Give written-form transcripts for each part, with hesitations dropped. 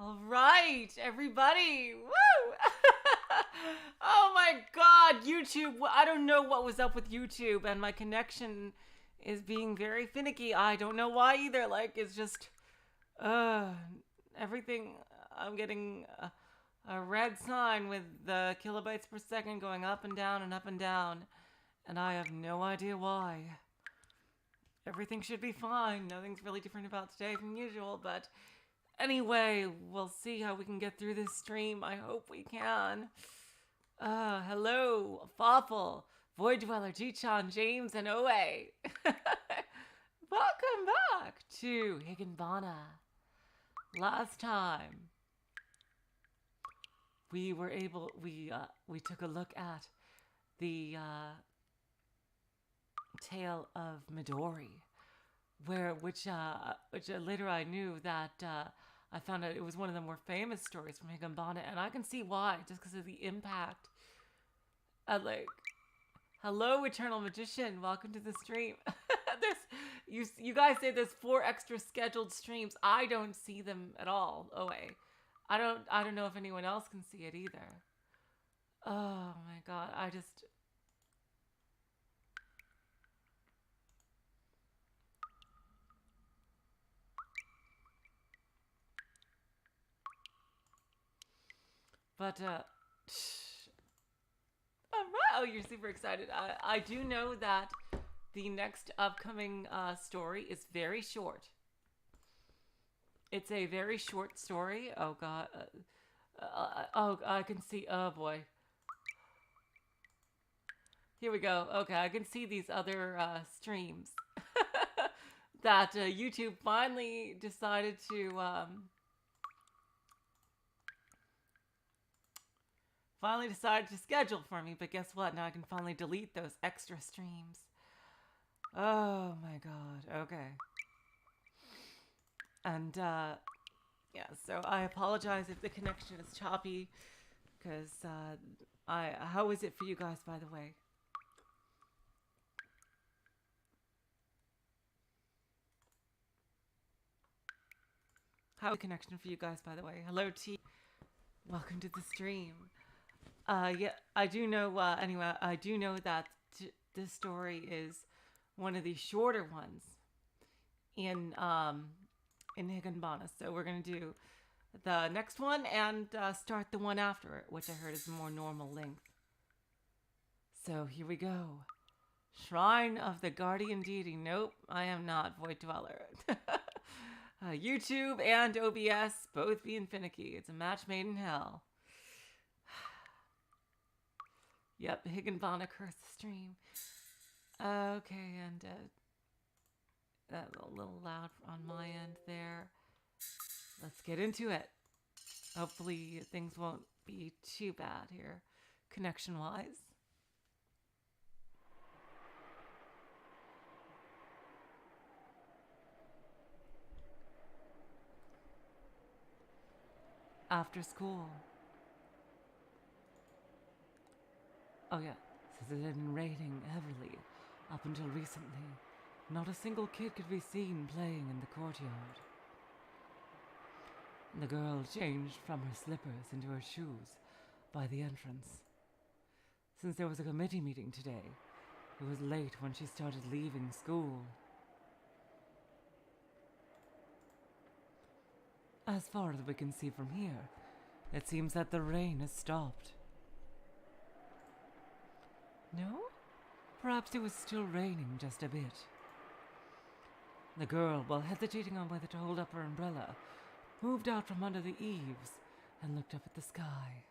All right, everybody. Woo! Oh my god, YouTube. I don't know what was up with YouTube, and my connection is being very finicky. I don't know why either. Like, it's just, uh, everything. I'm getting a red sign with the kilobytes per second going up and down and up and down, and I have no idea why. Everything should be fine. Nothing's really different about today from usual, but anyway, we'll see how we can get through this stream. I hope we can. Hello, Fawful, Void Dweller, G-chan, James, and Oe. Welcome back to Higanbana. Last time, we took a look at the tale of Midori, which later I knew that I found out it was one of the more famous stories from Higanbana, and I can see why, just because of the impact. Hello, Eternal Magician, welcome to the stream. You guys say there's 4 extra scheduled streams. I don't see them at all. Oh wait, I don't know if anyone else can see it either. Oh my god, But, all right. Oh, you're super excited. I do know that the next upcoming story is very short. It's a very short story. Oh, God. Oh, I can see. Oh, boy. Here we go. Okay, I can see these other streams that YouTube finally decided to... finally decided to schedule for me, but guess what? Now I can finally delete those extra streams. Oh my god. Okay. And yeah, so I apologize if the connection is choppy, because how is it for you guys, by the way? How is the connection for you guys, by the way? Hello, T. Welcome to the stream. Yeah, I do know, anyway, I do know that this story is one of the shorter ones in Higanbana. So we're going to do the next one and start the one after it, which I heard is more normal length. So here we go. Shrine of the Guardian Deity. Nope, I am not Void Dweller. YouTube and OBS both being finicky. It's a match made in hell. Yep, Higanbana cursed the stream. Okay, and that a little loud on my end there. Let's get into it. Hopefully things won't be too bad here, connection-wise. After school. Oh yeah, since it had been raining heavily up until recently, not a single kid could be seen playing in the courtyard. The girl changed from her slippers into her shoes by the entrance. Since there was a committee meeting today, it was late when she started leaving school. As far as we can see from here, it seems that the rain has stopped. No? Perhaps it was still raining just a bit. The girl, while hesitating on whether to hold up her umbrella, moved out from under the eaves and looked up at the sky.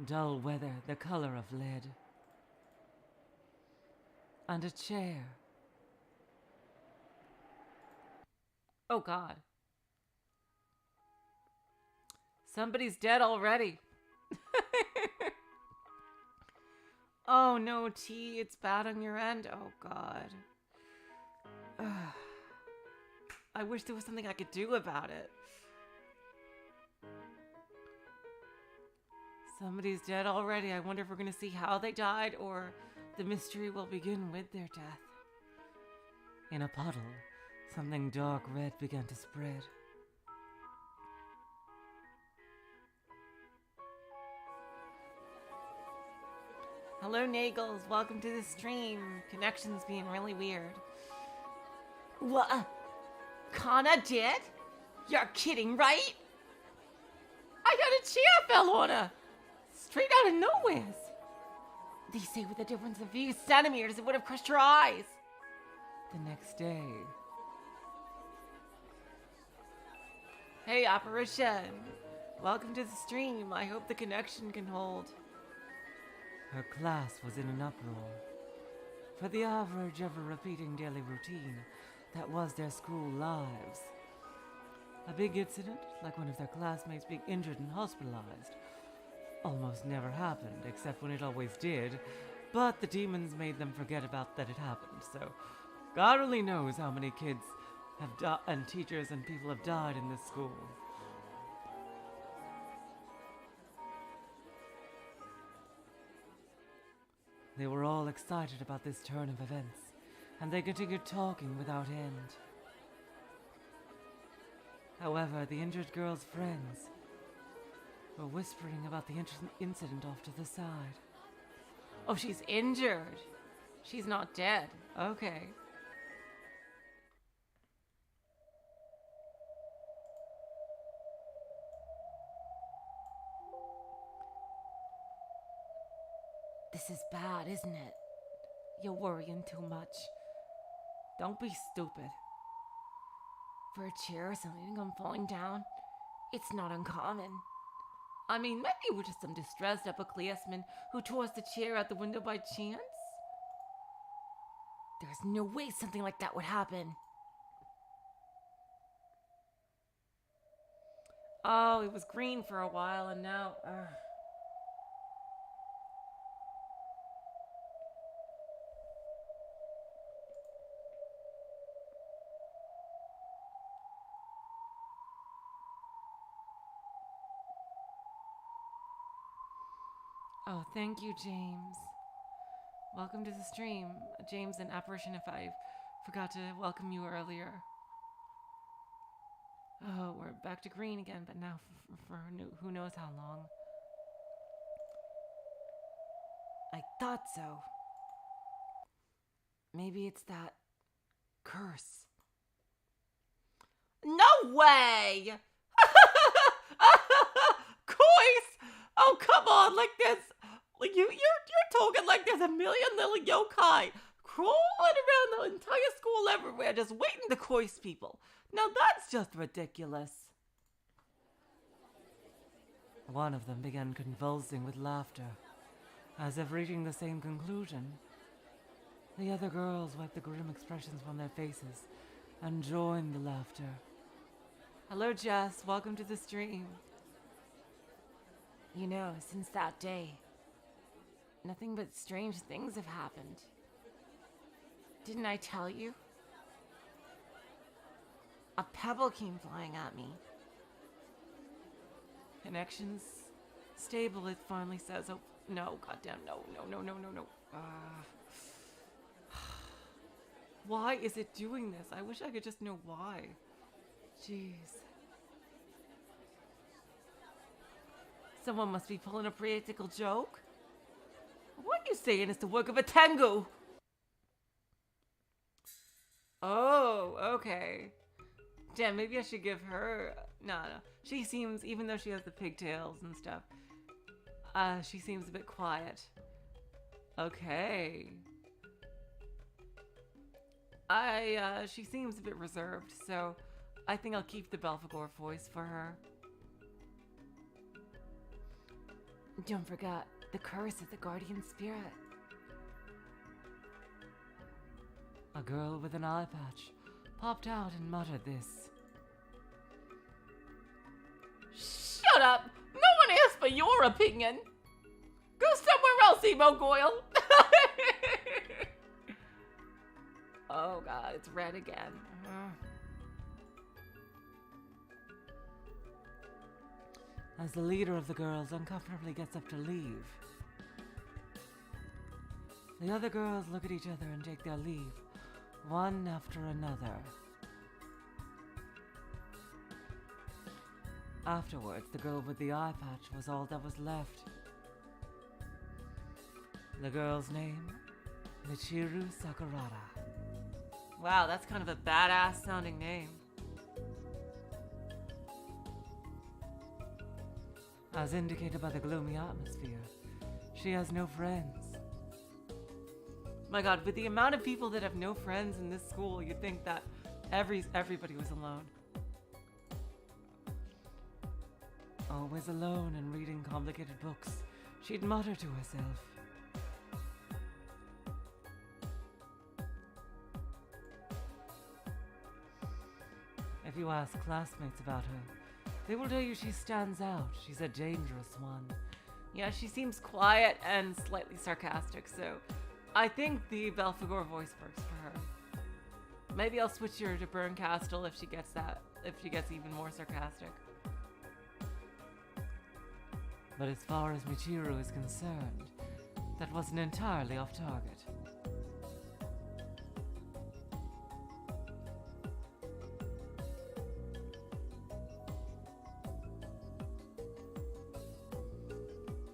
Dull weather, the color of lead. And a chair. Oh, God. Somebody's dead already. Oh, no, T. It's bad on your end. Oh, God. I wish there was something I could do about it. Somebody's dead already. I wonder if we're going to see how they died, or the mystery will begin with their death. In a puddle, Something dark red began to spread. Hello, Nagels. Welcome to the stream. Connection's being really weird. What? Kana did? You're kidding, right? I got a chair fell on her. Straight out of nowhere. They say with a difference of a few centimeters, it would have crushed her eyes. The next day. Hey, Apparition. Welcome to the stream. I hope the connection can hold. Her class was in an uproar. For the average, ever-repeating daily routine that was their school lives. A big incident, like one of their classmates being injured and hospitalized, almost never happened, except when it always did, but the demons made them forget about that it happened, so God only knows how many kids have died, and teachers and people have died in this school. They were all excited about this turn of events, and they continued talking without end. However, the injured girl's friends were whispering about the incident off to the side. Oh, she's injured. She's not dead. Okay. This is bad, isn't it? You're worrying too much. Don't be stupid. For a chair or something to come falling down, it's not uncommon. I mean, maybe it was just some distressed upperclassman who tossed the chair out the window by chance. There's no way something like that would happen. Oh, it was green for a while and now... Oh, thank you, James. Welcome to the stream. James, an apparition if I forgot to welcome you earlier. Oh, we're back to green again, but now for who knows how long. I thought so. Maybe it's that curse. No way! Cois! Oh, come on, like this. Like you're talking like there's a million little yokai crawling around the entire school everywhere just waiting to coist people. Now that's just ridiculous. One of them began convulsing with laughter, as if reaching the same conclusion. The other girls wiped the grim expressions from their faces and joined the laughter. Hello, Jess. Welcome to the stream. You know, since that day, nothing but strange things have happened. Didn't I tell you? A pebble came flying at me. Connections stable, it finally says. Oh, no, goddamn, no. Why is it doing this? I wish I could just know why. Jeez. Someone must be pulling a practical joke. What you're saying is the work of a Tengu. Oh, okay. Damn, maybe I should give her... No. She seems, even though she has the pigtails and stuff, she seems a bit quiet. Okay. She seems a bit reserved, so I think I'll keep the Belphegor voice for her. Don't forget the curse of the guardian spirit. A girl with an eye patch popped out and muttered this. Shut up! No one asked for your opinion! Go somewhere else, Emo Goyle! Oh god, it's red again. As the leader of the girls uncomfortably gets up to leave, the other girls look at each other and take their leave, one after another. Afterwards, the girl with the eye patch was all that was left. The girl's name? Michiru Sakurada. Wow, that's kind of a badass sounding name. As indicated by the gloomy atmosphere, she has no friends. My god, with the amount of people that have no friends in this school, you'd think that everybody was alone. Always alone and reading complicated books, she'd mutter to herself. If you ask classmates about her, they will tell you she stands out. She's a dangerous one. Yeah, she seems quiet and slightly sarcastic, so I think the Belphegor voice works for her. Maybe I'll switch her to Burncastle if she gets even more sarcastic. But as far as Michiru is concerned, that wasn't entirely off target.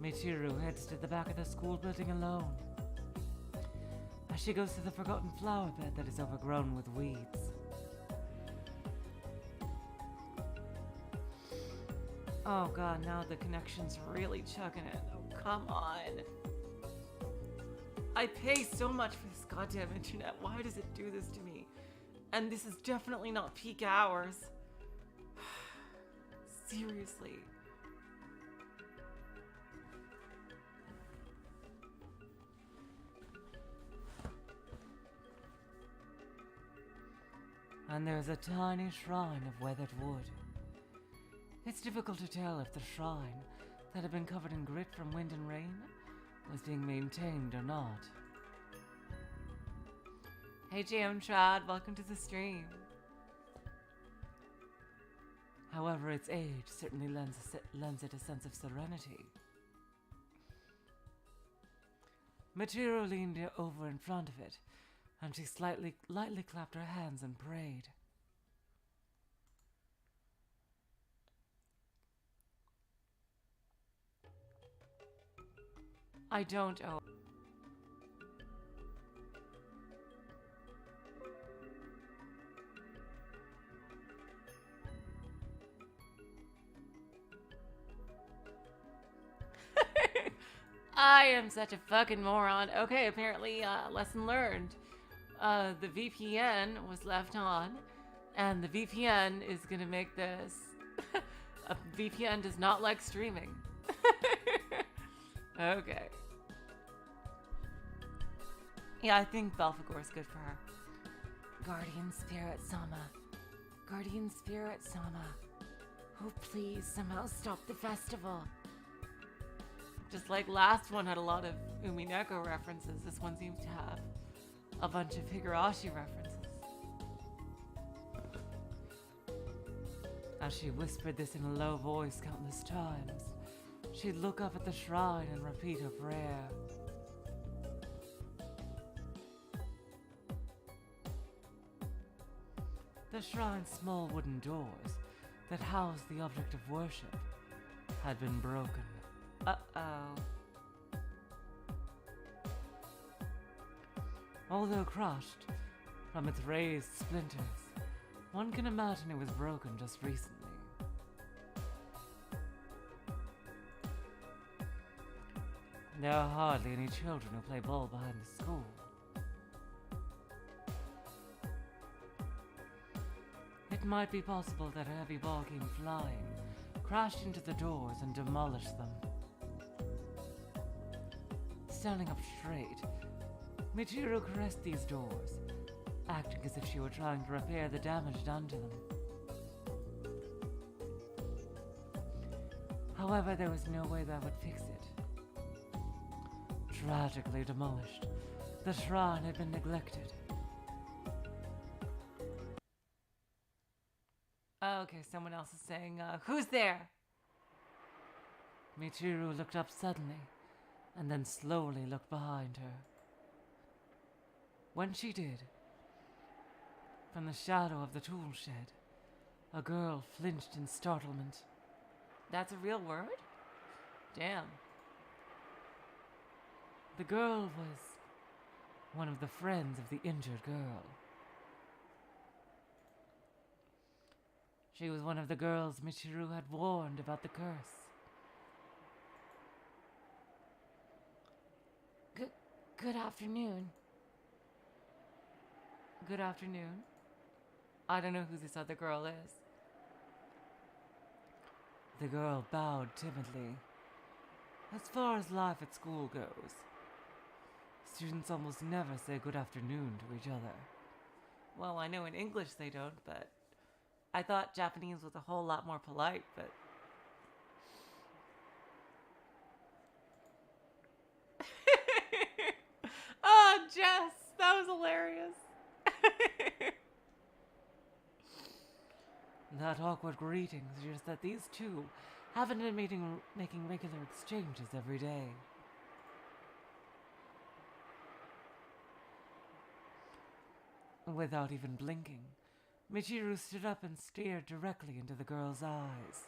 Michiru heads to the back of the school building alone. As she goes to the forgotten flower bed that is overgrown with weeds. Oh god, now the connection's really chugging it. Oh, come on. I pay so much for this goddamn internet. Why does it do this to me? And this is definitely not peak hours. Seriously. And there's a tiny shrine of weathered wood. It's difficult to tell if the shrine, that had been covered in grit from wind and rain, was being maintained or not. Hey Trad, welcome to the stream. However, its age certainly lends it a sense of serenity. Michiru leaned over in front of it, and she lightly clapped her hands and prayed. I don't owe. I am such a fucking moron. Okay, apparently, lesson learned. The VPN was left on, and the VPN is gonna make this. A VPN does not like streaming. Okay. Yeah, I think Belphegor is good for her. Guardian Spirit Sama. Guardian Spirit Sama. Oh, please, somehow stop the festival. Just like last one had a lot of Umineko references, this one seems to have a bunch of Higurashi references. As she whispered this in a low voice countless times, she'd look up at the shrine and repeat her prayer. The shrine's small wooden doors that housed the object of worship had been broken. Uh-oh. Although crushed from its raised splinters, one can imagine it was broken just recently. There are hardly any children who play ball behind the school. It might be possible that a heavy ball came flying, crashed into the doors, and demolished them. Standing up straight, Michiru caressed these doors, acting as if she were trying to repair the damage done to them. However, there was no way that would fix it. Tragically demolished, the shrine had been neglected. Okay, someone else is saying, who's there? Michiru looked up suddenly, and then slowly looked behind her. When she did, from the shadow of the tool shed, a girl flinched in startlement. That's a real word? Damn. The girl was one of the friends of the injured girl. She was one of the girls Michiru had warned about the curse. Good afternoon. Good afternoon. I don't know who this other girl is. The girl bowed timidly. As far as life at school goes, students almost never say good afternoon to each other. Well, I know in English they don't, but I thought Japanese was a whole lot more polite, but... Oh, Jess, that was hilarious. That awkward greeting suggests that these two haven't been making regular exchanges every day. Without even blinking, Michiru stood up and stared directly into the girl's eyes.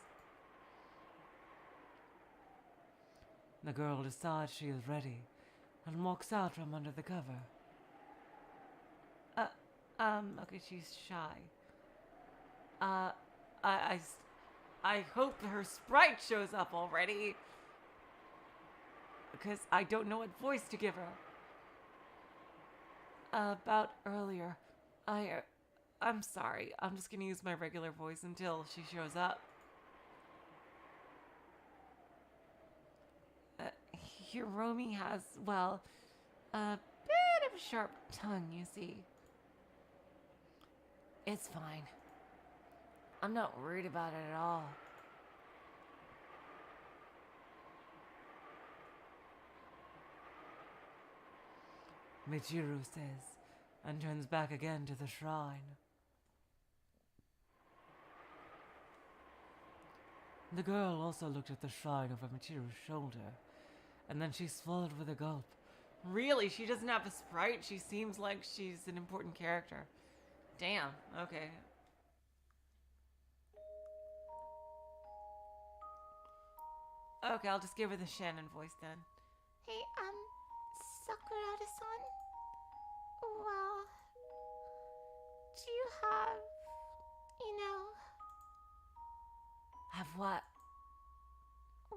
The girl decides she is ready and walks out from under the cover. Okay, she's shy. I hope her sprite shows up already. Because I don't know what voice to give her. About earlier, I'm sorry. I'm just gonna use my regular voice until she shows up. Hiromi has, well, a bit of a sharp tongue, you see. It's fine. I'm not worried about it at all. Michiru says, and turns back again to the shrine. The girl also looked at the shrine over Michiru's shoulder, and then she swallowed with a gulp. Really? She doesn't have a sprite? She seems like she's an important character. Damn, okay. Okay, I'll just give her the Shannon voice then. Hey, Sakurada-san? Well, do you have, Have what?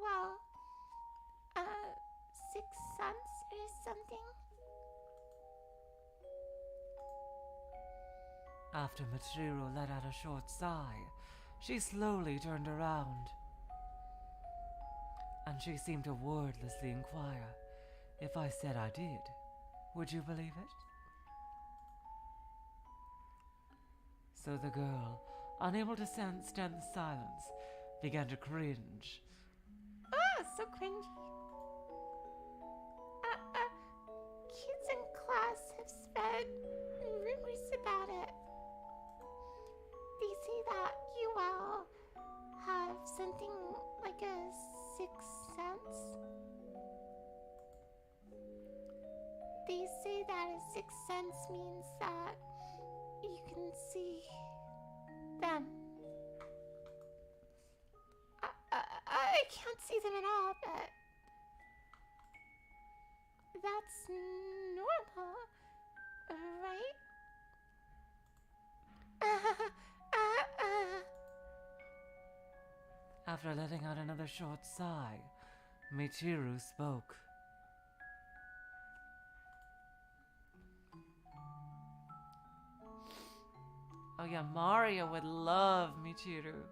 well, 6 cents or something? After Michiru let out a short sigh, she slowly turned around. And she seemed to wordlessly inquire, if I said I did, would you believe it? So the girl, unable to stand the silence, began to cringe. So cringy. Kids in class have spread rumors about it. They say that you all have something like a 6 cents. They say that a 6 cents means that you can see them. I can't see them at all, but that's normal, right? After letting out another short sigh, Michiru spoke. Oh yeah, Mario would love Michiru.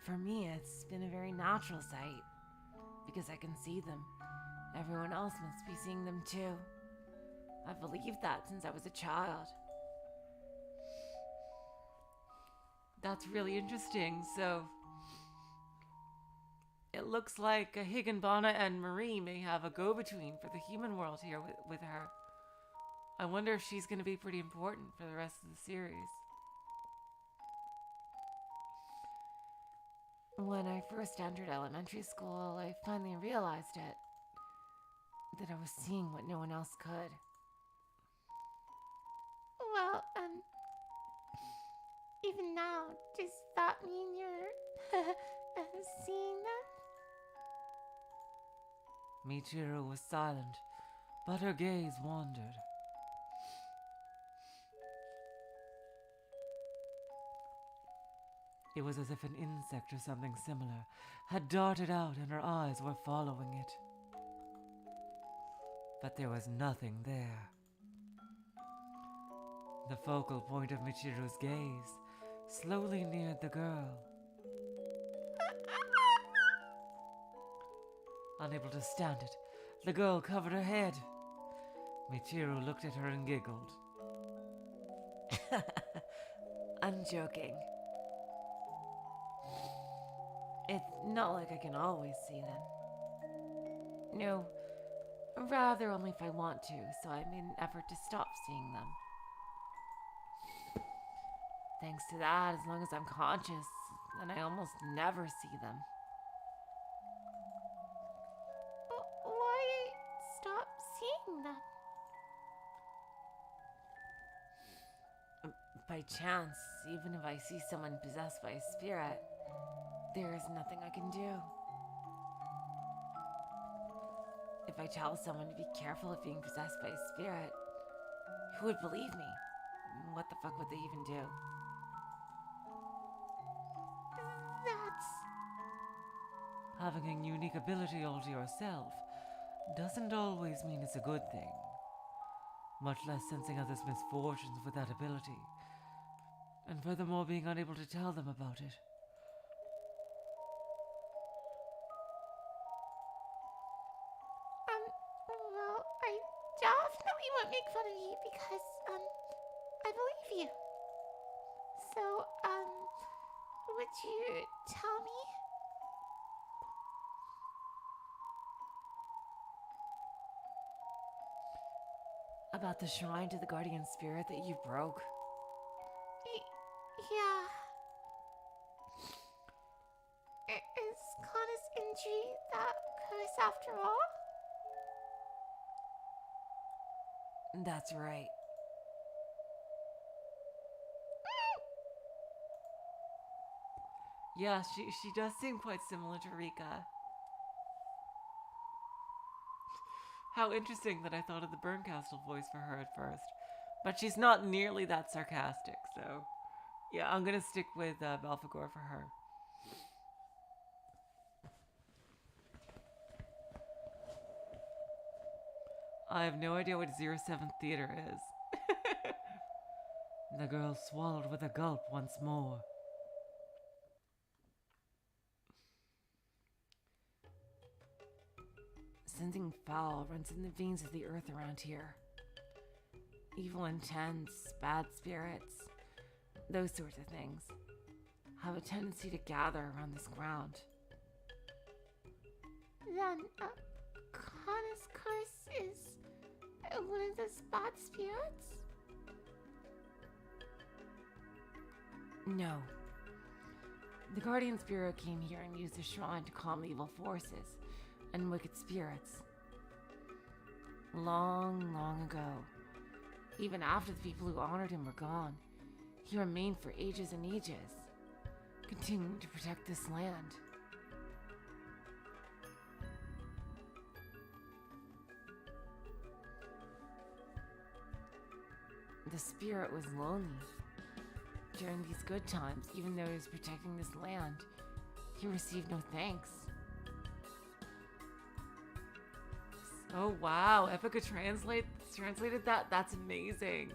For me, it's been a very natural sight, because I can see them. Everyone else must be seeing them too. I've believed that since I was a child. That's really interesting. So, it looks like Higanbana and Marie may have a go-between for the human world here with her. I wonder if she's going to be pretty important for the rest of the series. When I first entered elementary school, I finally realized it. That I was seeing what no one else could. Well, Even now, does that mean you're seeing them? Michiru was silent, but her gaze wandered. It was as if an insect or something similar had darted out and her eyes were following it. But there was nothing there. The focal point of Michiru's gaze slowly neared the girl. Unable to stand it, the girl covered her head. Michiru looked at her and giggled. I'm joking. It's not like I can always see them. No, rather only if I want to, so I made an effort to stop seeing them. Thanks to that, as long as I'm conscious, then I almost never see them. Why stop seeing them? By chance, even if I see someone possessed by a spirit, there is nothing I can do. If I tell someone to be careful of being possessed by a spirit, who would believe me? What the fuck would they even do? Having a unique ability all to yourself doesn't always mean it's a good thing. Much less sensing others' misfortunes with that ability. And furthermore, being unable to tell them about it. Well, I definitely won't make fun of you because, I believe you. So, would you tell me? About the shrine to the guardian spirit that you broke? Yeah. Is Kana's injury that curse after all? That's right. Yeah, she does seem quite similar to Rika. How interesting that I thought of the Burncastle voice for her at first. But she's not nearly that sarcastic, so... Yeah, I'm gonna stick with Belphegor for her. I have no idea what 07th Theater is. The girl swallowed with a gulp once more. Something foul runs in the veins of the earth around here. Evil intents, bad spirits, those sorts of things have a tendency to gather around this ground. Then, Kana's curse is one of those bad spirits? No. The guardian spirit came here and used the shrine to calm evil forces and wicked spirits. Long, long ago, even after the people who honored him were gone, he remained for ages and ages, continuing to protect this land. The spirit was lonely. During these good times, even though he was protecting this land, he received no thanks. Oh wow, Epica translated that? That's amazing.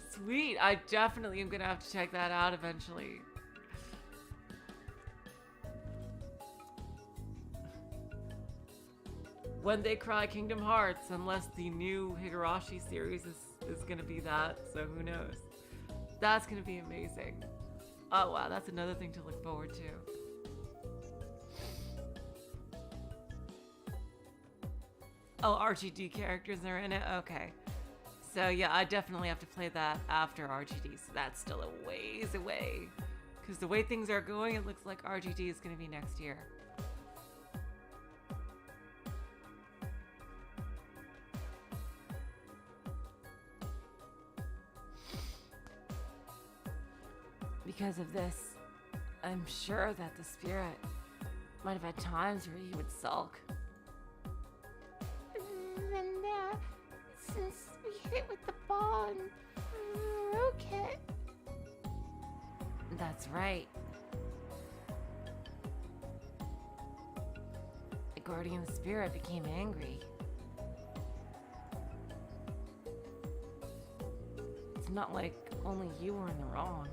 Sweet, I definitely am gonna have to check that out eventually. When They Cry Kingdom Hearts, unless the new Higurashi series is gonna be that, so who knows. That's gonna be amazing. Oh wow, that's another thing to look forward to. Oh, RGD characters are in it? Okay. So yeah, I definitely have to play that after RGD, so that's still a ways away. Because the way things are going, it looks like RGD is going to be next year. because of this, I'm sure that the spirit might have had times where he would sulk. And then, since we hit it with the ball and broke it. That's right. The guardian spirit became angry. It's not like only you were in the wrong.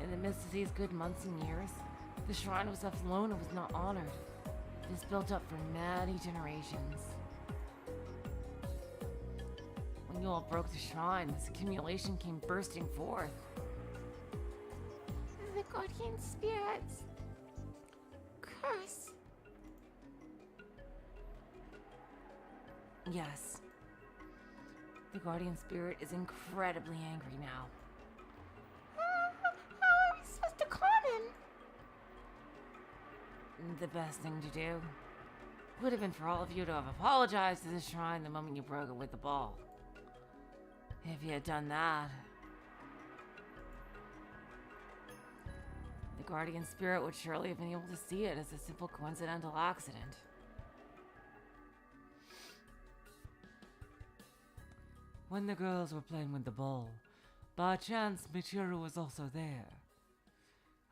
In the midst of these good months and years, the shrine was left alone and was not honored. This built up for many generations. When you all broke the shrine, this accumulation came bursting forth. The guardian spirit's curse. Yes. The guardian spirit is incredibly angry now. How are we supposed to calm him? The best thing to do would have been for all of you to have apologized to the shrine the moment you broke it with the ball. If you had done that, the guardian spirit would surely have been able to see it as a simple coincidental accident. When the girls were playing with the ball, by chance Midori was also there.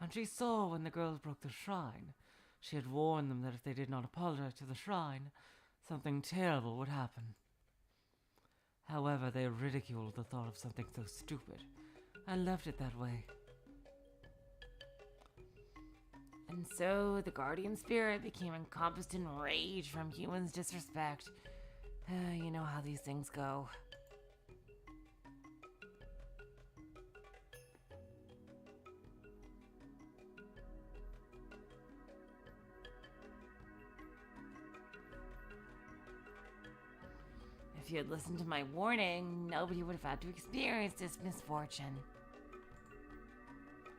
And she saw when the girls broke the shrine, she had warned them that if they did not apologize to the shrine, something terrible would happen. However, they ridiculed the thought of something so stupid, and left it that way. And so the guardian spirit became encompassed in rage from humans' disrespect. You know how these things go. If you had listened to my warning, nobody would have had to experience this misfortune.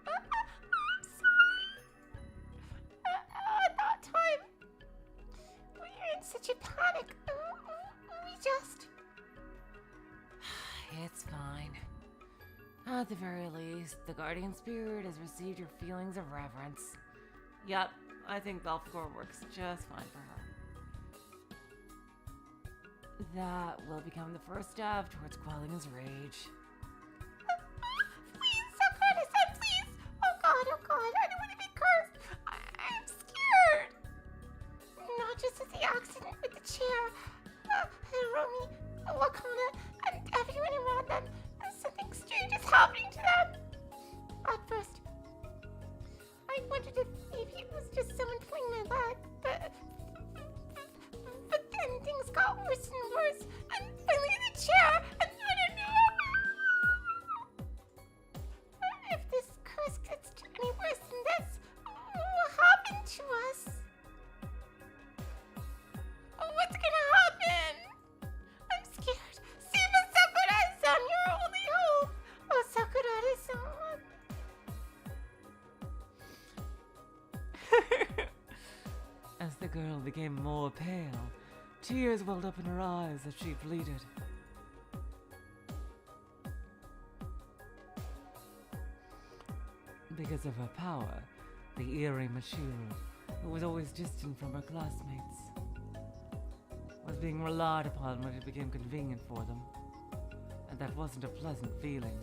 I'm sorry. At that time, we were in such a panic. We just... It's fine. At the very least, the guardian spirit has received your feelings of reverence. Yup, I think Belphegor works just fine for her. That will become the first step towards quelling his rage. Please, Sakurada-san, please! Oh god, I don't want to be cursed! I'm scared! Not just at the accident with the chair. Hiromi, Wakana, and everyone around them. Something strange is happening to them. At first, I wondered if maybe it was just someone pulling my leg, but then things got worse and worse, and finally the chair, and I don't know. If this curse gets any worse than this, what will happen to us? What's gonna happen? I'm scared. Save us, Sakurada-san, you're our only hope. Oh, Sakurada-san. As the girl became more pale, tears welled up in her eyes as she pleaded. Because of her power, the eerie Mashiro, who was always distant from her classmates, was being relied upon when it became convenient for them, and that wasn't a pleasant feeling.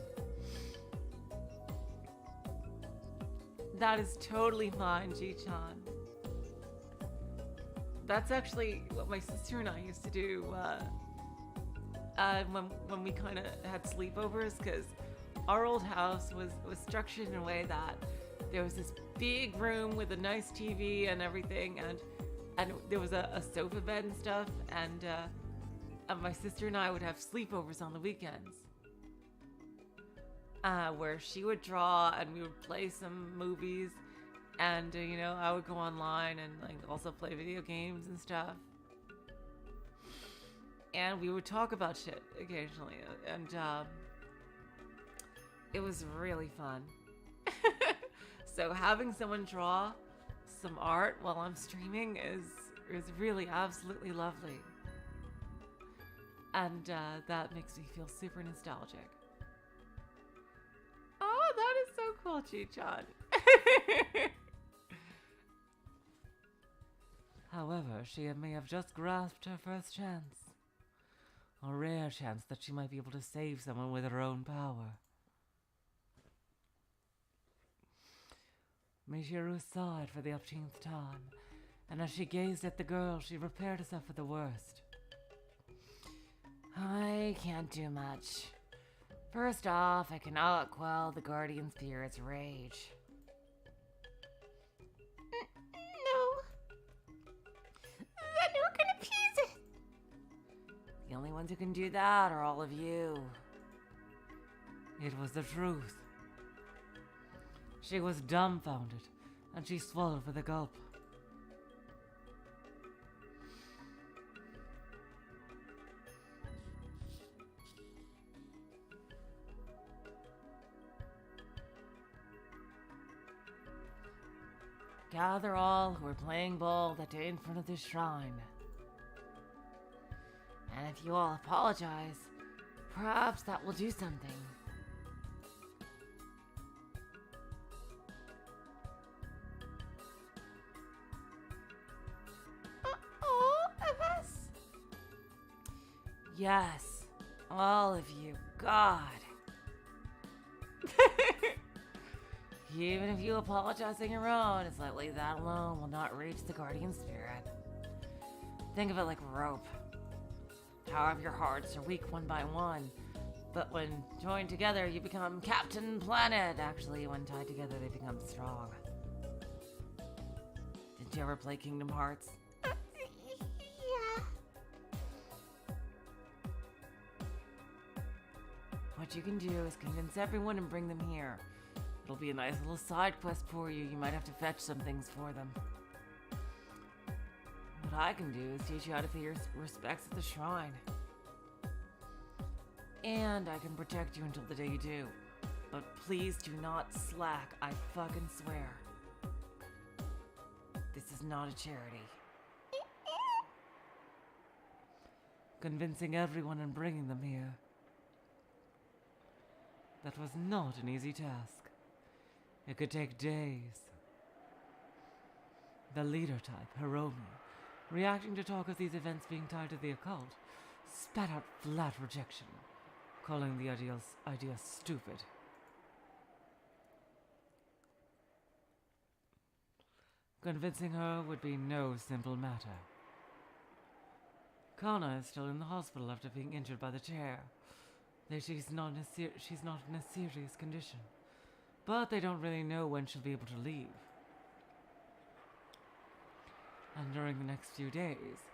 That is totally fine, Ji-chan. That's actually what my sister and I used to do when we kind of had sleepovers, because our old house was structured in a way that there was this big room with a nice TV and everything, and there was a sofa bed and stuff, and my sister and I would have sleepovers on the weekends, where she would draw and we would play some movies. And, I would go online and, also play video games and stuff. And we would talk about shit occasionally. And, it was really fun. So having someone draw some art while I'm streaming is really absolutely lovely. And, that makes me feel super nostalgic. Oh, that is Kochi-chan. However, she may have just grasped her first chance. A rare chance that she might be able to save someone with her own power. Michiru sighed for the umpteenth time, and as she gazed at the girl, she prepared herself for the worst. I can't do much. First off, I cannot quell the guardian spirit's rage. No. Then who can appease it? The only ones who can do that are all of you. It was the truth. She was dumbfounded, and she swallowed with a gulp. Gather all who are playing ball that day in front of this shrine. And if you all apologize, perhaps that will do something. All of us? Yes, all of you. God. Even if you apologize on your own, it's likely that alone will not reach the guardian spirit. Think of it like a rope. Power of your hearts are weak one by one, but when joined together, you become Captain Planet. Actually, when tied together, they become strong. Did you ever play Kingdom Hearts? Yeah. What you can do is convince everyone and bring them here. It'll be a nice little side quest for you. You might have to fetch some things for them. What I can do is teach you how to pay your respects at the shrine. And I can protect you until the day you do. But please do not slack, I fucking swear. This is not a charity. Convincing everyone and bringing them here. That was not an easy task. It could take days. The leader type, Hiromi, reacting to talk of these events being tied to the occult, spat out flat rejection, calling the idea stupid. Convincing her would be no simple matter. Kana is still in the hospital after being injured by the chair. She's not in a serious condition. But they don't really know when she'll be able to leave. And during the next few days,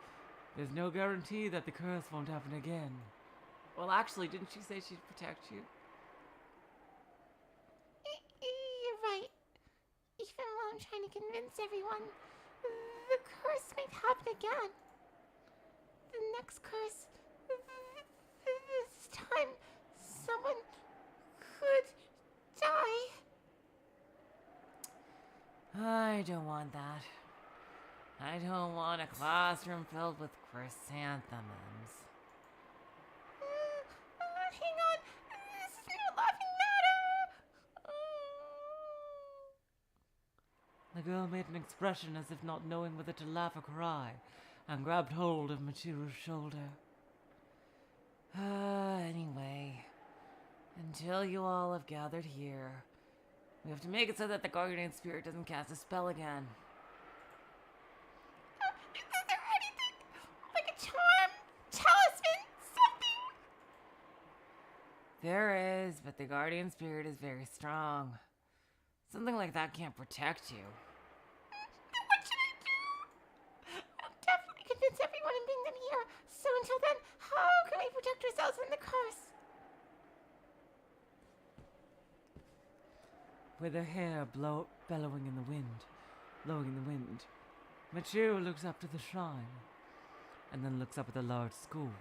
there's no guarantee that the curse won't happen again. Well, actually, didn't she say she'd protect you? You're right. Even while I'm trying to convince everyone, the curse might happen again. The next curse, this time, someone could die. I don't want that. I don't want a classroom filled with chrysanthemums. Hang on. This is no laughing matter. The girl made an expression as if not knowing whether to laugh or cry, and grabbed hold of Michiru's shoulder. Anyway, until you all have gathered here, we have to make it so that the guardian spirit doesn't cast a spell again. Is there anything like a charm, talisman, something? There is, but the guardian spirit is very strong. Something like that can't protect you. What should I do? I'll definitely convince everyone and bring them here. So until then, how can we protect ourselves from the curse? With her hair bellowing in the wind, Michiru looks up to the shrine, and then looks up at the large school.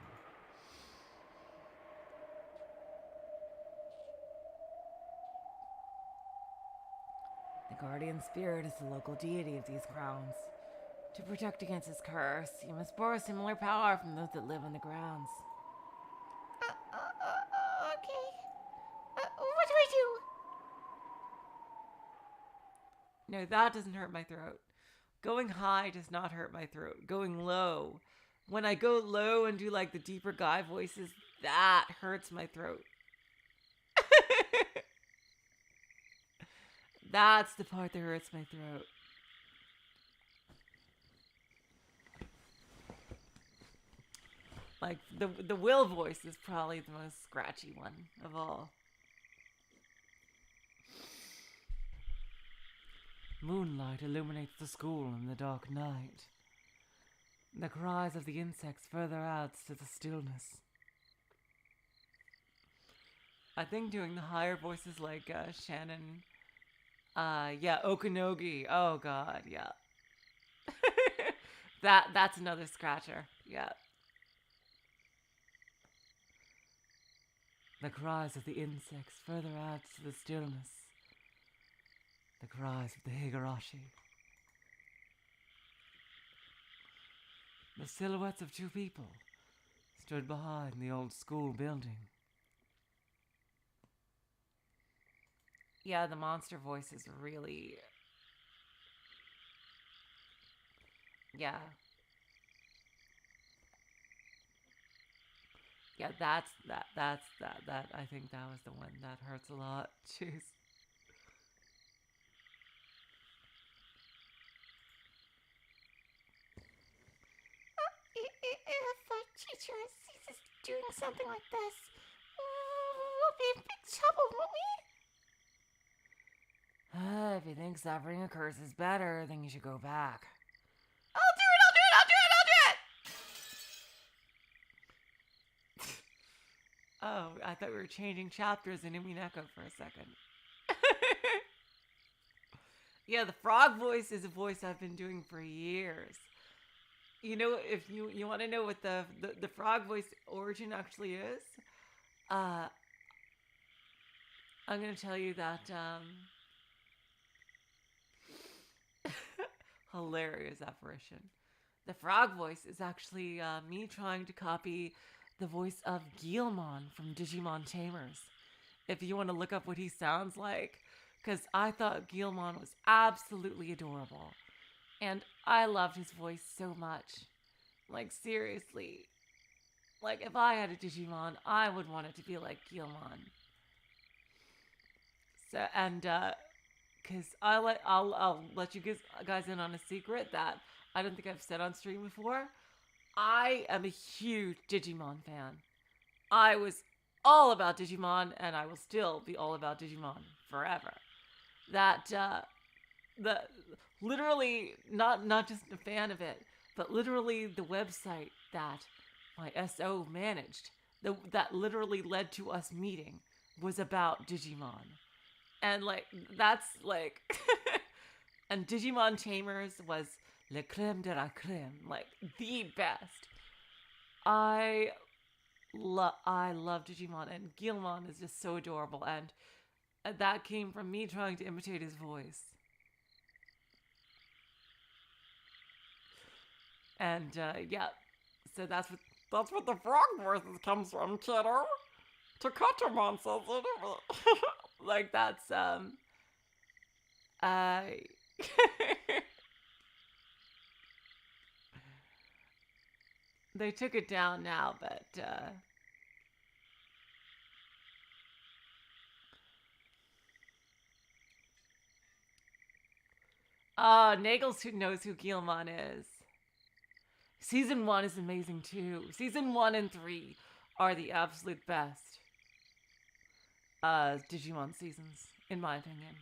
The guardian spirit is the local deity of these grounds. To protect against his curse, you must borrow similar power from those that live on the grounds. Okay. What do I do? No, that doesn't hurt my throat. Going high does not hurt my throat. Going low. When I go low and do like the deeper guy voices, that hurts my throat. That's the part that hurts my throat. Like the Will voice is probably the most scratchy one of all. Moonlight illuminates the school in the dark night. The cries of the insects further adds to the stillness. I think doing the higher voices like Shannon, Okanogi. Oh God, yeah. That's another scratcher. Yeah. The cries of the insects further adds to the stillness. The cries of the Higurashi. The silhouettes of two people stood behind the old school building. Yeah, the monster voice is really... Yeah. Yeah, that. I think that was the one that hurts a lot. Jeez. If our teacher sees us doing something like this, we'll be in big trouble, won't we? If you think suffering a curse is better, then you should go back. I'll do it! Oh, I thought we were changing chapters in Umineko for a second. Yeah, the frog voice is a voice I've been doing for years. You know, if you want to know what the frog voice origin actually is, I'm going to tell you that hilarious apparition. The frog voice is actually me trying to copy the voice of Guilmon from Digimon Tamers. If you want to look up what he sounds like, because I thought Guilmon was absolutely adorable. And I loved his voice so much. Like, seriously. Like, if I had a Digimon, I would want it to be like Guilmon. So, and, because I'll let you guys in on a secret that I don't think I've said on stream before. I am a huge Digimon fan. I was all about Digimon, and I will still be all about Digimon forever. That, literally, not just a fan of it, but literally the website that my SO managed, that literally led to us meeting, was about Digimon. And, like, that's, like... and Digimon Tamers was le creme de la creme, like, the best. I love Digimon, and Guilmon is just so adorable, and that came from me trying to imitate his voice. And, yeah, so that's what the frog voice comes from, kiddo. Takatomon says it. Like, that's, they took it down now, but, Nagels who knows who Guilmon is. Season 1 is amazing too. Season 1 and 3 are the absolute best Digimon seasons, in my opinion.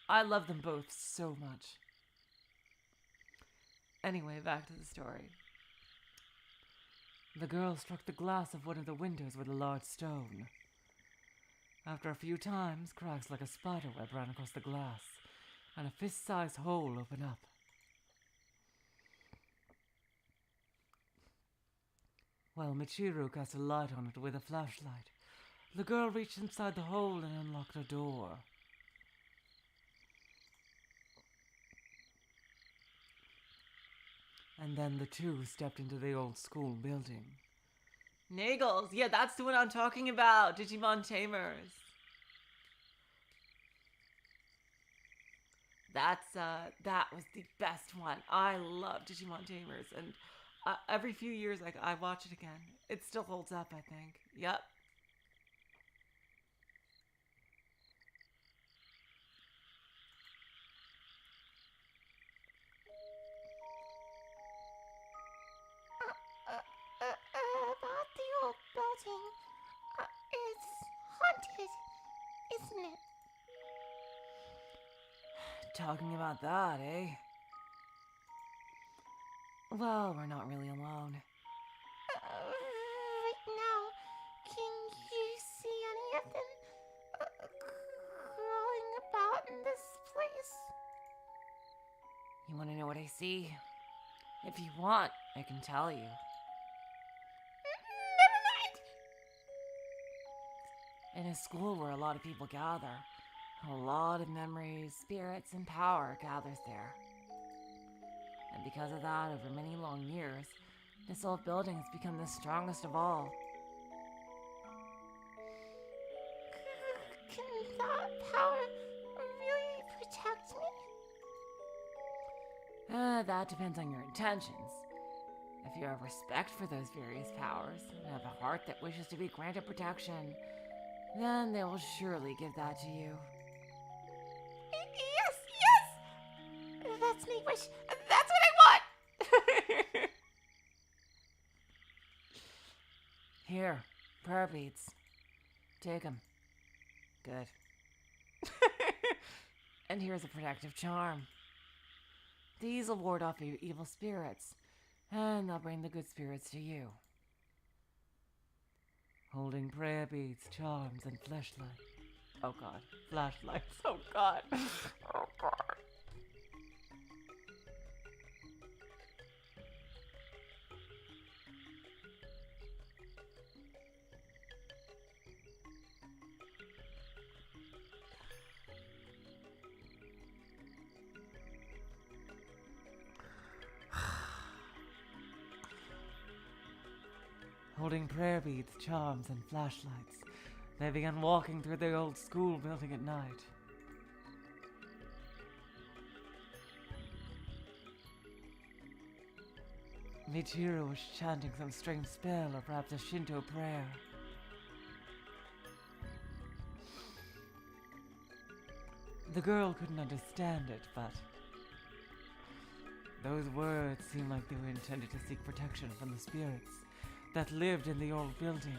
I love them both so much. Anyway, back to the story. The girl struck the glass of one of the windows with a large stone. After a few times, cracks like a spider web ran across the glass, and a fist-sized hole opened up. While Michiru cast a light on it with a flashlight, the girl reached inside the hole and unlocked a door. And then the two stepped into the old school building. Nagels, yeah, that's the one I'm talking about. Digimon Tamers. That was the best one. I love Digimon Tamers, and every few years I watch it again. It still holds up, I think. Yep. About the old building. It's haunted, isn't it? Talking about that, eh? Well, we're not really alone. Right now, can you see any of them crawling about in this place? You want to know what I see? If you want, I can tell you. Never mind. In a school where a lot of people gather, a lot of memories, spirits, and power gathers there. And because of that, over many long years, this old building has become the strongest of all. Can that power really protect me? That depends on your intentions. If you have respect for those various powers and have a heart that wishes to be granted protection, then they will surely give that to you. Yes, yes! That's my wish. That's what I want! Here, prayer beads. Take them. Good. And here's a protective charm. These will ward off evil spirits, and they'll bring the good spirits to you. Holding prayer beads, charms, and flashlights. Oh god, flashlights. Oh god. Oh god. Holding prayer beads, charms, and flashlights, they began walking through the old school building at night. Michiru was chanting some strange spell or perhaps a Shinto prayer. The girl couldn't understand it, but those words seemed like they were intended to seek protection from the spirits that lived in the old building.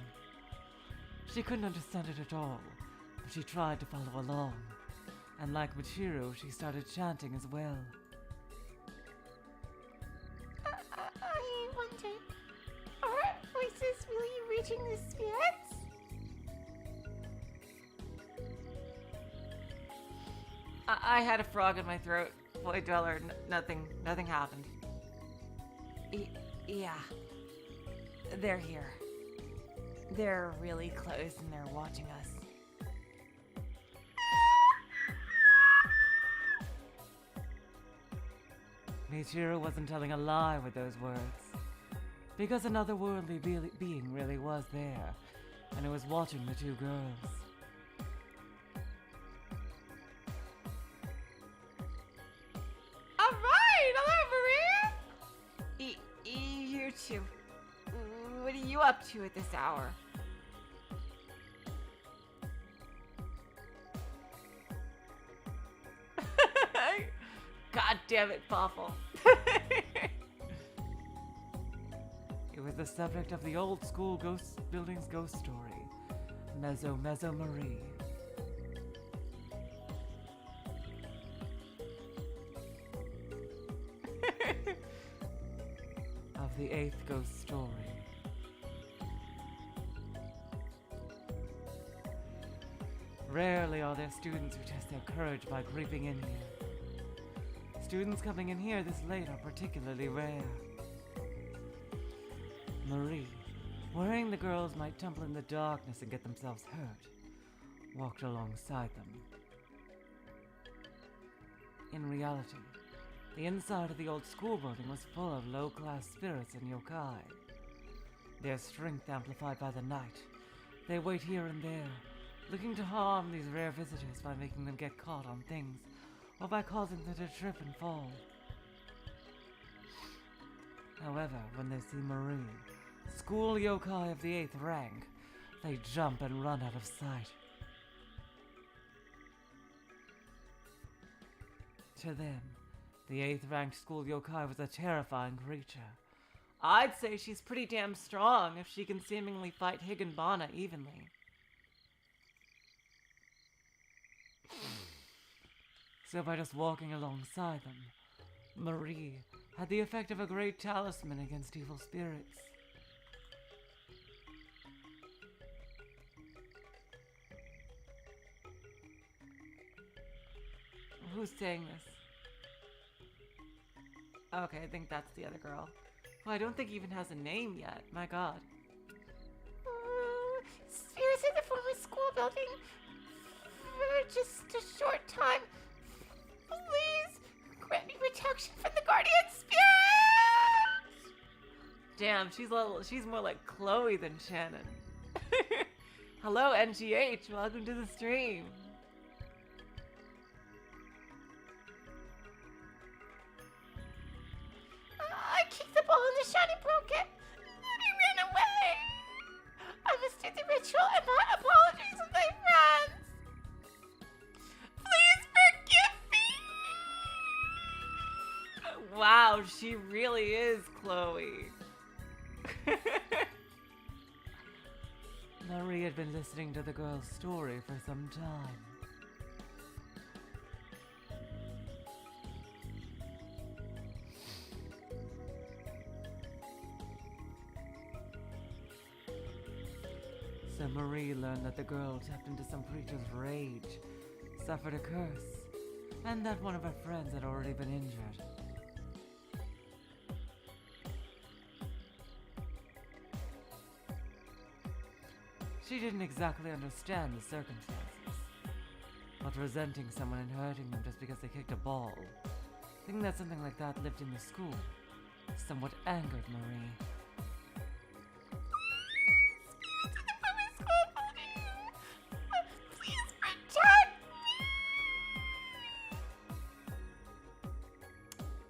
She couldn't understand it at all, but she tried to follow along. And like Michiru, she started chanting as well. I wonder, are our voices really reaching the spirits? I had a frog in my throat. Boy Dweller, nothing happened. Yeah. They're here. They're really close and they're watching us. Michiru wasn't telling a lie with those words. Because another worldly being really was there, and it was watching the two girls. Alright! Hello, Maria! You two. What are you up to at this hour? God damn it, Poffle. It was the subject of the old school ghost building's ghost story, Mezzo Marie. Of the 8th ghost story. Rarely are there students who test their courage by creeping in here. Students coming in here this late are particularly rare. Marie, worrying the girls might tumble in the darkness and get themselves hurt, walked alongside them. In reality, the inside of the old school building was full of low-class spirits and yokai. Their strength amplified by the night, they wait here and there, looking to harm these rare visitors by making them get caught on things or by causing them to trip and fall. However, when they see Marie, school yokai of the 8th rank, they jump and run out of sight. To them, the 8th ranked school yokai was a terrifying creature. I'd say she's pretty damn strong if she can seemingly fight Higanbana evenly. So by just walking alongside them, Marie had the effect of a great talisman against evil spirits. Who's saying this? Okay, I think that's the other girl. Well, I don't think he even has a name yet. My god. Spirits in the former school building for just a short time. Please grant me protection from the guardian spirits. Damn, she's more like Chloe than Shannon. Hello, NGH. Welcome to the stream. I kicked the ball and the shiny broke it, and he ran away. I must do the ritual and my apologies with my friends. Please forgive me. Wow, she really is Chloe. Marie had been listening to the girl's story for some time. So Marie learned that the girl tapped into some creature's rage, suffered a curse, and that one of her friends had already been injured. She didn't exactly understand the circumstances, but resenting someone and hurting them just because they kicked a ball, thinking that something like that lived in the school, somewhat angered Marie.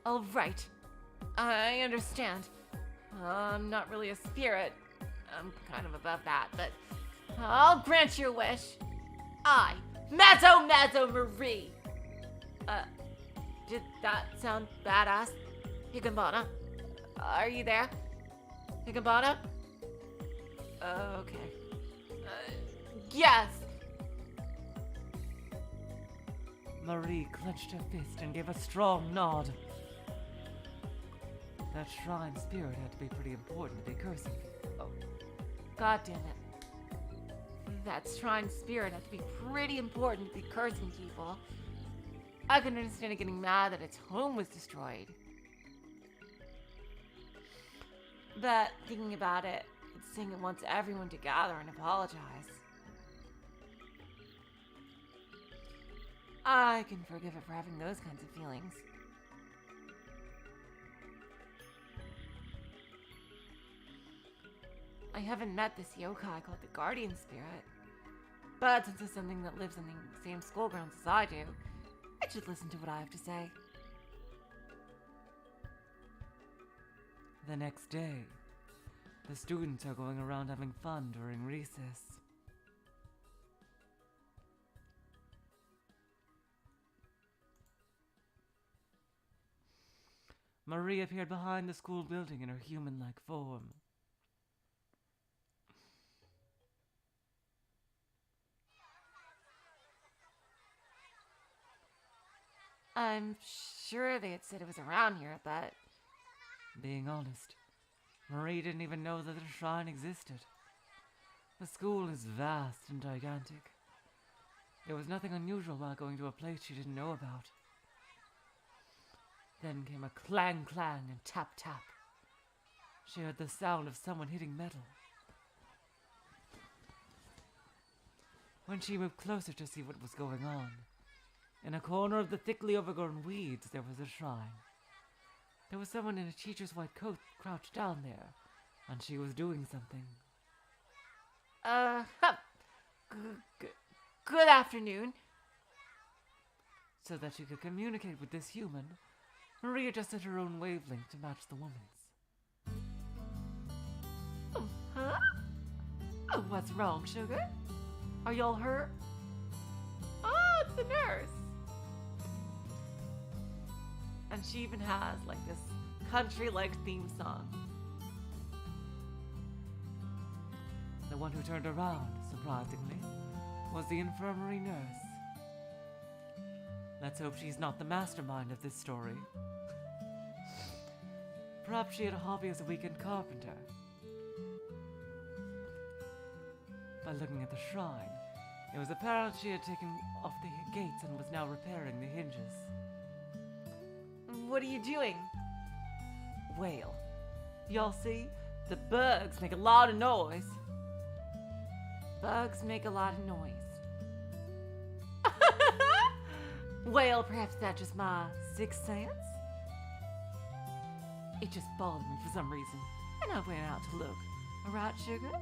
All right, I understand. I'm not really a spirit. I'm kind of above that, but I'll grant your wish. I, Mazzo Marie. Did that sound badass? Higanbana, are you there? Higanbana? Okay. Yes. Marie clenched her fist and gave a strong nod. That shrine spirit had to be pretty important to be cursing people. Oh, god damn it. That shrine spirit had to be pretty important to be cursing people. I can understand it getting mad that its home was destroyed. But thinking about it, it's saying it wants everyone to gather and apologize. I can forgive it for having those kinds of feelings. I haven't met this yokai called the Guardian Spirit, but since it's something that lives in the same school grounds as I do, I should listen to what I have to say. The next day, the students are going around having fun during recess. Marie appeared behind the school building in her human-like form. I'm sure they had said it was around here, but being honest, Marie didn't even know that the shrine existed. The school is vast and gigantic. There was nothing unusual about going to a place she didn't know about. Then came a clang clang and tap tap. She heard the sound of someone hitting metal. When she moved closer to see what was going on, in a corner of the thickly overgrown weeds there was a shrine. There was someone in a teacher's white coat crouched down there, and she was doing something. Good afternoon. So that she could communicate with this human, Marie adjusted her own wavelength to match the woman's. Oh, huh? Oh, what's wrong, sugar? Are y'all hurt? Oh, it's the nurse. And she even has, like, this country-like theme song. The one who turned around, surprisingly, was the infirmary nurse. Let's hope she's not the mastermind of this story. Perhaps she had a hobby as a weekend carpenter. By looking at the shrine, it was apparent she had taken off the gates and was now repairing the hinges. What are you doing? Well, y'all see, the bugs make a lot of noise. Bugs make a lot of noise. Well, perhaps that's just my sixth sense? It just bothered me for some reason, and I went out to look. Alright, sugar?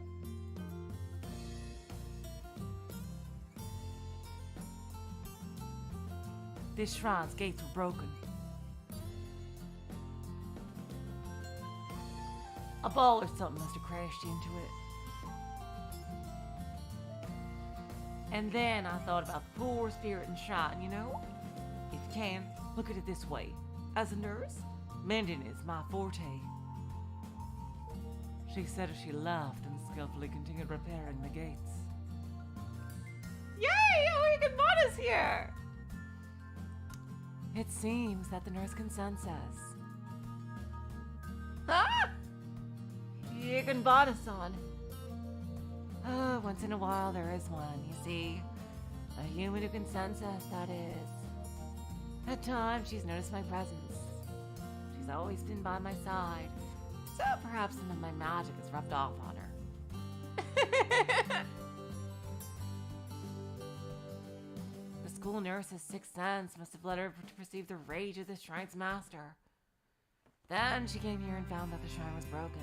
This shrine's gates were broken. A ball or something must have crashed into it. And then I thought about the poor spirit in shrine, you know? If you can, look at it this way. As a nurse, mending is my forte. She said as she laughed and skillfully continued repairing the gates. Yay! Oh, Higanbana's here! It seems that the nurse consensus. Huh? Higanbana-san. Oh, once in a while there is one, you see. A human who can sense us, that is. At times she's noticed my presence. She's always been by my side, so perhaps some of my magic has rubbed off on her. The school nurse's sixth sense must have led her to perceive the rage of the shrine's master. Then she came here and found that the shrine was broken.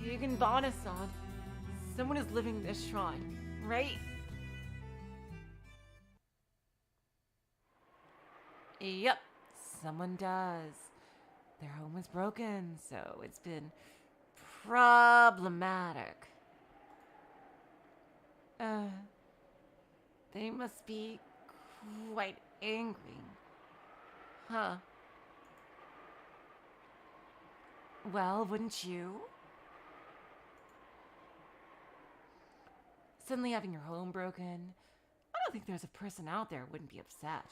Higanbana-san, someone is living in this shrine, right? Yep, someone does. Their home was broken, so it's been problematic. They must be quite angry. Huh. Well, wouldn't you? Suddenly having your home broken, I don't think there's a person out there who wouldn't be upset.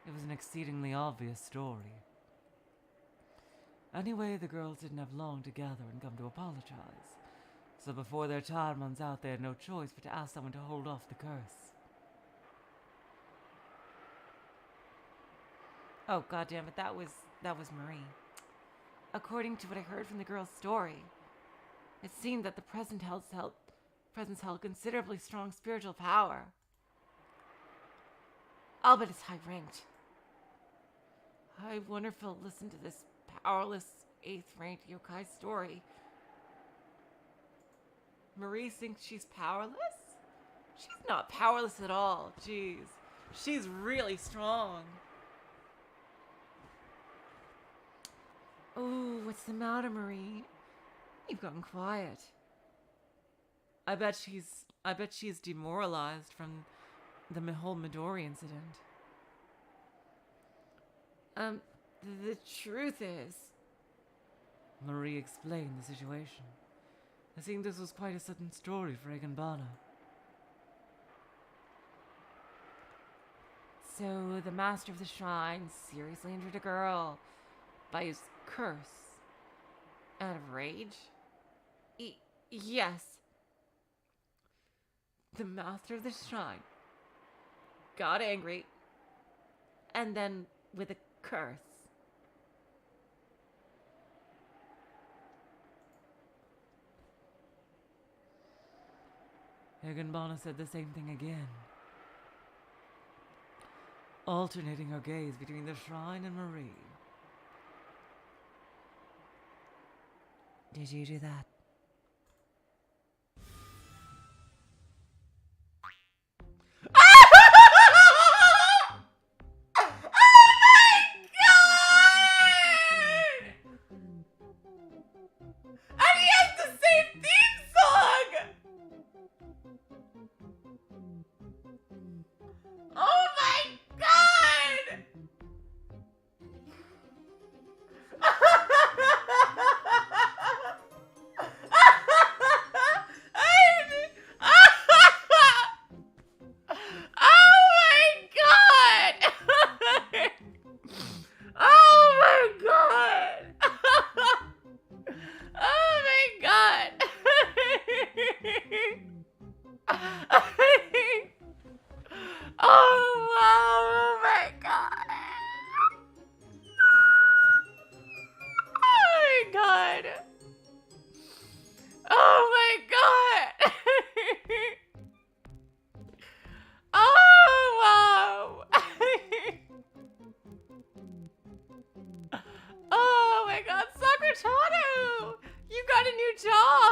It was an exceedingly obvious story. Anyway, the girls didn't have long to gather and come to apologize. So before their time runs out, they had no choice but to ask someone to hold off the curse. Oh, goddammit, that was Marie. According to what I heard from the girl's story, it seemed that the presence held considerably strong spiritual power. I'll bet it's high-ranked. I wonder if I'll listen to this powerless 8th-ranked yokai story. Marie thinks she's powerless? She's not powerless at all. Jeez. She's really strong. Oh, what's the matter, Marie? You've gotten quiet. I bet she's demoralized from the whole Midori incident. The truth is... Marie explained the situation. I think this was quite a sudden story for Higanbana. So, the master of the shrine seriously injured a girl by his curse. Out of rage? Yes. The master of the shrine got angry, and then with a curse. Higanbana said the same thing again, alternating her gaze between the shrine and Marie. Did you do that?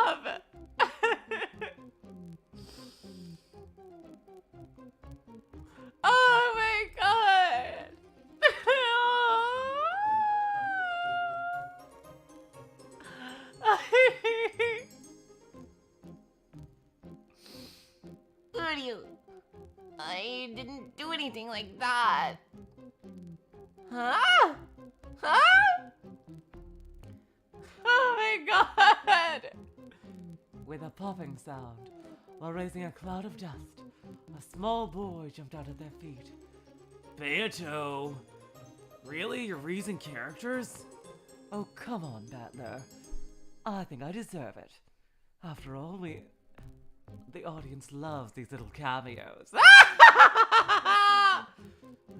love! Oh my god! Uryu, I didn't do anything like that. Huh? Huh? Oh my god! With a popping sound, while raising a cloud of dust, a small boy jumped out at their feet. Beato! Really? You're raising characters? Oh, come on, Battler. I think I deserve it. After all, the audience loves these little cameos.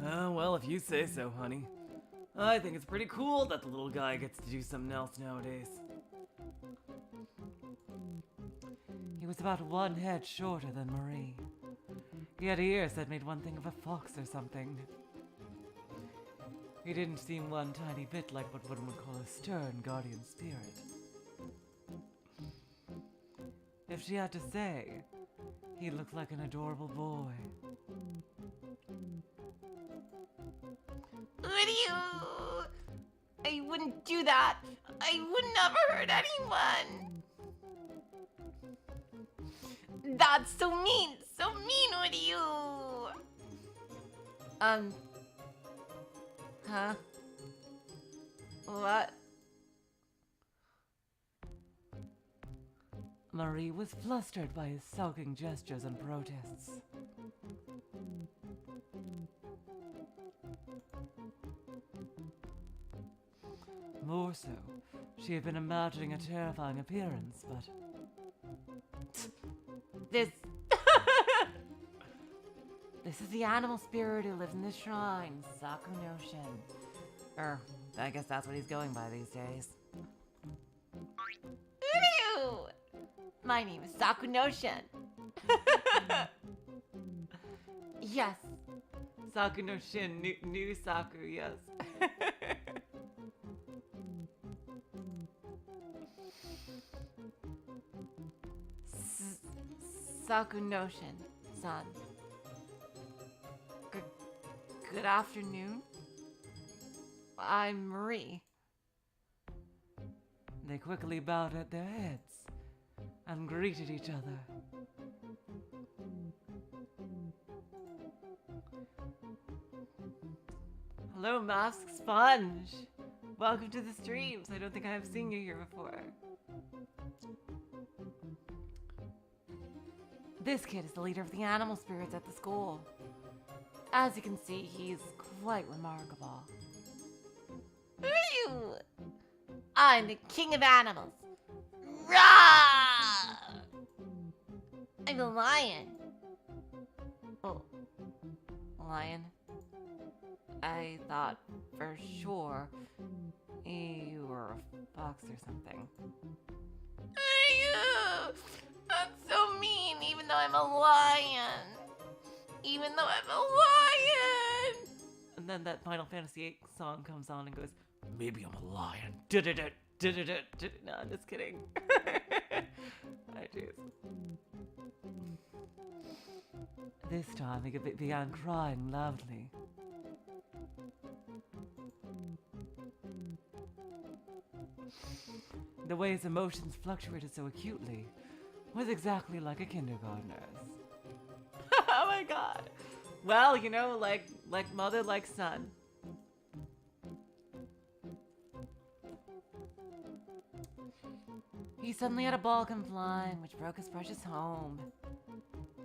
Oh, well, if you say so, honey. I think it's pretty cool that the little guy gets to do something else nowadays. He was about one head shorter than Marie. He had ears that made one think of a fox or something. He didn't seem one tiny bit like what one would call a stern guardian spirit. If she had to say, he looked like an adorable boy. Uryu! I wouldn't do that. I would never hurt anyone. That's so mean. So mean, Uryu. Huh? What? Marie was flustered by his sulking gestures and protests. More so, she had been imagining a terrifying appearance, but... This... This is the animal spirit who lives in this shrine, Saku Yoru. I guess that's what he's going by these days. Uryu! My name is Saku Yoru. Yes. Saku no Shin, new Saku, yes. Saku no Shin, son. Good afternoon. I'm Marie. They quickly bowed at their heads and greeted each other. Hello, Masked Sponge. Welcome to the streams. I don't think I have seen you here before. This kid is the leader of the animal spirits at the school. As you can see, he's quite remarkable. Uryu! I'm the king of animals. Rah! I'm a lion. Oh, lion? I thought for sure you were a fox or something. Uryu! That's so mean, even though I'm a lion. Even though I'm a lion! And then that Final Fantasy VIII song comes on and goes, maybe I'm a lion. No, I'm just kidding. I do. This time he began crying loudly. The way his emotions fluctuated so acutely was exactly like a kindergartner's. Oh my god. Well, you know, like mother, like son. He suddenly had a ball come flying, which broke his precious home.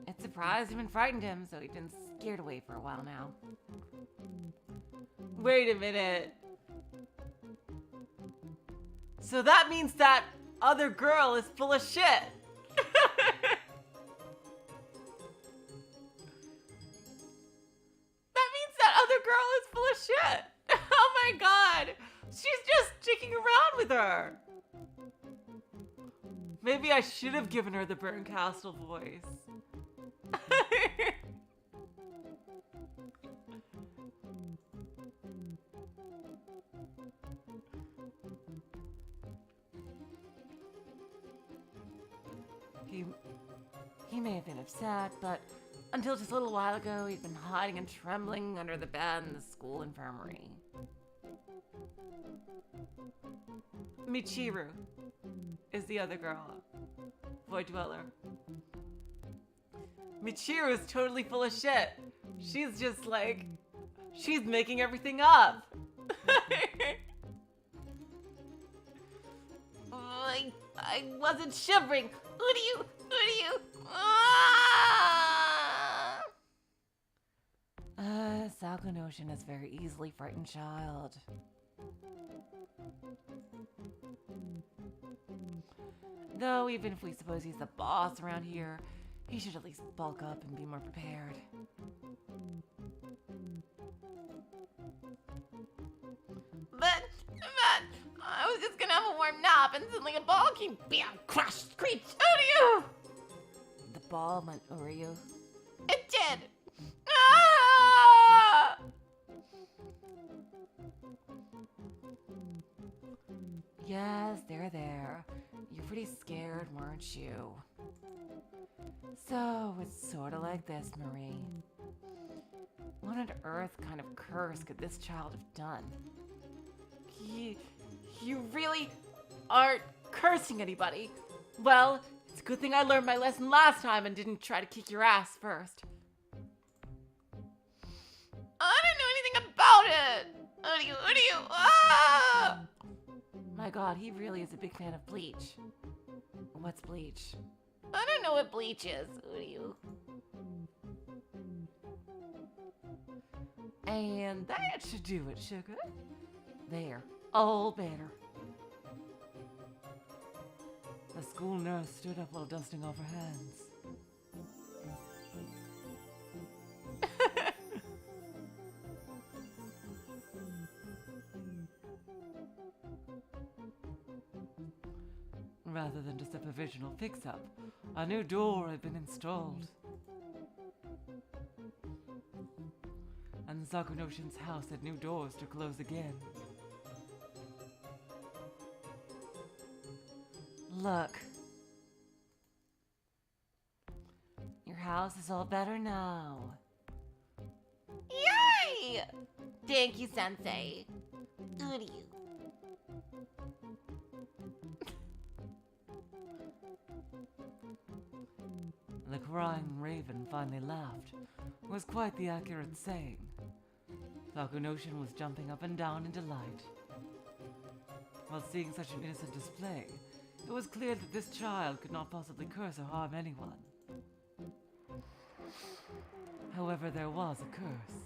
It surprised him and frightened him, so he'd been scared away for a while now. Wait a minute. So that means that other girl is full of shit. Girl is full of shit. Oh my god. She's just dicking around with her. Maybe I should have given her the Burn Castle voice. He may have been upset, but until just a little while ago, he'd been hiding and trembling under the bed in the school infirmary. Michiru is the other girl. Void Dweller. Michiru is totally full of shit. She's just like, she's making everything up. I wasn't shivering. Who do you? Saku Notion is a very easily frightened child. Though, even if we suppose he's the boss around here, he should at least bulk up and be more prepared. But I was just gonna have a warm nap and suddenly a ball came bam, crash, screech, Uryu! The ball went Uryu. It did! Ah! Yes, there. You're pretty scared, weren't you? So, it's sorta like this, Marie. What on earth kind of curse could this child have done? You really aren't cursing anybody. Well, it's a good thing I learned my lesson last time and didn't try to kick your ass first. I don't know anything about it! Uryu! Ah! My god, he really is a big fan of bleach. What's bleach? I don't know what bleach is, Uryu. And that should do it, sugar. There, all better. The school nurse stood up while dusting off her hands. Rather than just a provisional fix-up, a new door had been installed. And Saku Notion's house had new doors to close again. Look. Your house is all better now. Yay! Thank you, Sensei. Uryu. The crying raven finally laughed. It was quite the accurate saying. Saku Notion was jumping up and down in delight. While seeing such an innocent display, it was clear that this child could not possibly curse or harm anyone. However, there was a curse.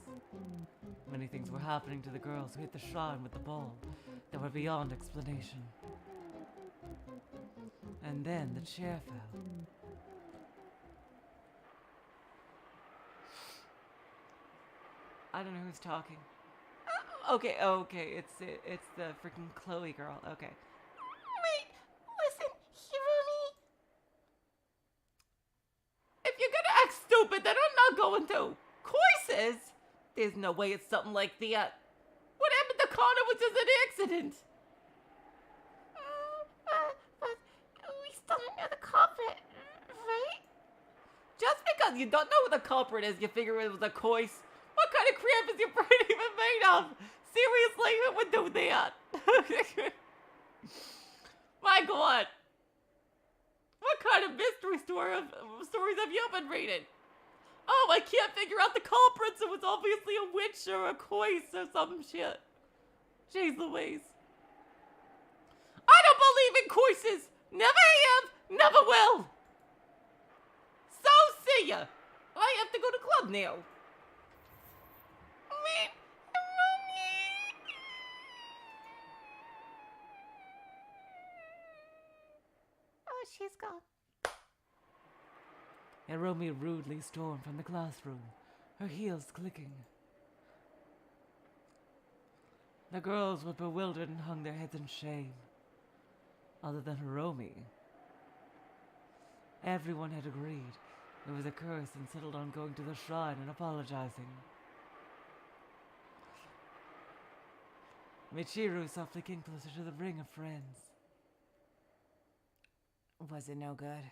Many things were happening to the girls who hit the shrine with the ball that were beyond explanation. And then the chair fell. I don't know who's talking. Okay, it's the freaking Chloe girl. Okay. Wait, listen, Hironi. If you're gonna act stupid, then I'm not going to. Courses? There's no way it's something like that. What happened to Connor was just an accident. But we still don't know the culprit, right? Just because you don't know who the culprit is, you figure it was a course. What kind of crap is your brain even made of? Seriously, who would do that? My God. What kind of mystery stories have you been reading? Oh, I can't figure out the culprits. It was obviously a witch or a course or some shit. Jeez Louise. I don't believe in courses. Never have, never will. So see ya. I have to go to club now. Oh, she's gone. Hiromi rudely stormed from the classroom, her heels clicking. The girls were bewildered and hung their heads in shame. Other than Hiromi, everyone had agreed it was a curse and settled on going to the shrine and apologizing. Michiru softly came closer to the ring of friends. Was it no good?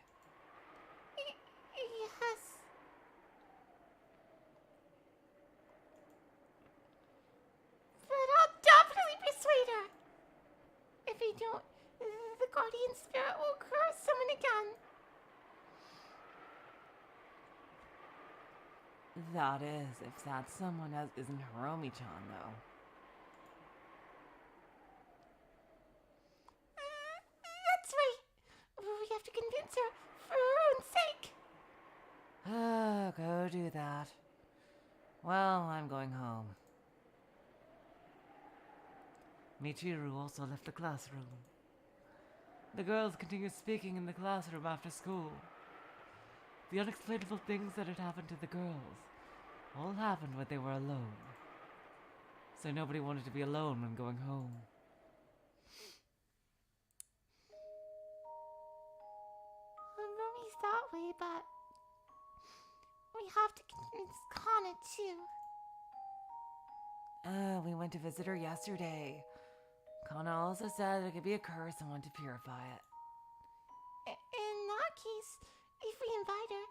body and spirit will curse someone again. That is, if that someone else isn't Hiromi-chan, though. That's right. We have to convince her for her own sake. Go do that. Well, I'm going home. Michiru also left the classroom. The girls continued speaking in the classroom after school. The unexplainable things that had happened to the girls all happened when they were alone. So nobody wanted to be alone when going home. Rumi's that way, but we have to convince Kana too. We went to visit her yesterday. Kana also said it could be a curse and wanted to purify it. In that case, if we invite her,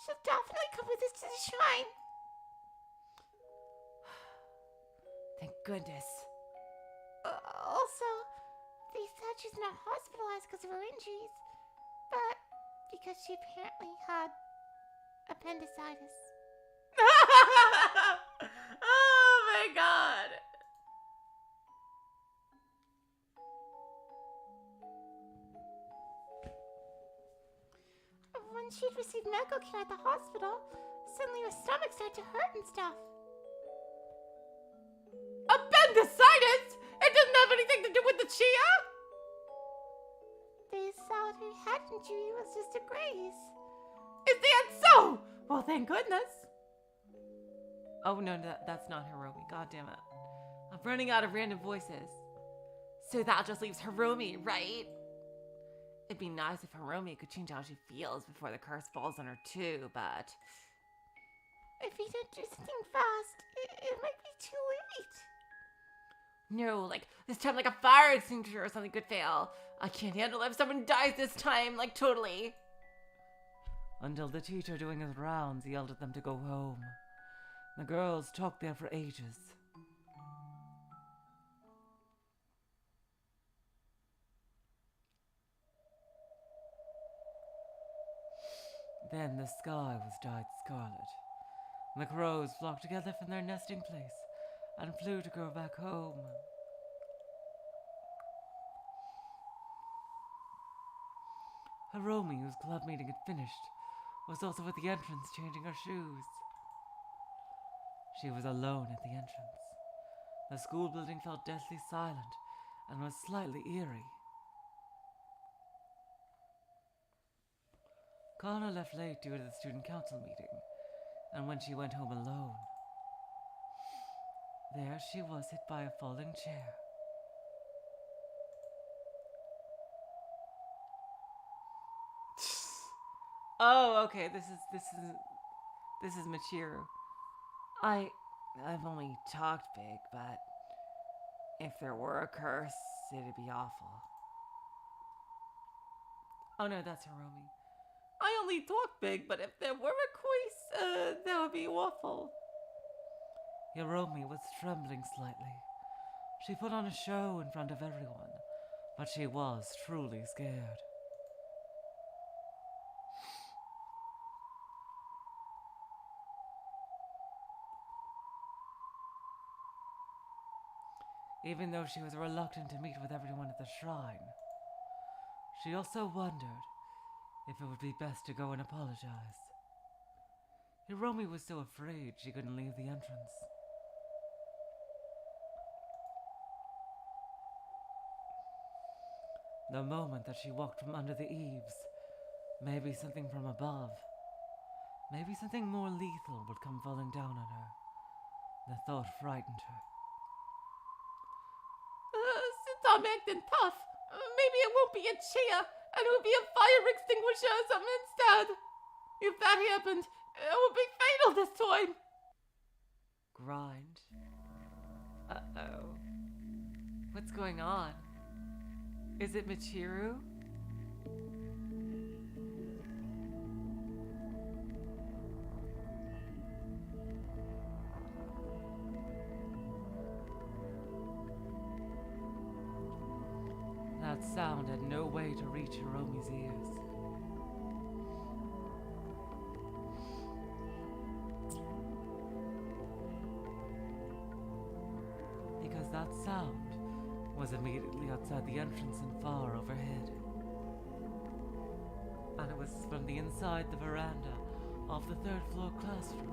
she'll definitely come with us to the shrine. Thank goodness. Also, they said she's not hospitalized because of her injuries, but because she apparently had appendicitis. Oh my god! When she'd received medical care at the hospital, suddenly her stomach started to hurt and stuff. Appendicitis? It doesn't have anything to do with the chia? They thought her head injury was just a graze. Is that so? Well, thank goodness. Oh no, that's not Hiromi. God damn it. I'm running out of random voices. So that just leaves Hiromi, right? It'd be nice if Hiromi could change how she feels before the curse falls on her too, but... If we don't do something fast, it might be too late. No, like, this time like a fire extinguisher or something could fail. I can't handle if someone dies this time, like totally. Until the teacher doing his rounds yelled at them to go home. The girls talked there for ages. Then the sky was dyed scarlet. The crows flocked together from their nesting place and flew to go back home. Hiromi, whose club meeting had finished, was also at the entrance changing her shoes. She was alone at the entrance. The school building felt deathly silent and was slightly eerie. Kana left late due to the student council meeting, and when she went home alone, there she was hit by a falling chair. Oh, okay. This is Michiru. I've only talked big, but if there were a curse, it'd be awful. Oh no, that's Hiromi. I only talk big, but if there were a curse, that would be awful. Hiromi was trembling slightly. She put on a show in front of everyone, but she was truly scared. Even though she was reluctant to meet with everyone at the shrine, she also wondered if it would be best to go and apologize. Hiromi was so afraid she couldn't leave the entrance. The moment that she walked from under the eaves, maybe something from above, maybe something more lethal would come falling down on her. The thought frightened her. Since I'm acting tough, maybe it won't be a chair, and it will be a fire extinguisher or something instead. If that happened, it would be fatal this time. Grind. Uh-oh. What's going on? Is it Michiru? That's that sound had no way to reach Hiromi's ears. Because that sound was immediately outside the entrance and far overhead. And it was from the inside the veranda of the third-floor classroom.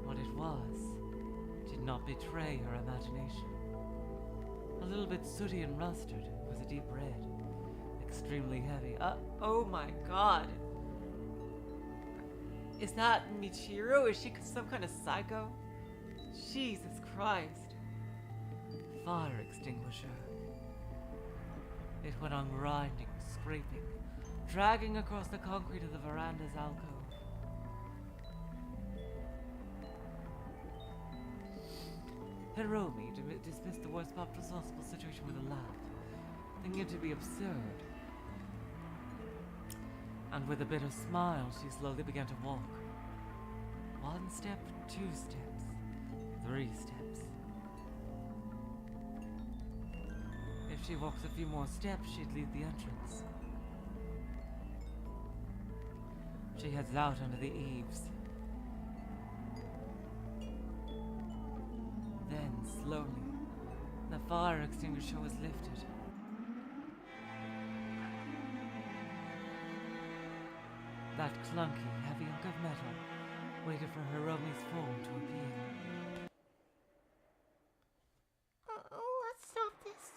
What it was did not betray her imagination. A little bit sooty and rusted, it was a deep red, extremely heavy. Oh my god. Is that Michiru? Is she some kind of psycho? Jesus Christ. Fire extinguisher. It went on grinding, scraping, dragging across the concrete of the veranda's alcove. Hiromi dismissed the worst possible situation with a laugh, thinking it to be absurd. And with a bitter smile, she slowly began to walk. 1 step, 2 steps, 3 steps. If she walks a few more steps, she'd leave the entrance. She heads out under the eaves. Then, slowly, the fire extinguisher was lifted. That clunky, heavy hunk of metal waited for Hiromi's form to appear. Let's stop this.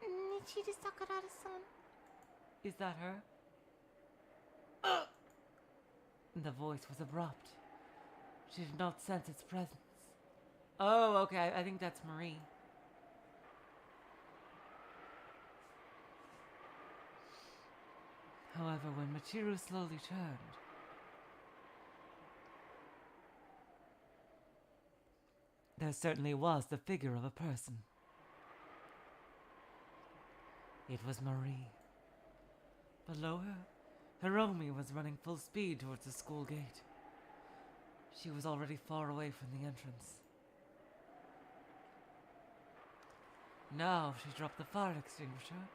Nichiri Sakurada-san. Is that her? The voice was abrupt. She did not sense its presence. Oh, okay, I think that's Marie. However, when Michiru slowly turned, there certainly was the figure of a person. It was Marie. Below her, Hiromi was running full speed towards the school gate. She was already far away from the entrance. Now, if she dropped the fire extinguisher,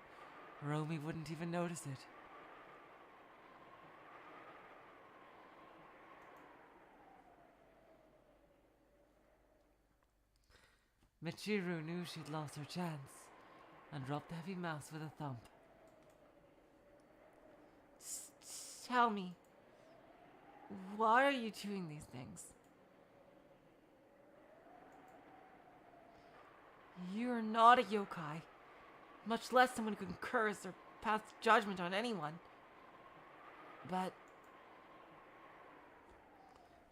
Hiromi wouldn't even notice it. Michiru knew she'd lost her chance and dropped the heavy mouse with a thump. Tell me, why are you doing these things? You're not a yokai, much less someone who can curse or pass judgment on anyone. But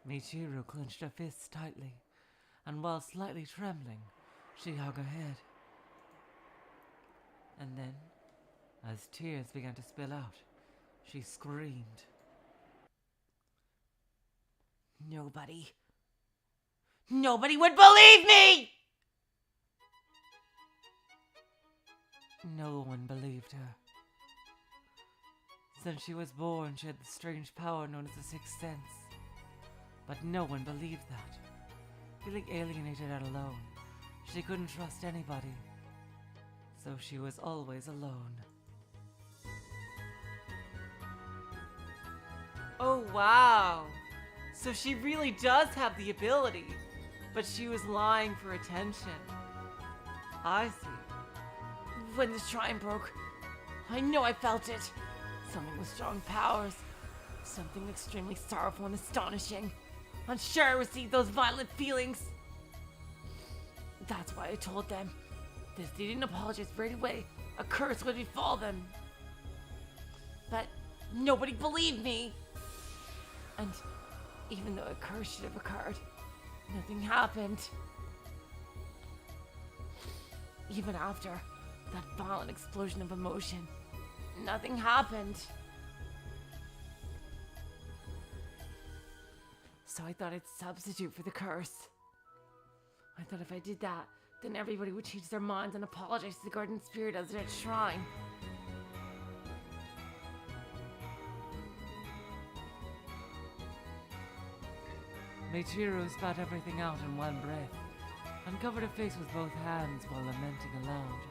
Michiru clenched her fists tightly, and while slightly trembling, she hung her head. And then, as tears began to spill out, she screamed. Nobody would believe me! No one believed her. Since she was born, she had the strange power known as the sixth sense. But no one believed that. Feeling alienated and alone, she couldn't trust anybody. So she was always alone. Oh wow! So she really does have the ability, but she was lying for attention. I see. When the shrine broke, I know I felt it. Something with strong powers. Something extremely sorrowful and astonishing. Unsure I received those violent feelings. That's why I told them. If they didn't apologize right away, a curse would befall them. But nobody believed me. And even though a curse should have occurred, nothing happened. Even after that violent explosion of emotion, nothing happened. So I thought I'd substitute for the curse. I thought if I did that, then everybody would change their minds and apologize to the guardian spirit as at shrine. Michiru spat everything out in one breath and covered her face with both hands while lamenting aloud.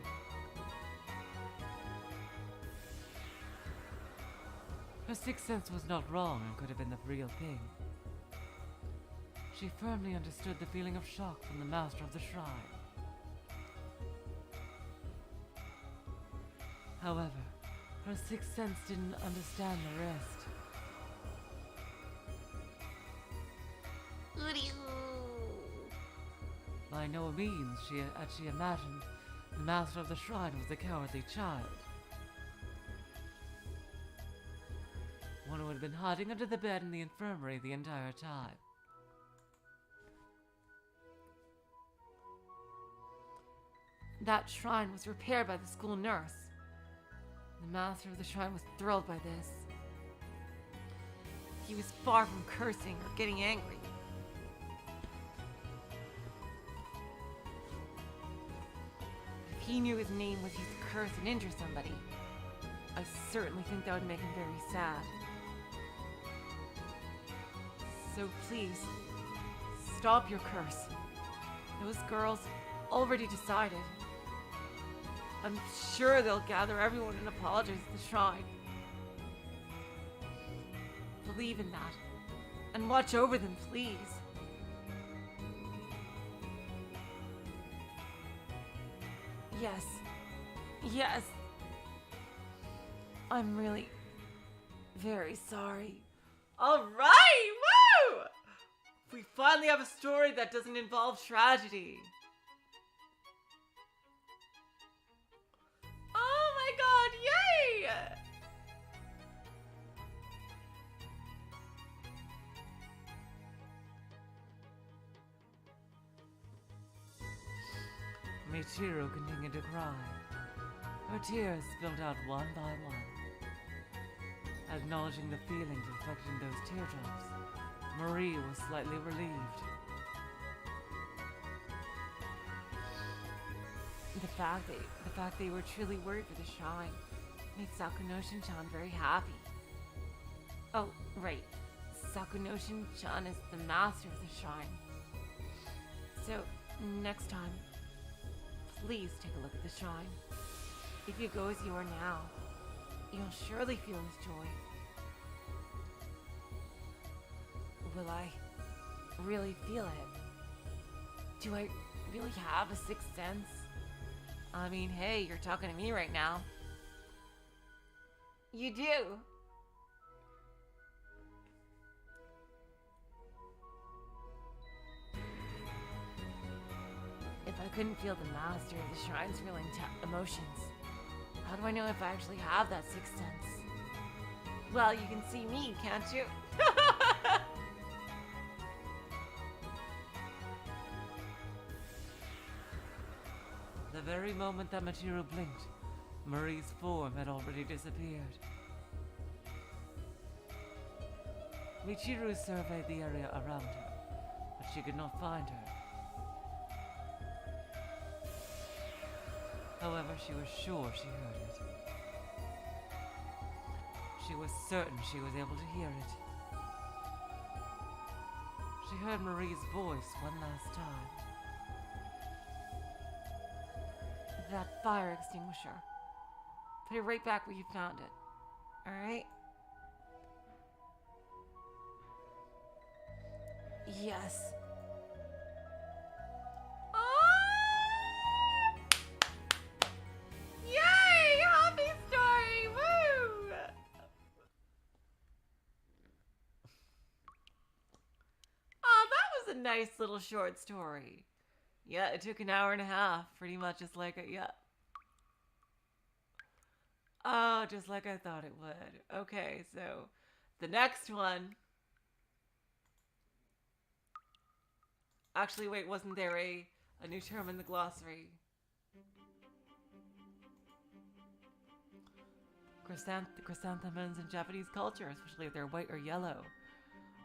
Her sixth sense was not wrong and could have been the real thing. She firmly understood the feeling of shock from the master of the shrine. However, her sixth sense didn't understand the rest. By no means had she imagined the master of the shrine was a cowardly child. One who had been hiding under the bed in the infirmary the entire time. That shrine was repaired by the school nurse. The master of the shrine was thrilled by this. He was far from cursing or getting angry. If he knew his name was used to curse and injure somebody, I certainly think that would make him very sad. So please, stop your curse. Those girls already decided. I'm sure they'll gather everyone and apologize at the shrine. Believe in that. And watch over them, please. Yes. Yes. I'm really very sorry. All right! Woo! We finally have a story that doesn't involve tragedy. Oh my god, yay! Michiru continued to cry. Her tears spilled out one by one. Acknowledging the feelings reflected in those teardrops, Marie was slightly relieved. The fact they were truly worried for the shrine made Sakunoshin-chan very happy. Oh, right. Sakunoshin-chan is the master of the shrine. So, next time, please take a look at the shrine. If you go as you are now, you'll surely feel his joy. Will I really feel it? Do I really have a sixth sense? I mean, hey, you're talking to me right now. You do. If I couldn't feel the master of the shrine's feeling emotions, how do I know if I actually have that sixth sense? Well, you can see me, can't you? The very moment that Michiru blinked, Marie's form had already disappeared. Michiru surveyed the area around her, but she could not find her. However, she was sure she heard it. She was certain she was able to hear it. She heard Marie's voice one last time. That fire extinguisher. Put it right back where you found it. Alright? Yes. Yay! Happy story! Woo! Oh, that was a nice little short story. Yeah, it took an hour and a half, pretty much just like it, yeah. Oh, just like I thought it would. Okay, so the next one. Actually, wait, wasn't there a new term in the glossary? Chrysanthemums in Japanese culture, especially if they're white or yellow,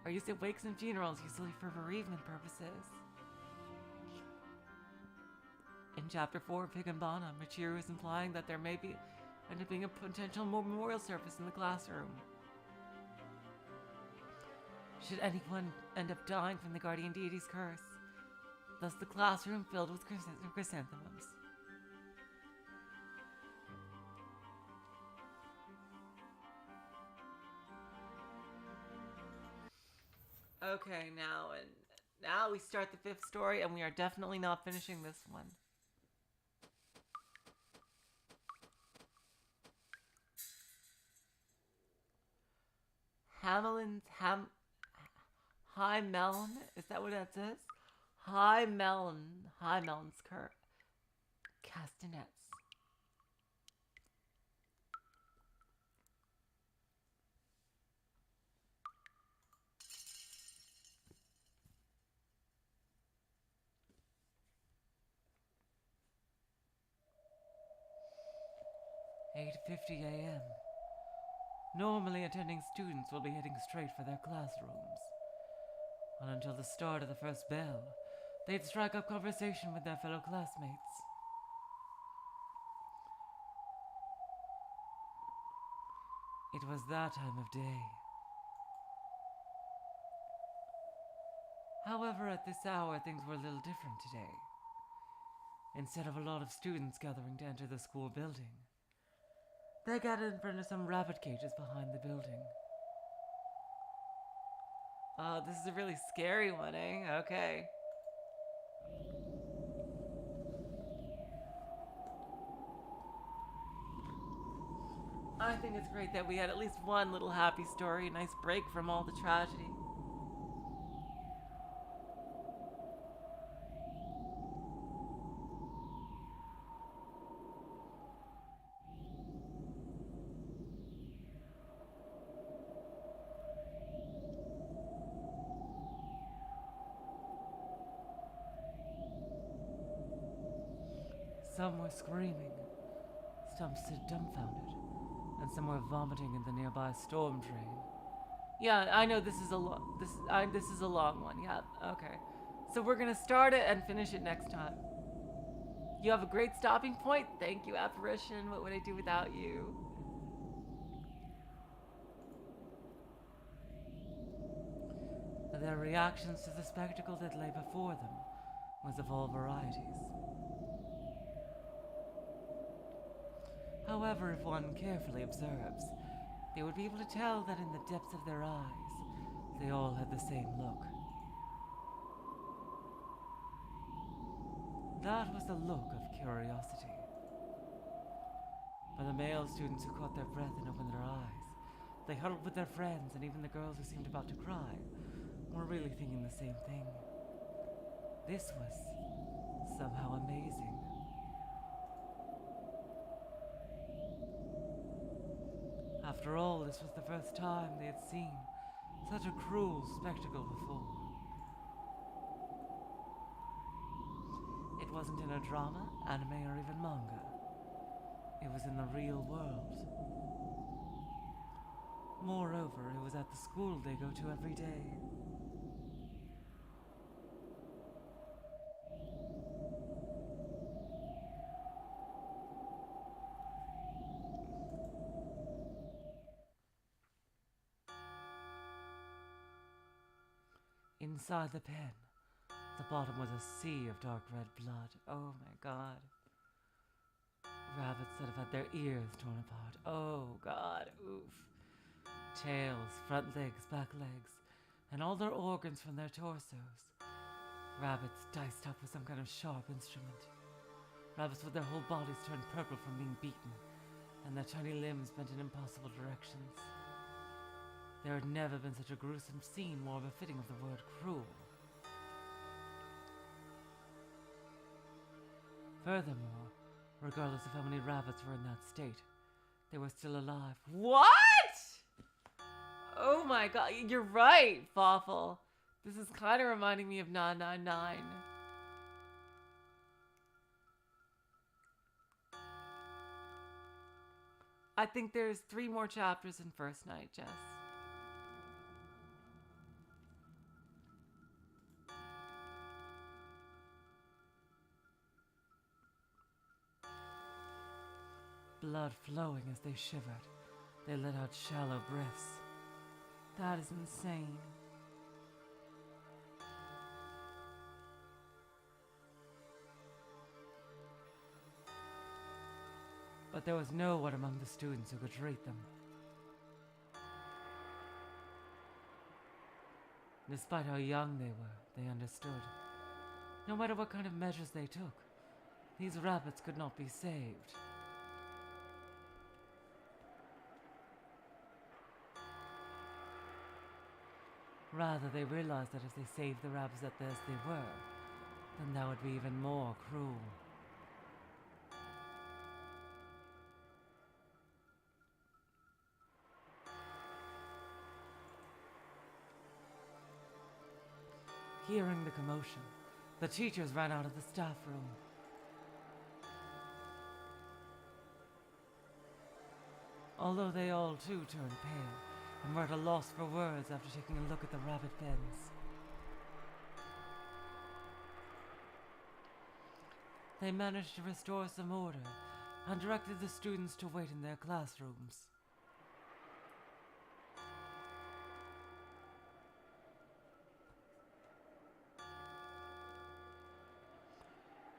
are used at wakes and funerals, usually for bereavement purposes. In Chapter 4 of Higanbana, Michiru is implying that there may end up being a potential memorial service in the classroom. Should anyone end up dying from the guardian deity's curse, thus the classroom filled with chrysanthemums. Okay, now we start the fifth story, and we are definitely not finishing this one. High melon. Is that what that says? High melon's castanets. "8:50 a.m. Normally attending students will be heading straight for their classrooms. And until the start of the first bell, they'd strike up conversation with their fellow classmates. It was that time of day. However, at this hour, things were a little different today. Instead of a lot of students gathering to enter the school building, they gathered in front of some rabbit cages behind the building. Oh, this is a really scary one, eh? Okay. I think it's great that we had at least one little happy story, a nice break from all the tragedy. Some were screaming, some stood dumbfounded, and some were vomiting in the nearby storm drain. Yeah, I know this is a long one. Yeah, okay. So we're gonna start it and finish it next time. You have a great stopping point. Thank you, apparition. What would I do without you? Their reactions to the spectacle that lay before them was of all varieties. However, if one carefully observes, they would be able to tell that in the depths of their eyes, they all had the same look. That was the look of curiosity. For the male students who caught their breath and opened their eyes, they huddled with their friends, and even the girls who seemed about to cry were really thinking the same thing. This was somehow amazing. After all, this was the first time they had seen such a cruel spectacle before. It wasn't in a drama, anime, or even manga. It was in the real world. Moreover, it was at the school they go to every day. Inside the pen, the bottom was a sea of dark red blood. Oh my god. Rabbits that have had their ears torn apart. Oh god, oof. Tails, front legs, back legs, and all their organs from their torsos. Rabbits diced up with some kind of sharp instrument. Rabbits with their whole bodies turned purple from being beaten, and their tiny limbs bent in impossible directions. There had never been such a gruesome scene more befitting of the word cruel. Furthermore, regardless of how many rabbits were in that state, they were still alive. What? Oh my god, you're right, Fawful. This is kind of reminding me of 999. I think there's 3 more chapters in First Night, Jess. Blood flowing as they shivered. They let out shallow breaths. That is insane. But there was no one among the students who could treat them. Despite how young they were, they understood. No matter what kind of measures they took, these rabbits could not be saved. Rather, they realized that if they saved the rabbits as they were, then that would be even more cruel. Hearing the commotion, the teachers ran out of the staff room. Although they all too turned pale and were at a loss for words after taking a look at the rabbit pens. They managed to restore some order and directed the students to wait in their classrooms.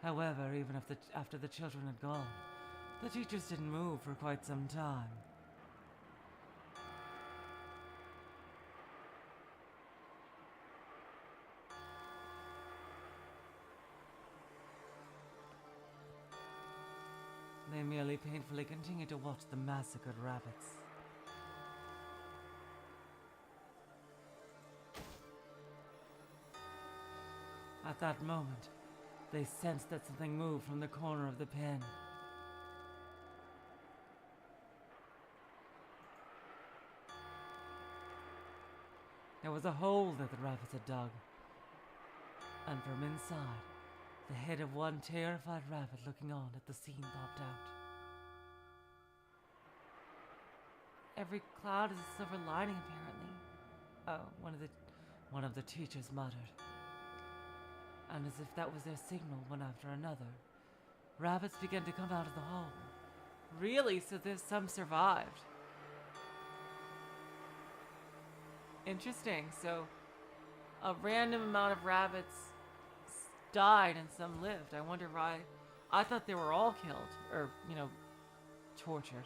However, even after the children had gone, the teachers didn't move for quite some time. They merely painfully continued to watch the massacred rabbits. At that moment, they sensed that something moved from the corner of the pen. There was a hole that the rabbits had dug, and from inside, the head of one terrified rabbit looking on at the scene popped out. Every cloud is a silver lining, apparently. Oh, one of the teachers muttered. And as if that was their signal, one after another, rabbits began to come out of the hole. Really? So there's some survived. Interesting. So a random amount of rabbits died and some lived. I wonder why. I thought they were all killed, or, tortured.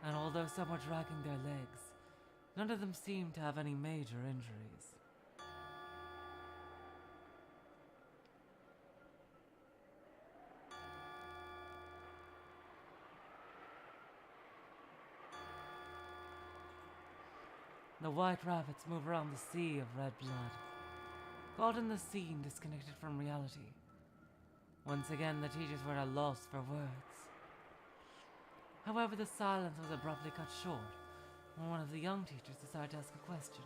And although some were dragging their legs, none of them seemed to have any major injuries. The white rabbits move around the sea of red blood, caught in the scene, disconnected from reality. Once again, the teachers were at a loss for words. However, the silence was abruptly cut short when one of the young teachers decided to ask a question.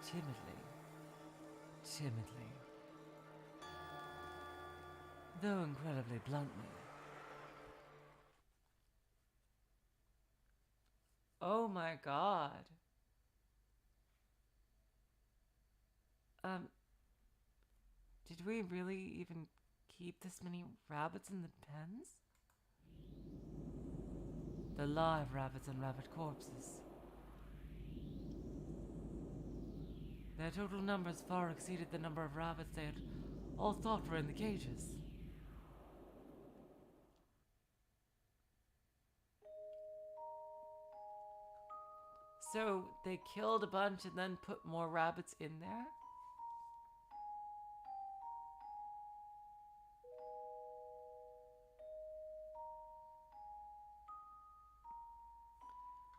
Timidly, though incredibly bluntly. Oh my god. Did we really even keep this many rabbits in the pens? The live rabbits and rabbit corpses. Their total numbers far exceeded the number of rabbits they had all thought were in the cages. So they killed a bunch and then put more rabbits in there?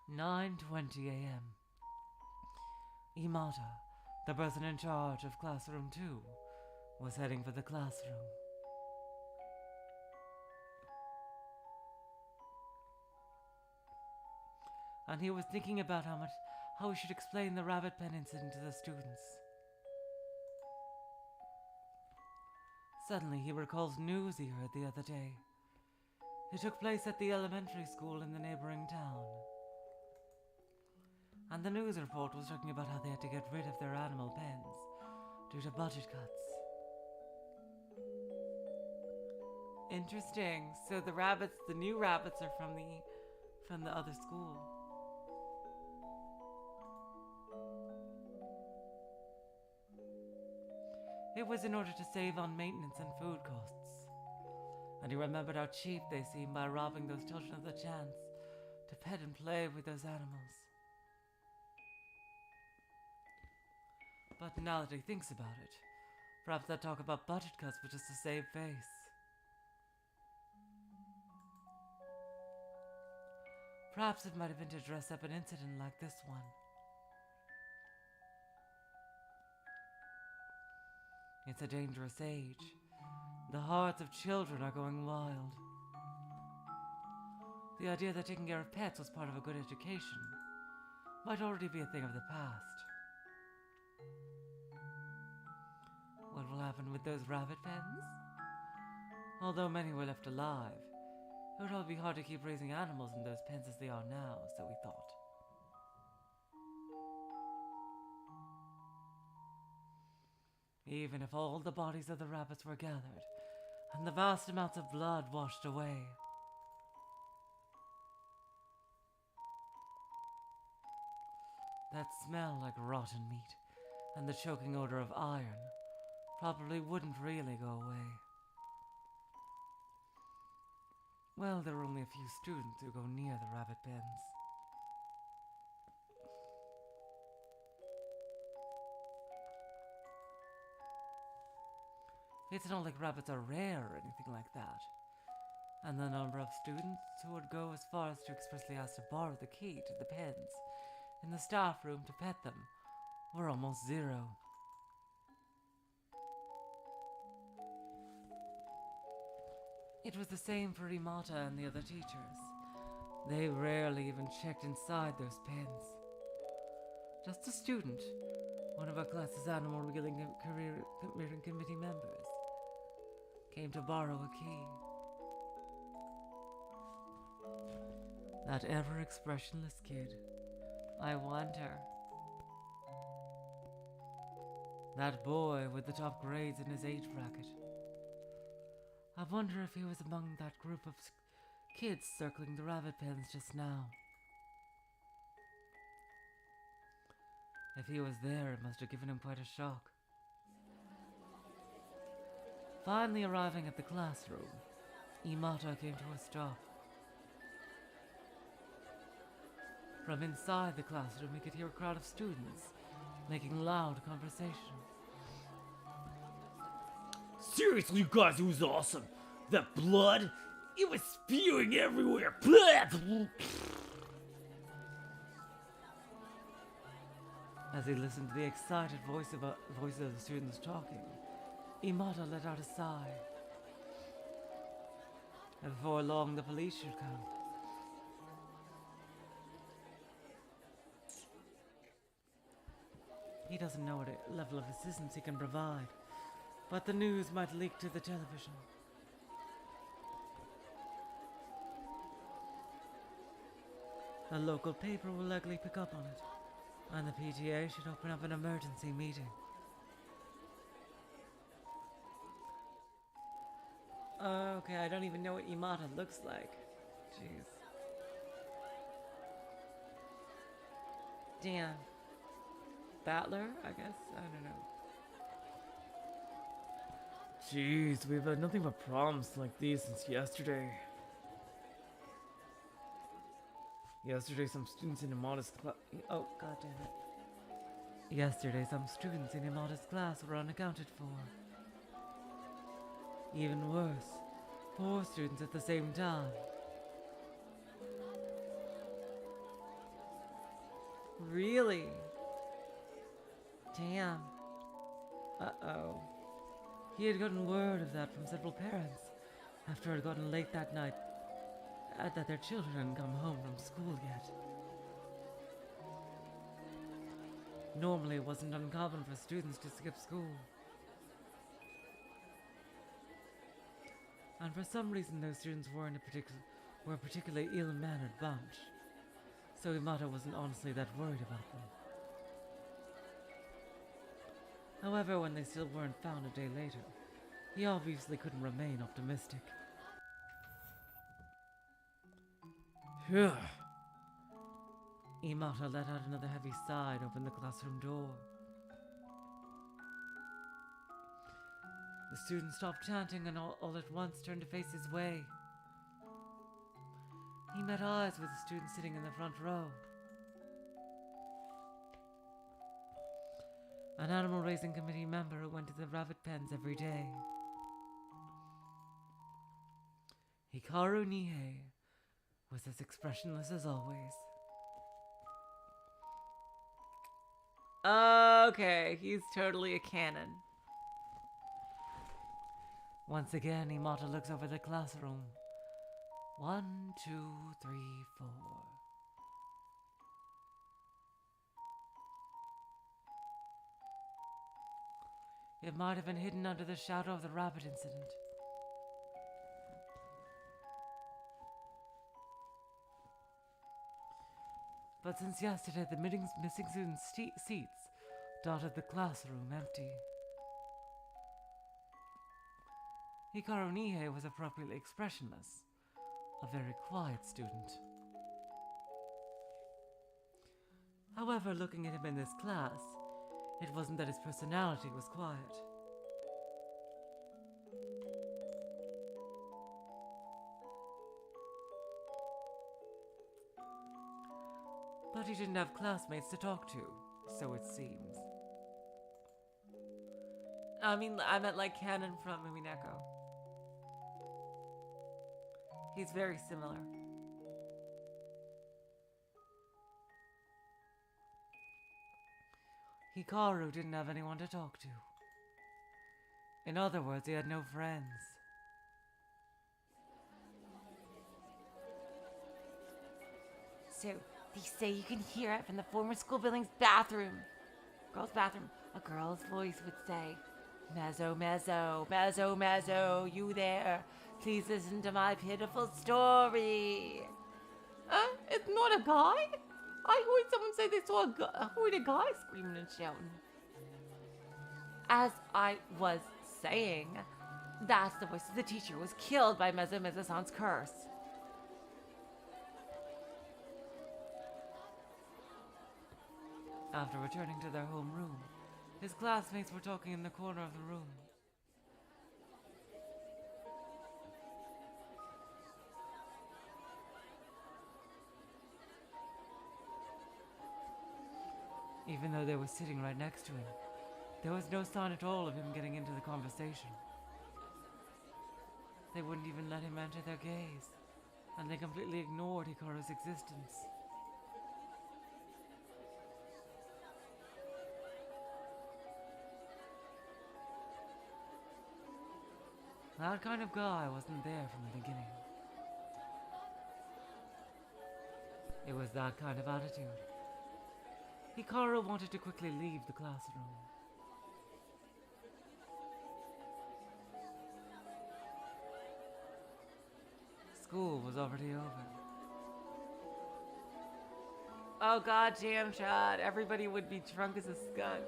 "9:20 a.m. Imata, the person in charge of classroom 2, was heading for the classroom. And he was thinking about how he should explain the rabbit pen incident to the students. Suddenly he recalls news he heard the other day. It took place at the elementary school in the neighboring town. And the news report was talking about how they had to get rid of their animal pens due to budget cuts. Interesting. So the new rabbits are from the other school. It was in order to save on maintenance and food costs. And he remembered how cheap they seemed by robbing those children of the chance to pet and play with those animals. But now that he thinks about it, perhaps that talk about budget cuts was just to save face. Perhaps it might have been to dress up an incident like this one. It's a dangerous age. The hearts of children are going wild. The idea that taking care of pets was part of a good education might already be a thing of the past. What will happen with those rabbit pens? Although many were left alive, it would all be hard to keep raising animals in those pens as they are now, so we thought. Even if all the bodies of the rabbits were gathered, and the vast amounts of blood washed away, that smell like rotten meat and the choking odor of iron probably wouldn't really go away. Well, there are only a few students who go near the rabbit pens. It's not like rabbits are rare or anything like that. And the number of students who would go as far as to expressly ask to borrow the key to the pens in the staff room to pet them were almost zero. It was the same for Imata and the other teachers. They rarely even checked inside those pens. Just a student, one of our class's animal rearing committee members, came to borrow a key. That ever-expressionless kid. I wonder. That boy with the top grades in his age bracket. I wonder if he was among that group of kids circling the rabbit pens just now. If he was there, it must have given him quite a shock. Finally arriving at the classroom, Imata came to a stop. From inside the classroom, he could hear a crowd of students making loud conversation. Seriously, you guys, it was awesome. That blood, it was spewing everywhere. Blah! As he listened to the excited voices of the students talking, Imata let out a sigh. And before long, the police should come. He doesn't know what level of assistance he can provide, but the news might leak to the television. A local paper will likely pick up on it, and the PTA should open up an emergency meeting. Okay, I don't even know what Imata looks like. Jeez. Damn. Battler, I guess? I don't know. Jeez, we've had nothing but problems like these since yesterday. Yesterday, some students in Imata's class. Oh, god damn it. Yesterday, some students in Imata's class were unaccounted for. Even worse, 4 students at the same time. Really? Damn. Uh-oh. He had gotten word of that from several parents after it had gotten late that night, that their children hadn't come home from school yet. Normally, it wasn't uncommon for students to skip school. And for some reason, those students were a particularly ill-mannered bunch, so Imata wasn't honestly that worried about them. However, when they still weren't found a day later, he obviously couldn't remain optimistic. Phew. Imata let out another heavy sigh and opened the classroom door. The student stopped chanting and all at once turned to face his way. He met eyes with the student sitting in the front row. an animal raising committee member who went to the rabbit pens every day. Hikaru Nihei was as expressionless as always. Okay, he's totally a canon. Once again, Himata looks over the classroom. 1, 2, 3, 4. It might have been hidden under the shadow of the rabbit incident. But since yesterday, the missing students' seats dotted the classroom empty. Hikaru Nihei was appropriately expressionless, a very quiet student. However, looking at him in this class, it wasn't that his personality was quiet. But he didn't have classmates to talk to, so it seems. I meant like Canon from Umineko. He's very similar. Hikaru didn't have anyone to talk to. In other words, he had no friends. So, they say you can hear it from the former school building's bathroom. Girl's bathroom. A girl's voice would say, Mezzo, Mezzo, Mezzo, Mezzo, you there? Please listen to my pitiful story. It's not a guy? I heard someone say they saw a guy screaming and shouting. As I was saying, that's the voice of the teacher who was killed by Mezzo Mezzo-san's curse. After returning to their homeroom, his classmates were talking in the corner of the room. Even though they were sitting right next to him, there was no sign at all of him getting into the conversation. They wouldn't even let him enter their gaze, and they completely ignored Hikaru's existence. That kind of guy wasn't there from the beginning. It was that kind of attitude. Hikaru wanted to quickly leave the classroom. School was already over. Oh god, jam chat. Everybody would be drunk as a skunk.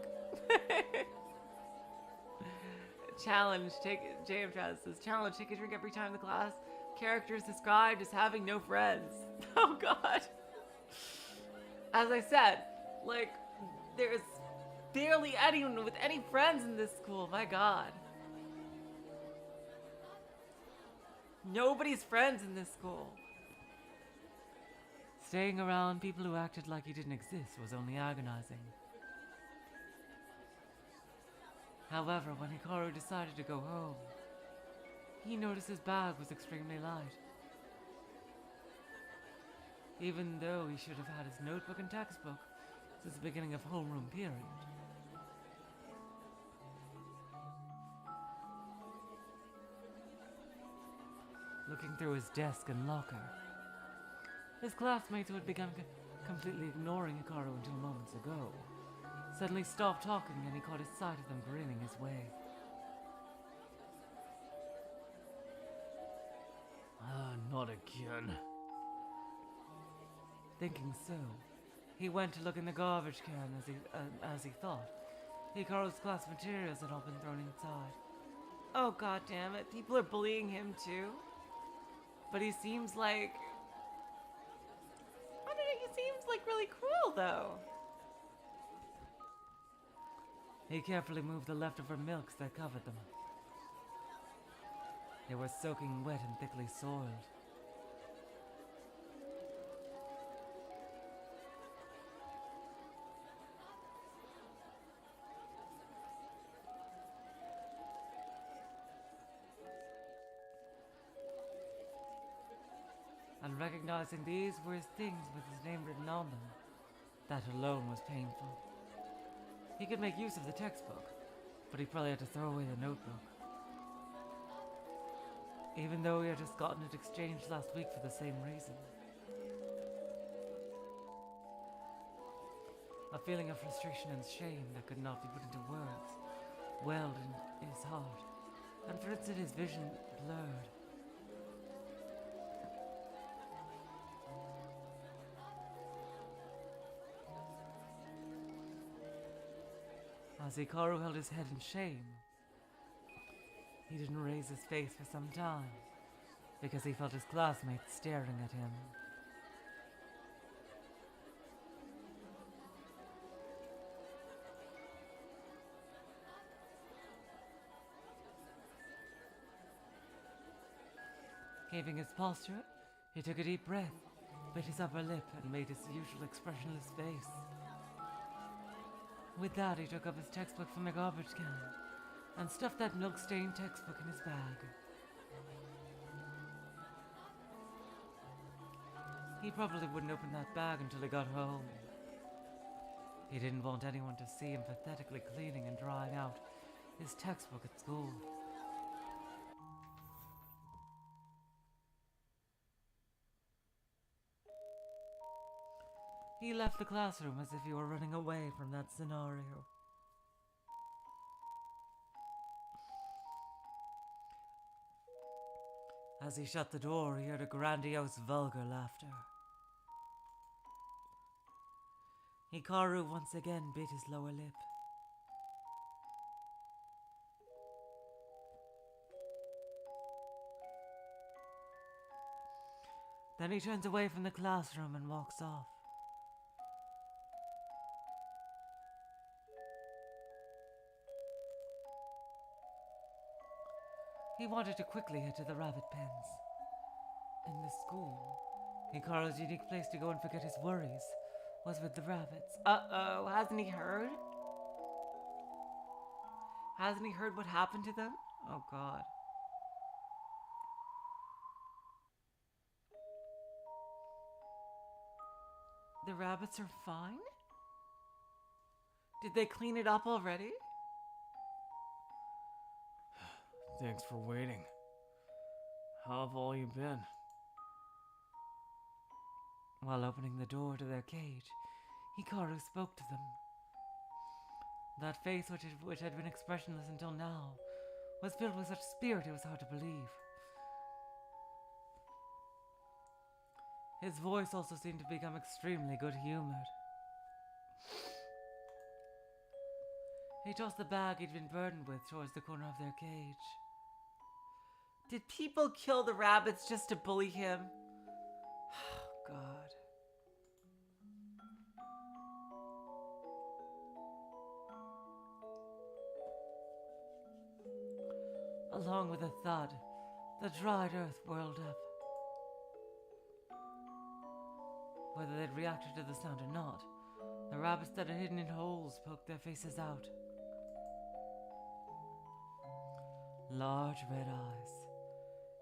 Challenge, jam chat says, challenge, take a drink every time in the class. Characters described as having no friends. Oh god. As I said, like, there's barely anyone with any friends in this school, my god. Nobody's friends in this school. Staying around people who acted like he didn't exist was only agonizing. However, when Hikaru decided to go home, he noticed his bag was extremely light. Even though he should have had his notebook and textbook since the beginning of homeroom period. Looking through his desk and locker, his classmates who had begun completely ignoring Hikaru until moments ago suddenly stopped talking, and he caught his sight of them grinning his way. Not again. Thinking so, he went to look in the garbage can as he thought. Hikaru's class materials had all been thrown inside. Oh god damn it, people are bullying him too. But he seems like... I don't know, he seems like really cruel though. He carefully moved the leftover milks that covered them. They were soaking wet and thickly soiled. and recognizing these were his things with his name written on them. That alone was painful. He could make use of the textbook, but he probably had to throw away the notebook. Even though he had just gotten it exchanged last week for the same reason. A feeling of frustration and shame that could not be put into words welled in his heart, and for instance his vision blurred. As Hikaru held his head in shame, he didn't raise his face for some time, because he felt his classmates staring at him. Keeping his posture, he took a deep breath, bit his upper lip, and made his usual expressionless face. With that, he took up his textbook from the garbage can and stuffed that milk-stained textbook in his bag. He probably wouldn't open that bag until he got home. He didn't want anyone to see him pathetically cleaning and drying out his textbook at school. He left the classroom as if he were running away from that scenario. As he shut the door, he heard a grandiose, vulgar laughter. Hikaru once again bit his lower lip. Then he turns away from the classroom and walks off. He wanted to quickly head to the rabbit pens. In the school, Hikaru's unique place to go and forget his worries was with the rabbits. Uh-oh, hasn't he heard? Hasn't he heard what happened to them? Oh god. The rabbits are fine? Did they clean it up already? Thanks for waiting. How have all you been? While opening the door to their cage, Hikaru spoke to them. That face, which had been expressionless until now, was filled with such spirit it was hard to believe. His voice also seemed to become extremely good-humored. He tossed the bag he'd been burdened with towards the corner of their cage. Did people kill the rabbits just to bully him? Oh, God. Along with a thud, the dried earth whirled up. Whether they'd reacted to the sound or not, the rabbits that had hidden in holes poked their faces out. Large red eyes,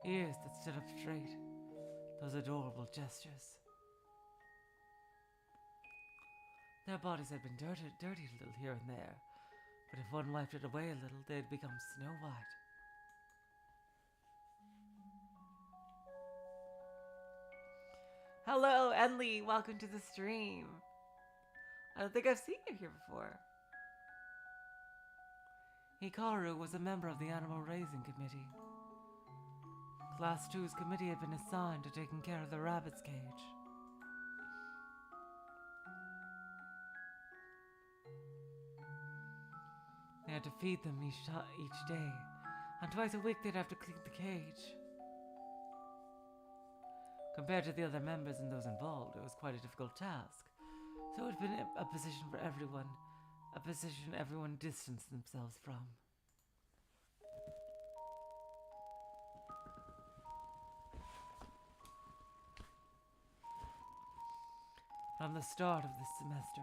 ears that stood up straight, those adorable gestures. Their bodies had been dirtied a little here and there, but if one wiped it away a little, they'd become snow white. Hello, Enli. Welcome to the stream. I don't think I've seen you here before. Hikaru was a member of the Animal Raising Committee. Class 2's committee had been assigned to taking care of the rabbit's cage. They had to feed them each day, and twice a week they'd have to clean the cage. Compared to the other members and those involved, it was quite a difficult task, so it had been a position for everyone, a position everyone distanced themselves from. From the start of this semester,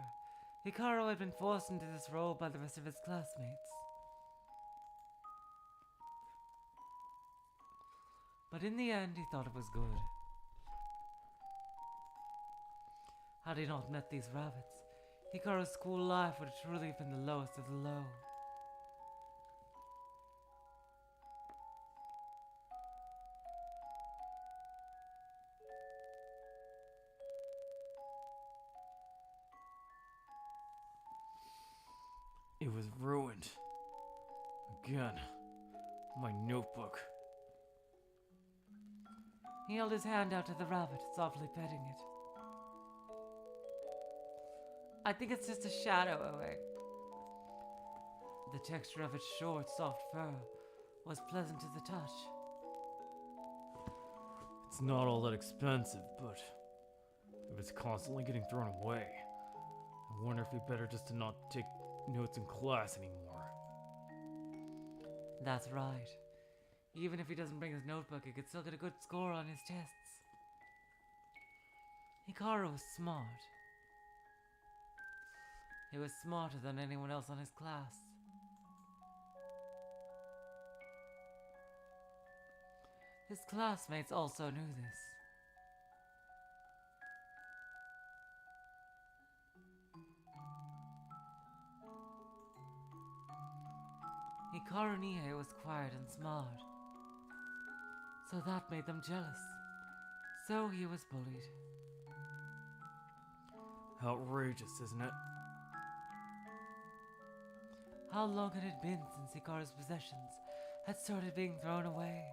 Hikaru had been forced into this role by the rest of his classmates. But in the end, he thought it was good. Had he not met these rabbits, Hikaru's school life would have truly been the lowest of the low. It was ruined. Again. My notebook. He held his hand out to the rabbit, softly petting it. I think it's just a shadow away. The texture of its short, soft fur was pleasant to the touch. It's not all that expensive, but if it's constantly getting thrown away, I wonder if it'd be better just to not take notes in class anymore. That's right. Even if he doesn't bring his notebook, he could still get a good score on his tests. Hikaru was smart. He was smarter than anyone else in his class. His classmates also knew this. Hikaru Nihei was quiet and smart, so that made them jealous. So he was bullied. Outrageous, isn't it? How long had it been since Hikaru's possessions had started being thrown away?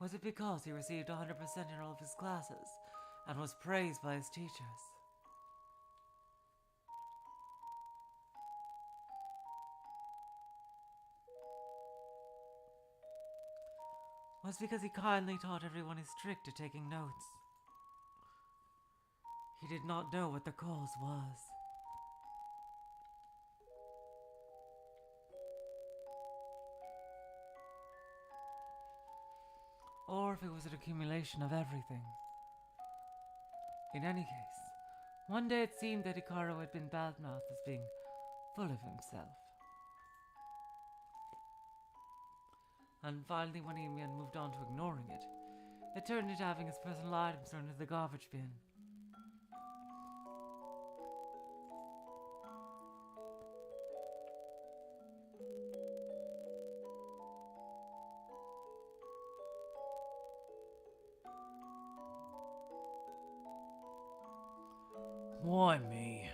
Was it because he received 100% in all of his classes and was praised by his teachers? Was it because he kindly taught everyone his trick to taking notes? He did not know what the cause was. Or if it was an accumulation of everything. In any case, one day it seemed that Hikaru had been badmouthed as being full of himself. And finally, when he had moved on to ignoring it, it turned into having his personal items thrown into the garbage bin. Why me?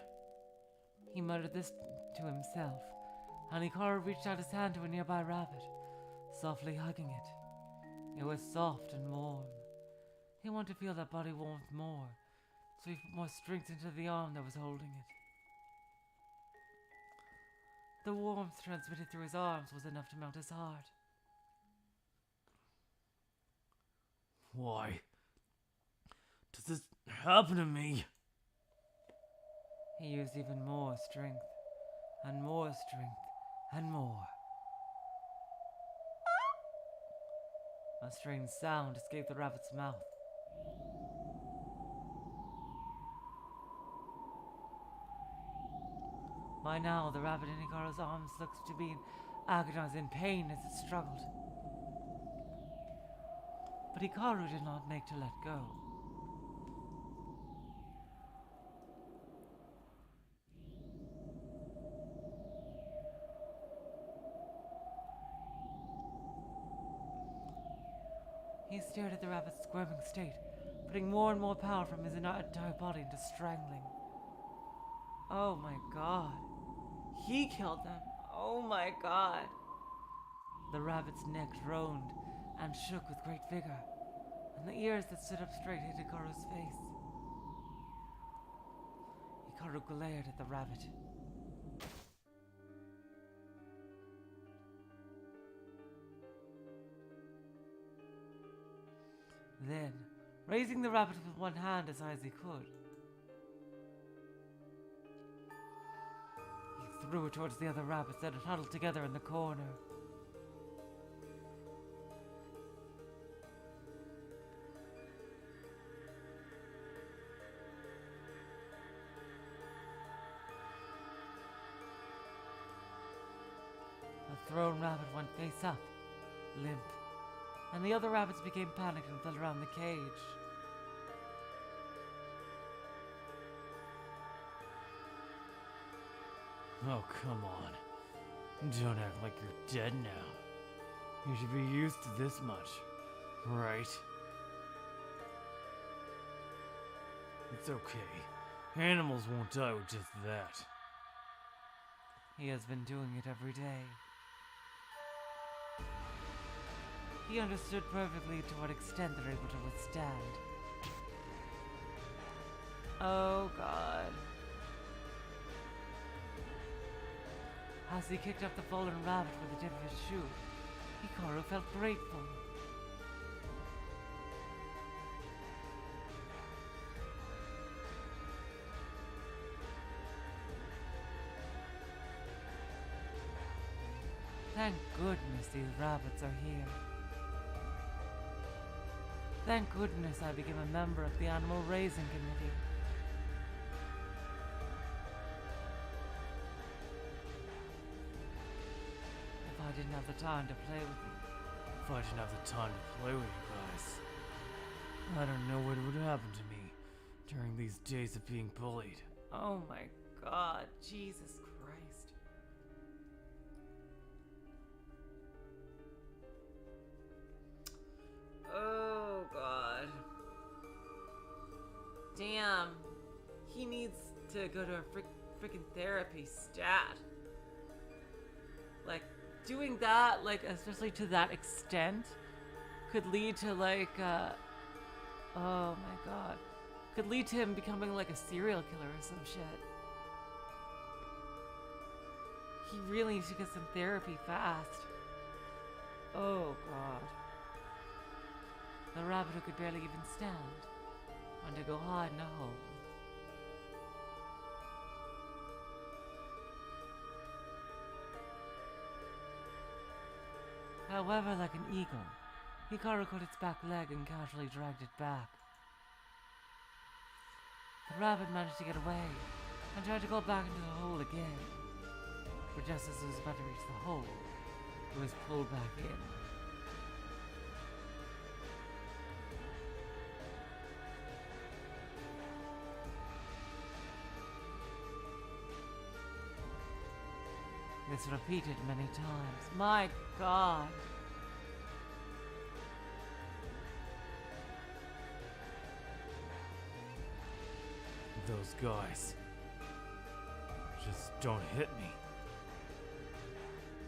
He muttered this to himself, and Hikaru reached out his hand to a nearby rabbit, softly hugging it. It was soft and warm. He wanted to feel that body warmth more, so he put more strength into the arm that was holding it. The warmth transmitted through his arms was enough to melt his heart. Why does this happen to me? He used even more strength, and more strength, and more. A strange sound escaped the rabbit's mouth. By now, the rabbit in Hikaru's arms looked to be in agonizing pain as it struggled. But Hikaru did not make to let go. He stared at the rabbit's squirming state, putting more and more power from his entire body into strangling. Oh my god. He killed them. Oh my god. The rabbit's neck droned and shook with great vigor, and the ears that stood up straight hit Hikaru's face. Hikaru glared at the rabbit. Then, raising the rabbit with one hand as high as he could, he threw it towards the other rabbits that had huddled together in the corner. The thrown rabbit went face up, limp, and the other rabbits became panicked and fled around the cage. Oh, come on. Don't act like you're dead now. You should be used to this much, right? It's okay. Animals won't die with just that. He has been doing it every day. He understood perfectly to what extent they're able to withstand. Oh God. As he kicked up the fallen rabbit with the tip of his shoe, Hikaru felt grateful. Thank goodness these rabbits are here. Thank goodness I became a member of the Animal Raising Committee. If I didn't have the time to play with you, If I didn't have the time to play with you guys, I don't know what would happen to me during these days of being bullied. oh my God, Jesus Christ. Oh God. Damn. He needs to go to a freaking therapy stat. Like, doing that, like, especially to that extent, could lead to, like, oh my God. Could lead to him becoming, like, a serial killer or some shit. He really needs to get some therapy fast. Oh God. The rabbit who could barely even stand wanted to go hide in a hole. However, like an eagle, Hikaru caught its back leg and casually dragged it back. The rabbit managed to get away and tried to go back into the hole again. But just as it was about to reach the hole, it was pulled back in. This repeated many times. My God. Those guys just don't hit me.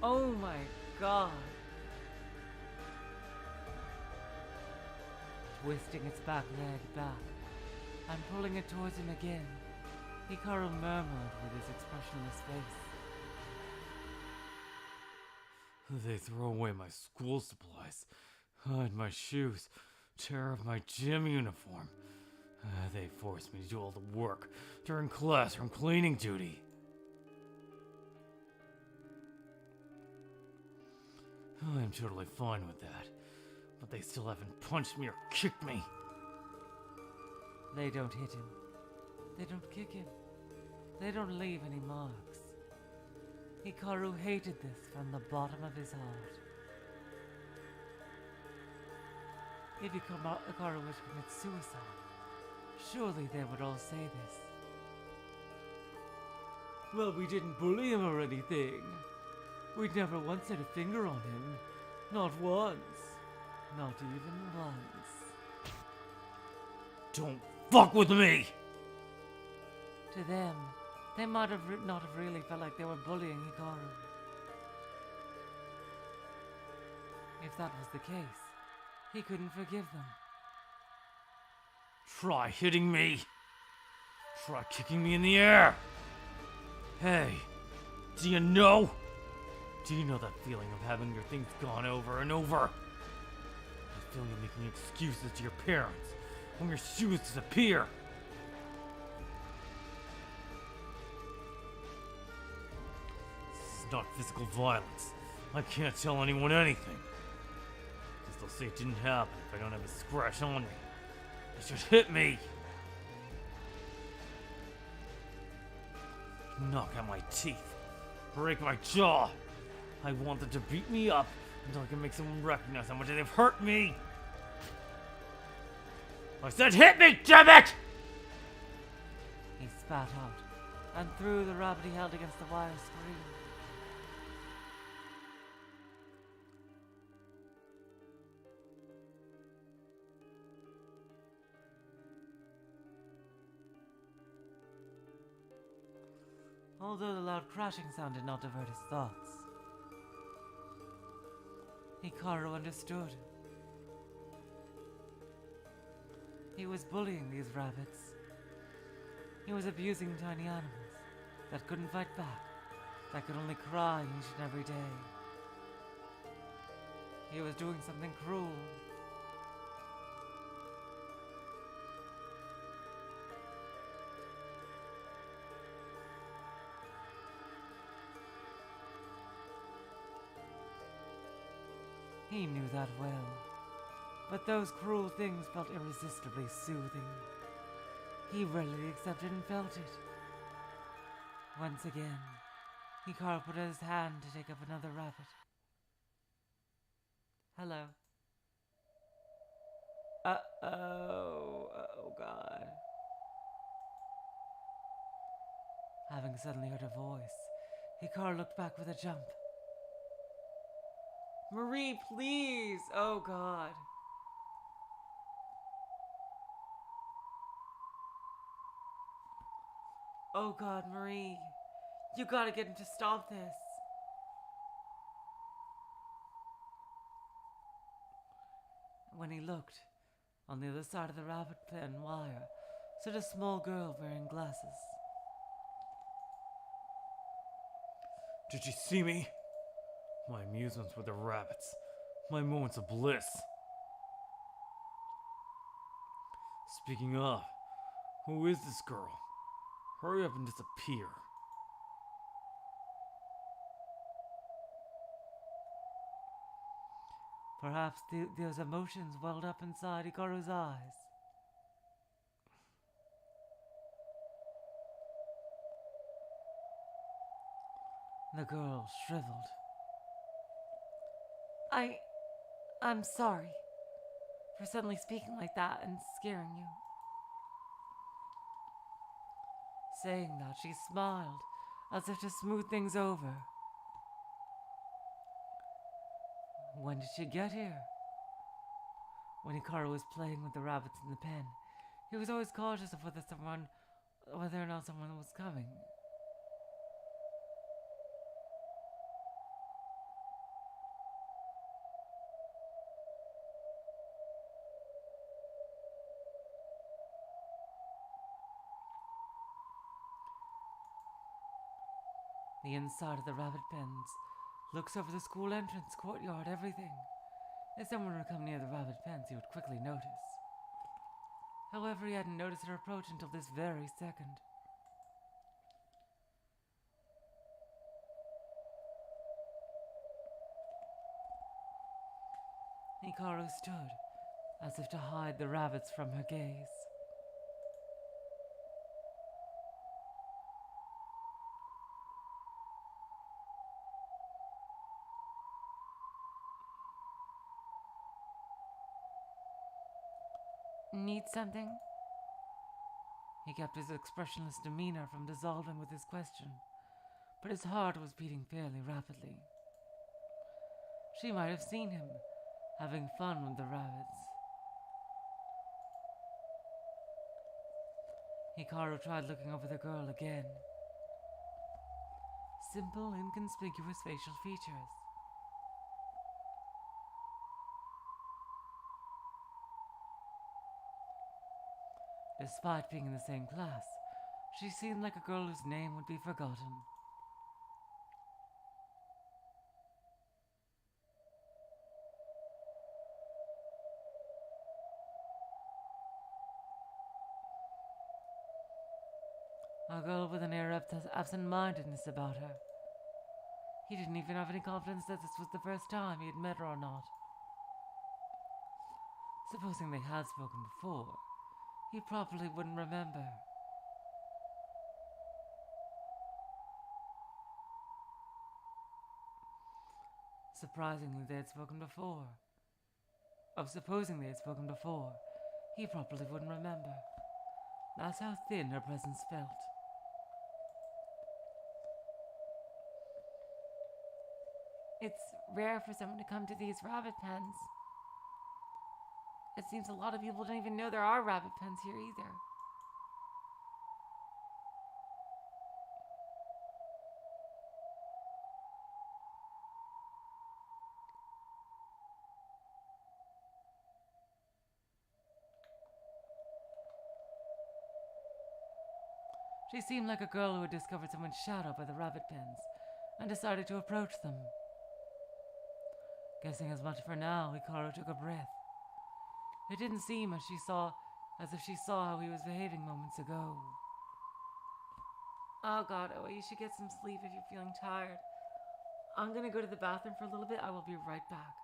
Oh my God. Twisting its back leg back and pulling it towards him again, Hikaru murmured with his expressionless face. They throw away my school supplies, hide my shoes, tear up my gym uniform. They force me to do all the work during classroom cleaning duty. I'm totally fine with that, but they still haven't punched me or kicked me. They don't hit him. They don't kick him. They don't leave any marks. Hikaru hated this from the bottom of his heart. If Hikaru were to commit suicide, surely they would all say this. Well, we didn't bully him or anything. We'd never once set a finger on him. Not once. Not even once. Don't fuck with me! To them, they might have not have really felt like they were bullying Hikaru. If that was the case, he couldn't forgive them. Try hitting me! Try kicking me in the air! Hey, do you know? Do you know that feeling of having your things gone over and over? That feeling of making excuses to your parents when your shoes disappear? This is not physical violence. I can't tell anyone anything. Because they'll say it didn't happen if I don't have a scratch on me. You should hit me! Knock out my teeth. Break my jaw. I want them to beat me up until I can make someone recognize how much they've hurt me. I said hit me, damn it! He spat out and threw the rabbit he held against the wire screen. Although the loud crashing sound did not divert his thoughts, Hikaru understood. He was bullying these rabbits. He was abusing tiny animals that couldn't fight back, that could only cry each and every day. He was doing something cruel. He knew that well, but those cruel things felt irresistibly soothing. He readily accepted and felt it. Once again, Hikaru put out his hand to take up another rabbit. Hello. Oh God. Having suddenly heard a voice, Hikaru looked back with a jump. Marie, please! Oh God. Oh God, Marie. You gotta get him to stop this. When he looked, on the other side of the rabbit pen wire stood a small girl wearing glasses. Did you see me? My amusements were the rabbits. My moments of bliss. Speaking of, who is this girl? Hurry up and disappear. Perhaps those emotions welled up inside Hikaru's eyes. The girl shriveled. I'm sorry for suddenly speaking like that and scaring you. Saying that, she smiled as if to smooth things over. When did she get here? When Hikaru was playing with the rabbits in the pen, he was always cautious of whether or not someone was coming. The inside of the rabbit pens looks over the school entrance, courtyard, everything. If someone were to come near the rabbit pens, he would quickly notice. However, he hadn't noticed her approach until this very second. Hikaru stood, as if to hide the rabbits from her gaze. Need something? He kept his expressionless demeanor from dissolving with his question, but his heart was beating fairly rapidly. She might have seen him, having fun with the rabbits. Hikaru tried looking over the girl again. Simple, inconspicuous facial features. Despite being in the same class, she seemed like a girl whose name would be forgotten. A girl with an air of absent-mindedness about her. He didn't even have any confidence that this was the first time he had met her or not. Supposing they had spoken before, he probably wouldn't remember. surprisingly they had spoken before. Supposing they had spoken before, he probably wouldn't remember. That's how thin her presence felt. It's rare for someone to come to these rabbit pens. It seems a lot of people don't even know there are rabbit pens here either. She seemed like a girl who had discovered someone's shadow by the rabbit pens and decided to approach them. Guessing as much for now, Hikaru took a breath. It didn't seem as if she saw how he was behaving moments ago. Oh god, oh, you should get some sleep if you're feeling tired. I'm gonna go to the bathroom for a little bit. I will be right back.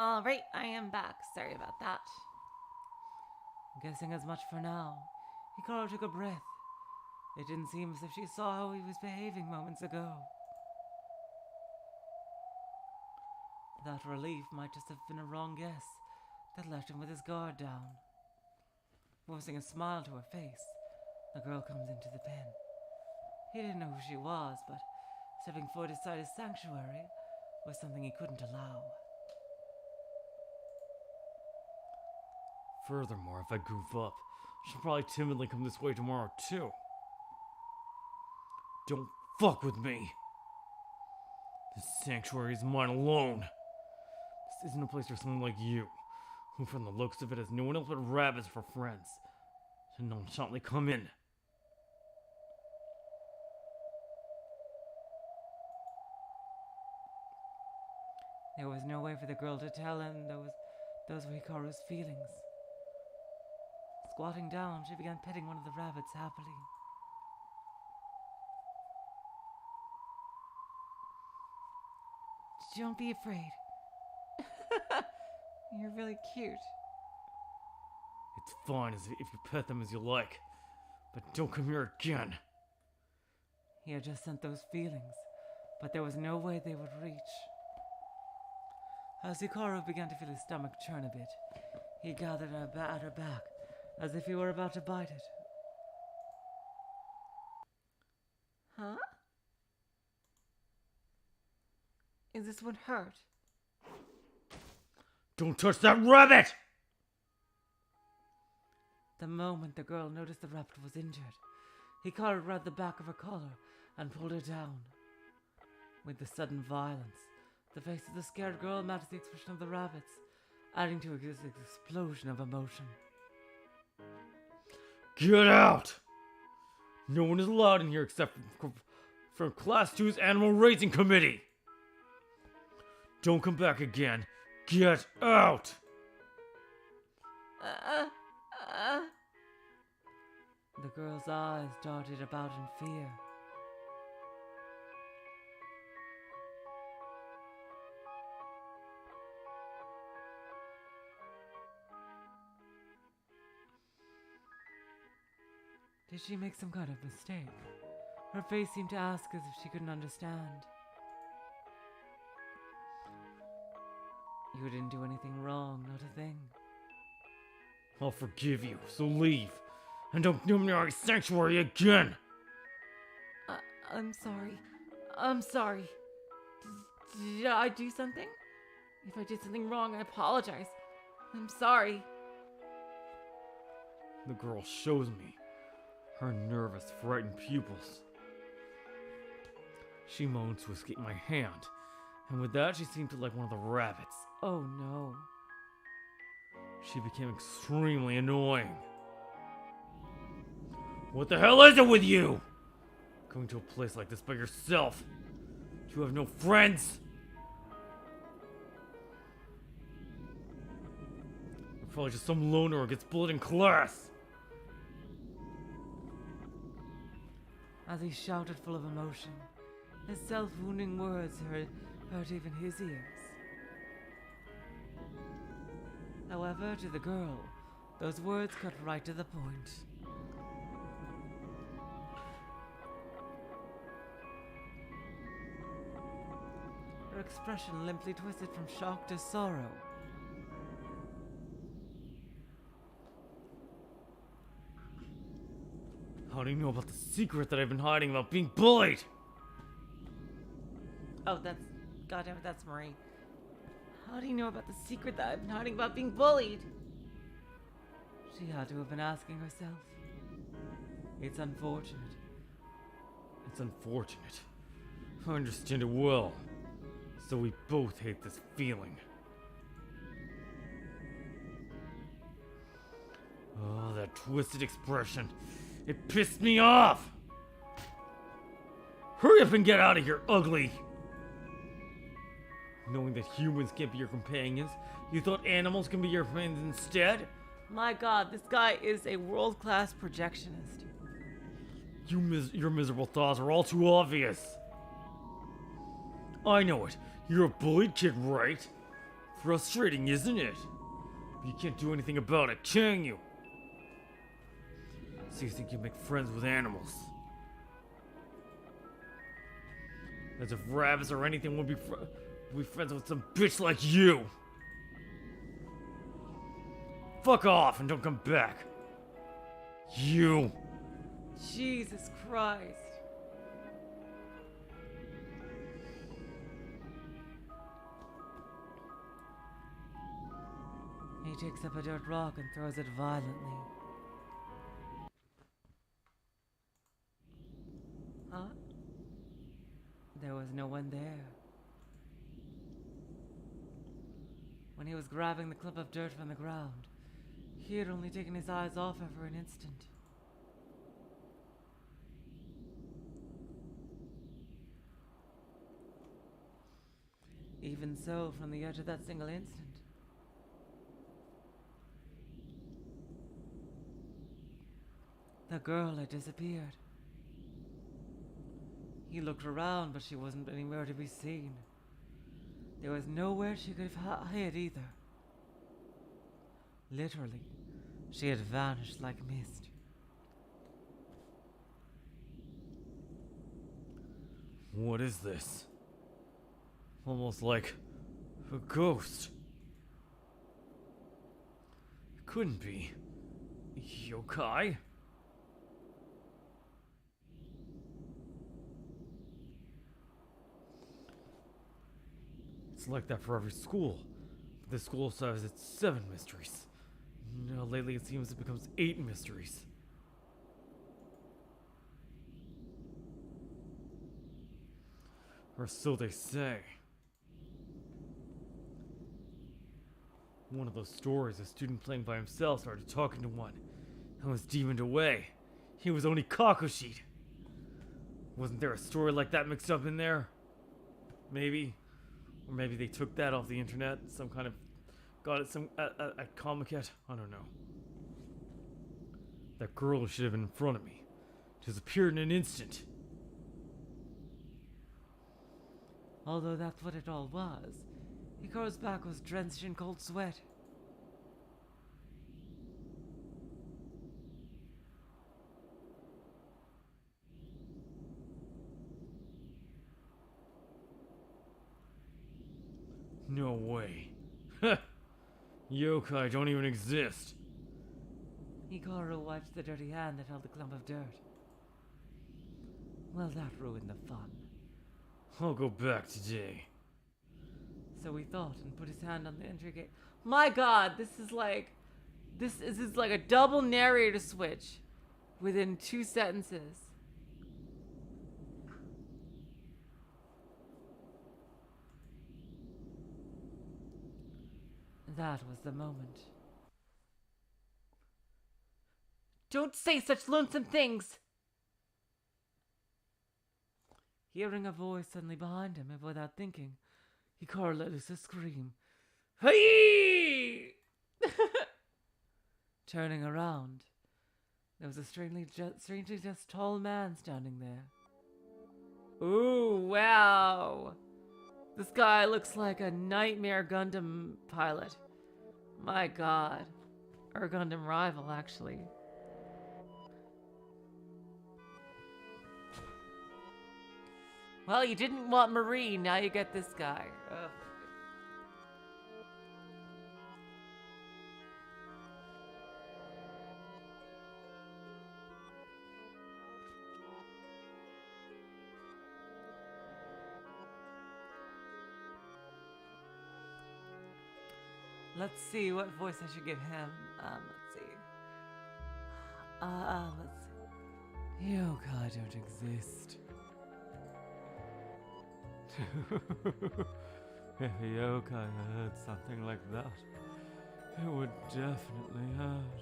Alright, I am back. Sorry about that. Guessing as much for now. Hikaru took a breath. It didn't seem as if she saw how he was behaving moments ago. That relief might just have been a wrong guess that left him with his guard down. Forcing a smile to her face, the girl comes into the pen. He didn't know who she was, but stepping foot inside his sanctuary was something he couldn't allow. Furthermore, if I goof up, she'll probably timidly come this way tomorrow too. Don't fuck with me. This sanctuary is mine alone. This isn't a place for someone like you, who from the looks of it has no one else but rabbits for friends, to nonchalantly come in. There was no way for the girl to tell him those were Hikaru's feelings. Squatting down, she began petting one of the rabbits happily. Don't be afraid. You're really cute. It's fine if you pet them as you like, but don't come here again. He had just sent those feelings, but there was no way they would reach. As Hikaru began to feel his stomach churn a bit, he gathered at her back, as if he were about to bite it. Huh? Is this one hurt? Don't touch that rabbit! The moment the girl noticed the rabbit was injured, Hikaru grabbed the back of her collar and pulled her down. With the sudden violence, the face of the scared girl matched the expression of the rabbits, adding to this explosion of emotion. Get out! No one is allowed in here except from Class 2's Animal Raising Committee! Don't come back again. Get out! The girl's eyes darted about in fear. Did she make some kind of mistake? Her face seemed to ask as if she couldn't understand. You didn't do anything wrong, not a thing. I'll forgive you, so leave. And don't come near our sanctuary again! I'm sorry. I'm sorry. Did I do something? If I did something wrong, I apologize. I'm sorry. The girl shows me her nervous, frightened pupils. She moaned to escape my hand, and with that she seemed to like one of the rabbits. Oh no. She became extremely annoying. What the hell is it with you? Going to a place like this by yourself? You have no friends? You're probably just some loner who gets bullied in class. As he shouted full of emotion, his self-wounding words hurt even his ears. However, to the girl, those words cut right to the point. Her expression limply twisted from shock to sorrow. How do you know about the secret that I've been hiding about being bullied? Oh, goddammit, that's Marie. How do you know about the secret that I've been hiding about being bullied? She had to have been asking herself. It's unfortunate. It's unfortunate. I understand it well. So we both hate this feeling. Oh, that twisted expression. It pissed me off! Hurry up and get out of here, ugly! Knowing that humans can't be your companions, you thought animals can be your friends instead? My god, this guy is a world-class projectionist. Your miserable thoughts are all too obvious. I know it. You're a bullied kid, right? Frustrating, isn't it? But you can't do anything about it, can you? So you think you make friends with animals? As if rabbits or anything would be friends with some bitch like you! Fuck off and don't come back! You! Jesus Christ. He takes up a dirt rock and throws it violently. Huh? There was no one there. When he was grabbing the clump of dirt from the ground, he had only taken his eyes off her for an instant. Even so, from the edge of that single instant, the girl had disappeared. He looked around, but she wasn't anywhere to be seen. There was nowhere she could have hid either. Literally, she had vanished like mist. What is this? Almost like a ghost. It couldn't be. Yokai? It's like that for every school. But this school says it's 7 mysteries. Now lately it seems it becomes 8 mysteries. Or so they say. One of those stories, a student playing by himself started talking to one. I was demoned away. He was only Kakushi'd. Wasn't there a story like that mixed up in there? Maybe. Or maybe they took that off the internet. Some kind of... got it at Comiket. I don't know. That girl should have been in front of me. Disappeared in an instant. Although that's what it all was. Hikaru's back was drenched in cold sweat. No way. Yokai don't even exist. Hikaru wiped the dirty hand that held the clump of dirt. Well, that ruined the fun. I'll go back today. So he thought and put his hand on the entry gate. My god, this is like a double narrator switch within 2 sentences. That was the moment. Don't say such lonesome things! Hearing a voice suddenly behind him, and without thinking, Hikaru let loose a scream. Hey! Turning around, there was a strangely just tall man standing there. Ooh, wow! This guy looks like a Nightmare Gundam pilot. My god. Or a Gundam rival, actually. Well, you didn't want Marine, now you get this guy. Ugh. Let's see what voice I should give him. Let's see. Let's see. Yokai don't exist. If a yokai heard something like that, it would definitely hurt.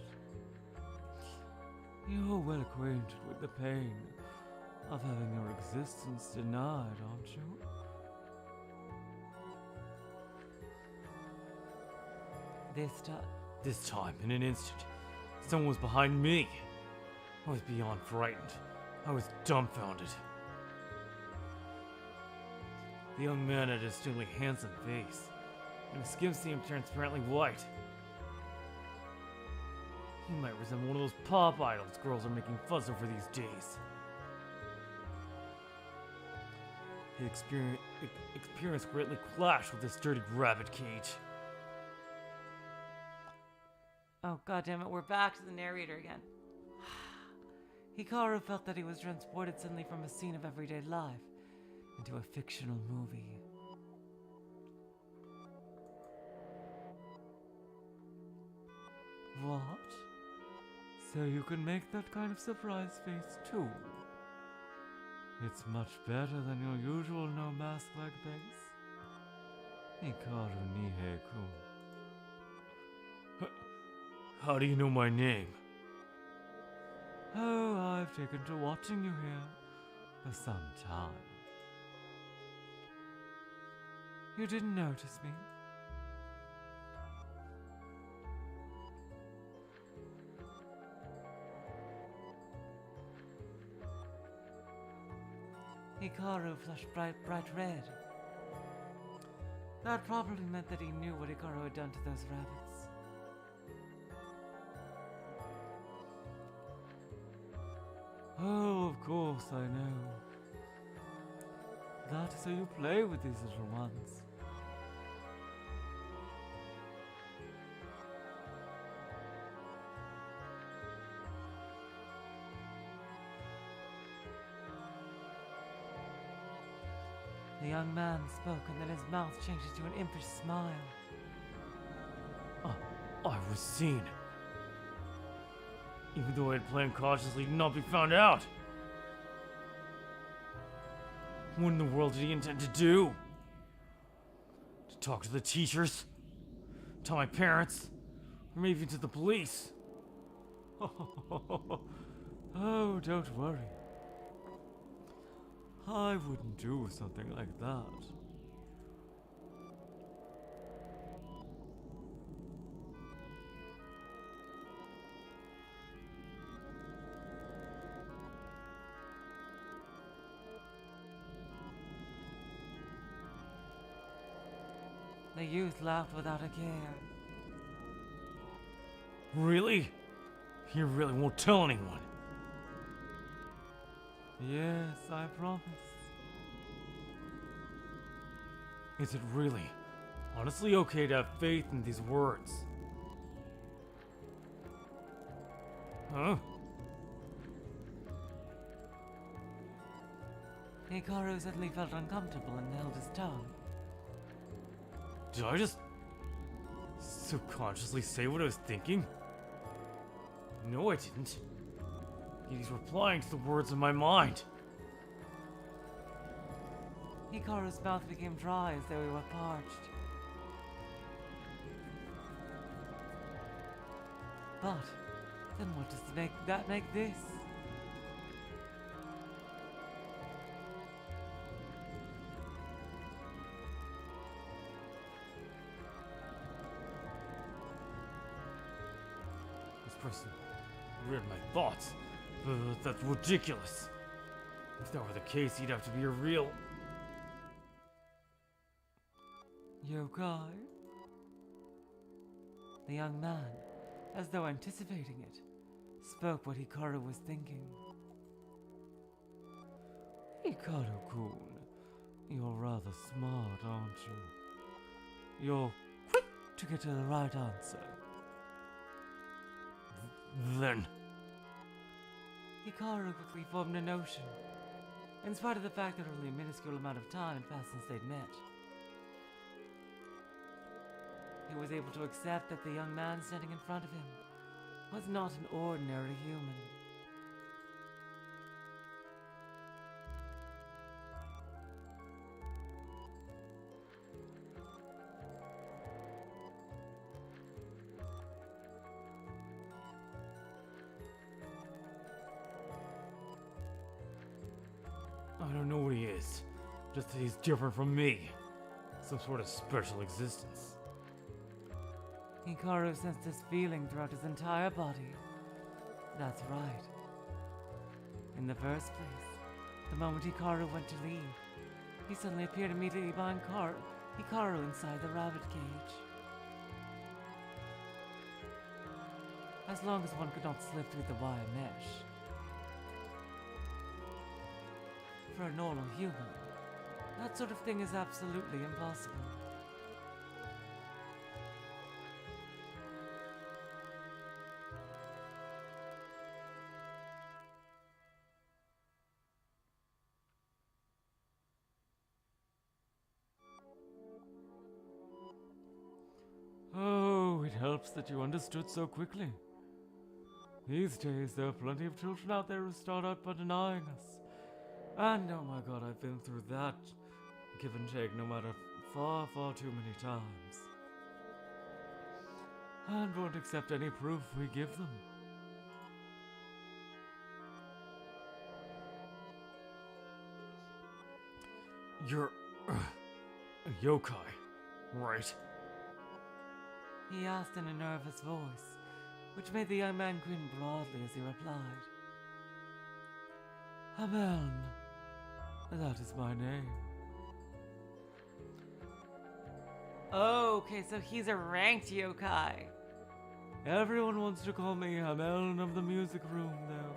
You're well acquainted with the pain of having your existence denied, aren't you? This time, in an instant, someone was behind me. I was beyond frightened. I was dumbfounded. The young man had a extremely handsome face, and his skin seemed transparently white. He might resemble one of those pop idols girls are making fuss over these days. His experience greatly clashed with this dirty rabbit cage. Oh, goddammit, we're back to the narrator again. Hikaru felt that he was transported suddenly from a scene of everyday life into a fictional movie. What? So you can make that kind of surprise face too? It's much better than your usual no-mask-like face. Hikaru Nihei-kun. How do you know my name? Oh, I've taken to watching you here for some time. You didn't notice me? Hikaru flushed bright red. That probably meant that he knew what Hikaru had done to those rabbits. Oh, of course, I know. That is how you play with these little ones. The young man spoke, and then his mouth changed into an impish smile. I was seen. Even though I had planned cautiously to not be found out. What in the world did he intend to do? To talk to the teachers? To my parents? Or maybe even to the police? Oh, don't worry. I wouldn't do something like that. The youth laughed without a care. Really? You really won't tell anyone? Yes, I promise. Is it really, honestly okay to have faith in these words? Huh? Hikaru suddenly felt uncomfortable and held his tongue. Did I just subconsciously say what I was thinking? No, I didn't. Yet he's replying to the words in my mind. Hikaru's mouth became dry as though he were parched. But then what does that make this? This person read my thoughts. That's ridiculous. If that were the case, he'd have to be a real... Yokai? The young man, as though anticipating it, spoke what Hikaru was thinking. Hikaru-kun, you're rather smart, aren't you? You're quick to get to the right answer. Then... Hikaru quickly formed a notion, in spite of the fact that only a minuscule amount of time had passed since they'd met. He was able to accept that the young man standing in front of him was not an ordinary human. I don't know what he is. Just that he's different from me. Some sort of special existence. Hikaru sensed this feeling throughout his entire body. That's right. In the first place, the moment Hikaru went to leave, he suddenly appeared immediately behind Hikaru inside the rabbit cage. As long as one could not slip through the wire mesh. For a normal human, that sort of thing is absolutely impossible. Oh, it helps that you understood so quickly. These days, there are plenty of children out there who start out by denying us. And oh my god, I've been through that give and take no matter far, far too many times. And won't accept any proof we give them. You're a yokai, right? He asked in a nervous voice, which made the young man grin broadly as he replied. Ameln, that is my name. Oh, okay, so he's a ranked yokai. Everyone wants to call me Hameln of the music room, though.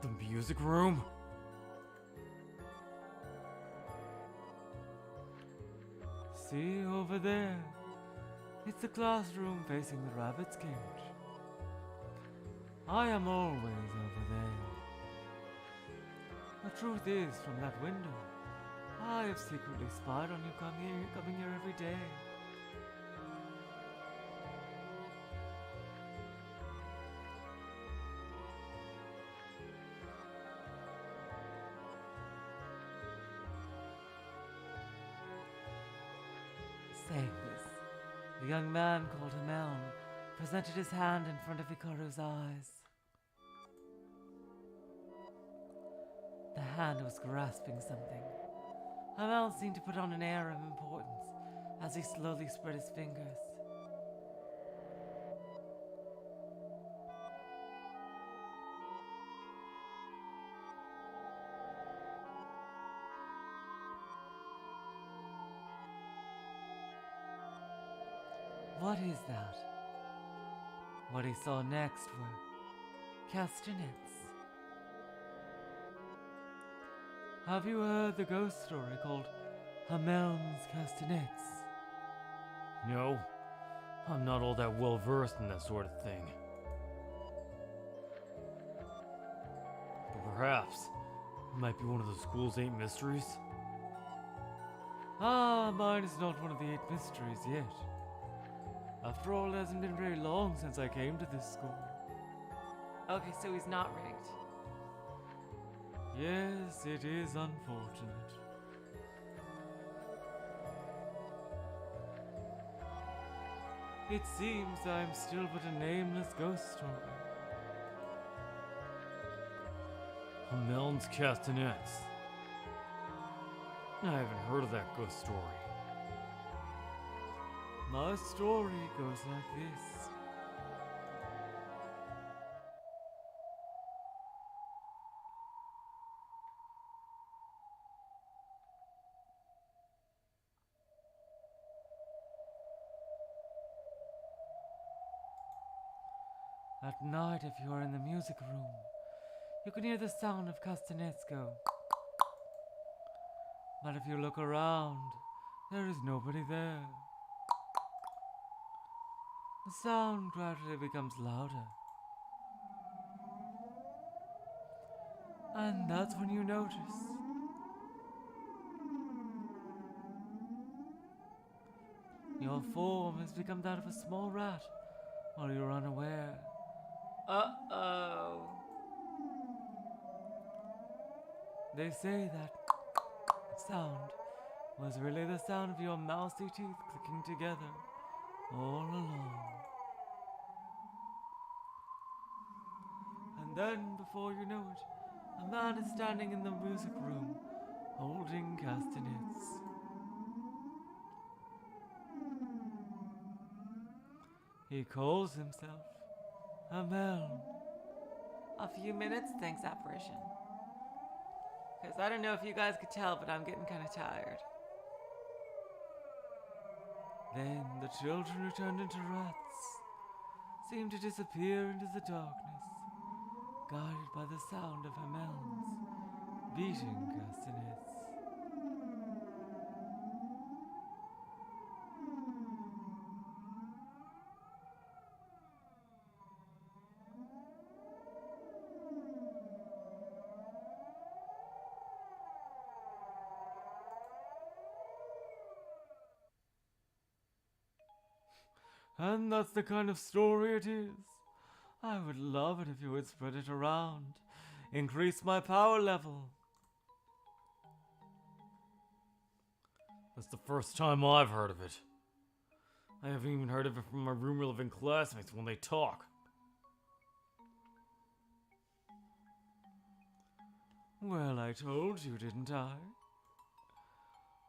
The music room? See over there? It's the classroom facing the rabbit's cage. I am always over there. The truth is, from that window, I have secretly spied on you coming here every day. Saying this, the young man called him Elm presented his hand in front of Hikaru's eyes. The hand was grasping something. Hamel seemed to put on an air of importance as he slowly spread his fingers. What is that? What he saw next were castanets. Have you heard the ghost story called Hamel's Castanets? No, I'm not all that well versed in that sort of thing. But perhaps it might be one of the school's 8 mysteries? Ah, mine is not one of the 8 mysteries yet. After all, it hasn't been very long since I came to this school. Okay, so he's not rigged. Yes, it is unfortunate. It seems I'm still but a nameless ghost story. Hamel's Castanets. I haven't heard of that ghost story. My story goes like this. At night, if you are in the music room, you can hear the sound of castanets go. But if you look around, there is nobody there. The sound gradually becomes louder. And that's when you notice your form has become that of a small rat while you're unaware. Uh-oh. They say that sound was really the sound of your mousy teeth clicking together all along. And then, before you know it, a man is standing in the music room, holding castanets. He calls himself Hamel. A few minutes, thanks, apparition. Because I don't know if you guys could tell, but I'm getting kind of tired. Then the children who turned into rats seem to disappear into the darkness, guided by the sound of Hamel's beating castanets. And that's the kind of story it is. I would love it if you would spread it around. Increase my power level. That's the first time I've heard of it. I haven't even heard of it from my room-loving classmates when they talk. Well, I told you, didn't I?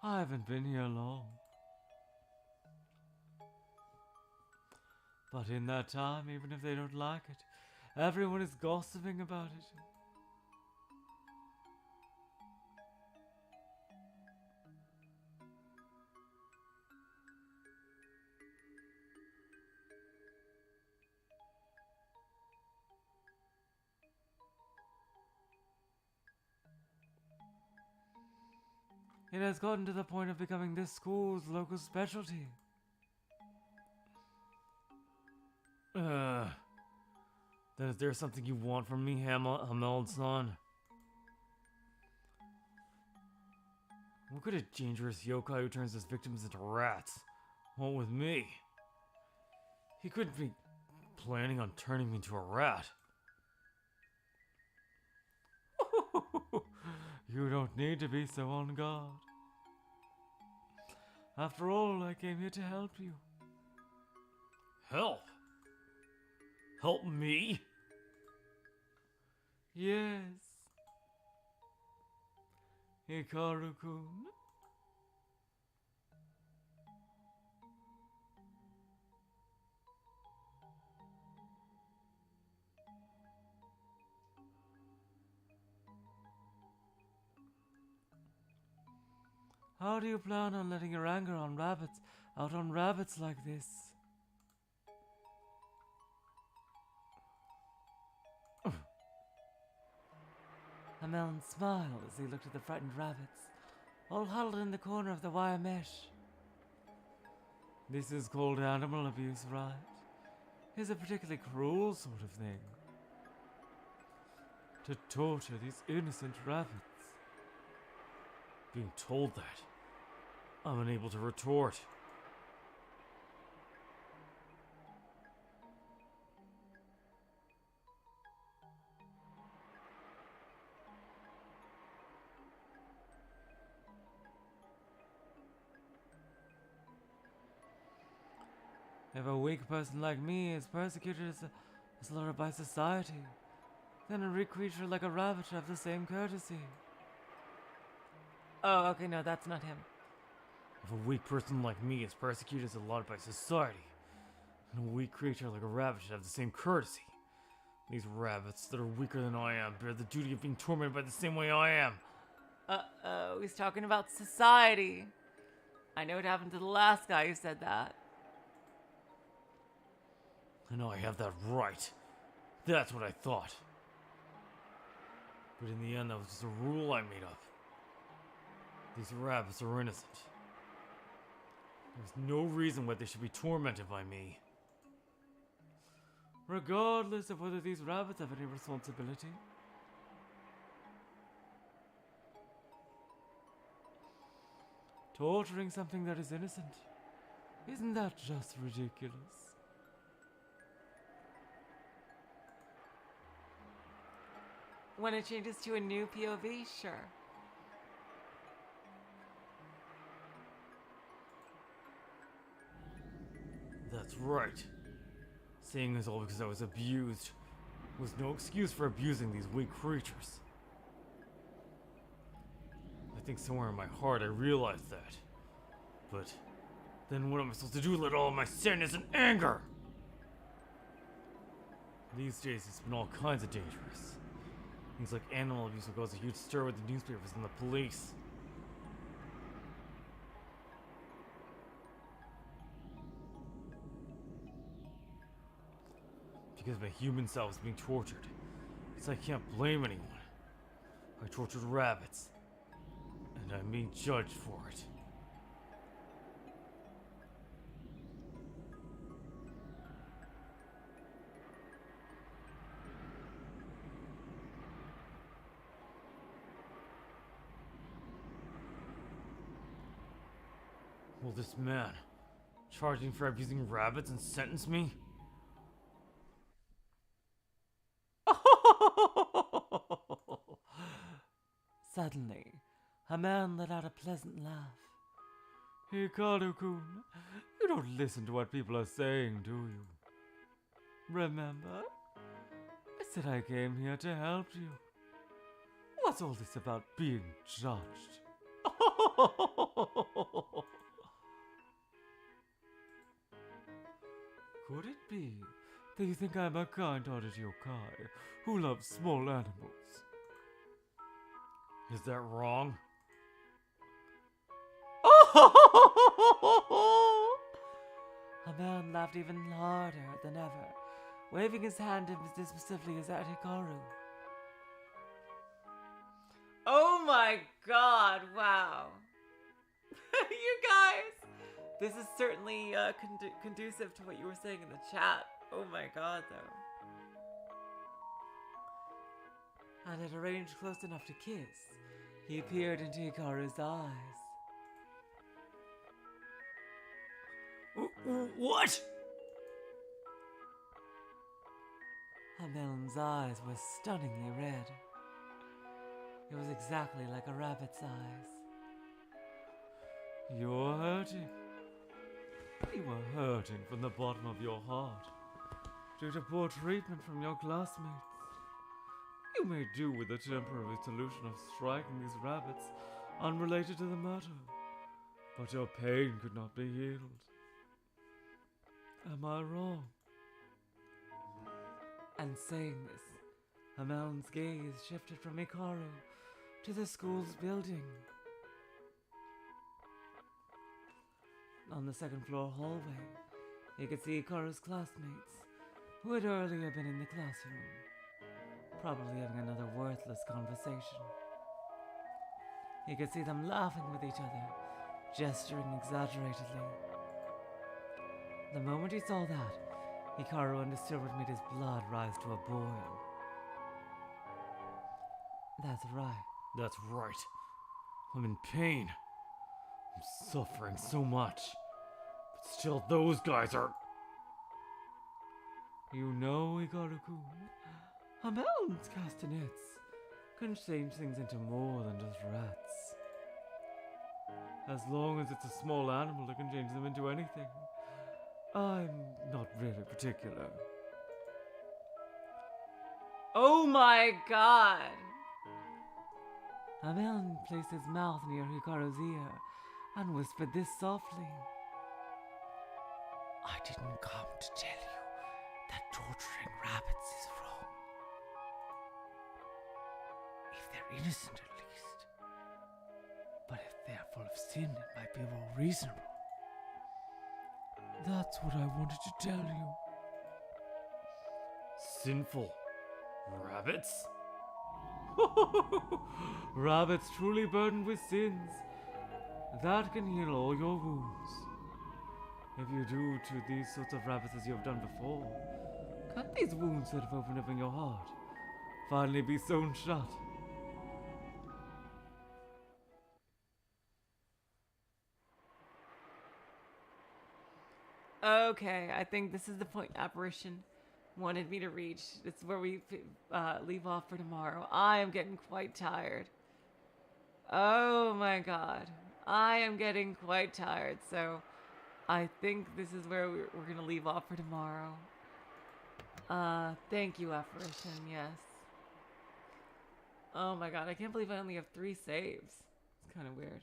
I haven't been here long. But in that time, even if they don't like it, everyone is gossiping about it. It has gotten to the point of becoming this school's local specialty. Then is there something you want from me, Hamel-san? What could a dangerous yokai who turns his victims into rats want with me? He couldn't be planning on turning me into a rat. You don't need to be so on guard. After all, I came here to help you. Help? Help me? Yes. Hikaru-kun. How do you plan on letting your anger on rabbits out on rabbits like this? Hamelin smiled as he looked at the frightened rabbits, all huddled in the corner of the wire mesh. This is called animal abuse, right? It's a particularly cruel sort of thing. To torture these innocent rabbits. Being told that, I'm unable to retort. If a weak person like me is persecuted as slaughtered by society, then a weak creature like a rabbit should have the same courtesy. Oh, okay, no, that's not him. If a weak person like me is persecuted as allotted by society, then a weak creature like a rabbit should have the same courtesy. These rabbits that are weaker than I am bear the duty of being tormented by the same way I am. Uh-oh, he's talking about society. I know what happened to the last guy who said that. I know I have that right. That's what I thought. But in the end, that was just a rule I made up. These rabbits are innocent. There's no reason why they should be tormented by me. Regardless of whether these rabbits have any responsibility. Torturing something that is innocent. Isn't that just ridiculous? When it changes to a new POV, sure. That's right. Saying this all because I was abused was no excuse for abusing these weak creatures. I think somewhere in my heart I realized that. But then what am I supposed to do with all of my sadness and anger? These days it's been all kinds of dangerous. Things like animal abuse will cause a huge stir with the newspapers and the police. Because my human self is being tortured. So I can't blame anyone. I tortured rabbits. And I'm being judged for it. Will this man charge me for abusing rabbits and sentence me? Suddenly, a man let out a pleasant laugh. Hikaru-kun, you don't listen to what people are saying, do you? Remember? I said I came here to help you. What's all this about being judged? Could it be that you think I'm a kind-hearted yokai who loves small animals? Is that wrong? A man laughed even harder than ever, waving his hand dismissively at Hikaru. Oh my god, wow. You guys! This is certainly conducive to what you were saying in the chat. Oh my god, though. And had arranged close enough to kiss, he peered into Hikaru's eyes. What? Hamel's eyes were stunningly red. It was exactly like a rabbit's eyes. You're hurting. You were hurting from the bottom of your heart. due to poor treatment from your classmates. You may do with a temporary solution of striking these rabbits unrelated to the matter, but your pain could not be healed. Am I wrong? And saying this, Hamel's gaze shifted from Hikaru to the school's building. On the second floor hallway, you could see Hikaru's classmates, who had earlier been in the classroom, probably having another worthless conversation. You could see them laughing with each other, gesturing exaggeratedly. The moment he saw that, Hikaru understood what made his blood rise to a boil. That's right. That's right. I'm in pain. I'm suffering so much. But still, those guys are... You know, Hikaru-kun, Hamel's castanets can change things into more than just rats. As long as it's a small animal that can change them into anything, I'm not really particular. Oh my god! Hamel placed his mouth near Hikaru's ear and whispered this softly. I didn't come to tell you that torturing rabbits is wrong. If they're innocent, at least. But if they're full of sin, it might be more reasonable. That's what I wanted to tell you. Sinful rabbits? Rabbits truly burdened with sins. That can heal all your wounds. If you do to these sorts of rabbits as you have done before, can these wounds that have opened up in your heart finally be sewn shut? Okay, I think this is the point apparition wanted me to reach. It's where we leave off for tomorrow. I am getting quite tired. Oh my god. I am getting quite tired, so I think this is where we're going to leave off for tomorrow. Thank you, apparition, yes. Oh my god, I can't believe I only have 3 saves. It's kind of weird.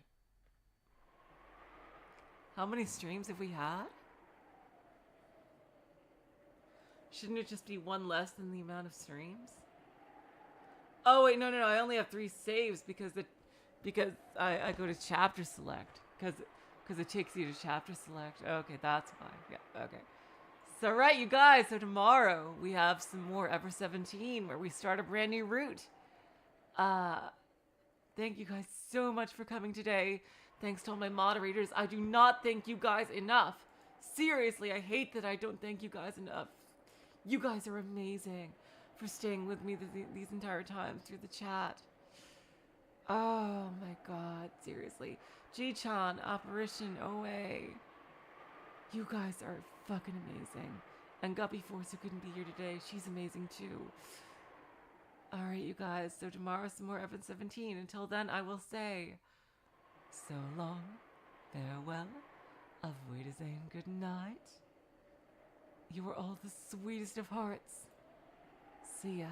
How many streams have we had? Shouldn't it just be 1 less than the amount of streams? Oh wait, no, I only have 3 saves because I go to chapter select because it takes you to chapter select. Okay, that's why. Yeah, okay. So right, you guys. So tomorrow we have some more Ever 17 where we start a brand new route. Thank you guys so much for coming today. Thanks to all my moderators. I do not thank you guys enough. Seriously, I hate that I don't thank you guys enough. You guys are amazing for staying with me these entire times through the chat. Oh my god, seriously. Ji-chan, Apparition, OA. You guys are fucking amazing. And Guppy Force, who couldn't be here today, she's amazing too. Alright, you guys, so tomorrow some more Evan 17. Until then, I will say, so long, farewell, auf Wiedersehen, good night. You are all the sweetest of hearts. See ya.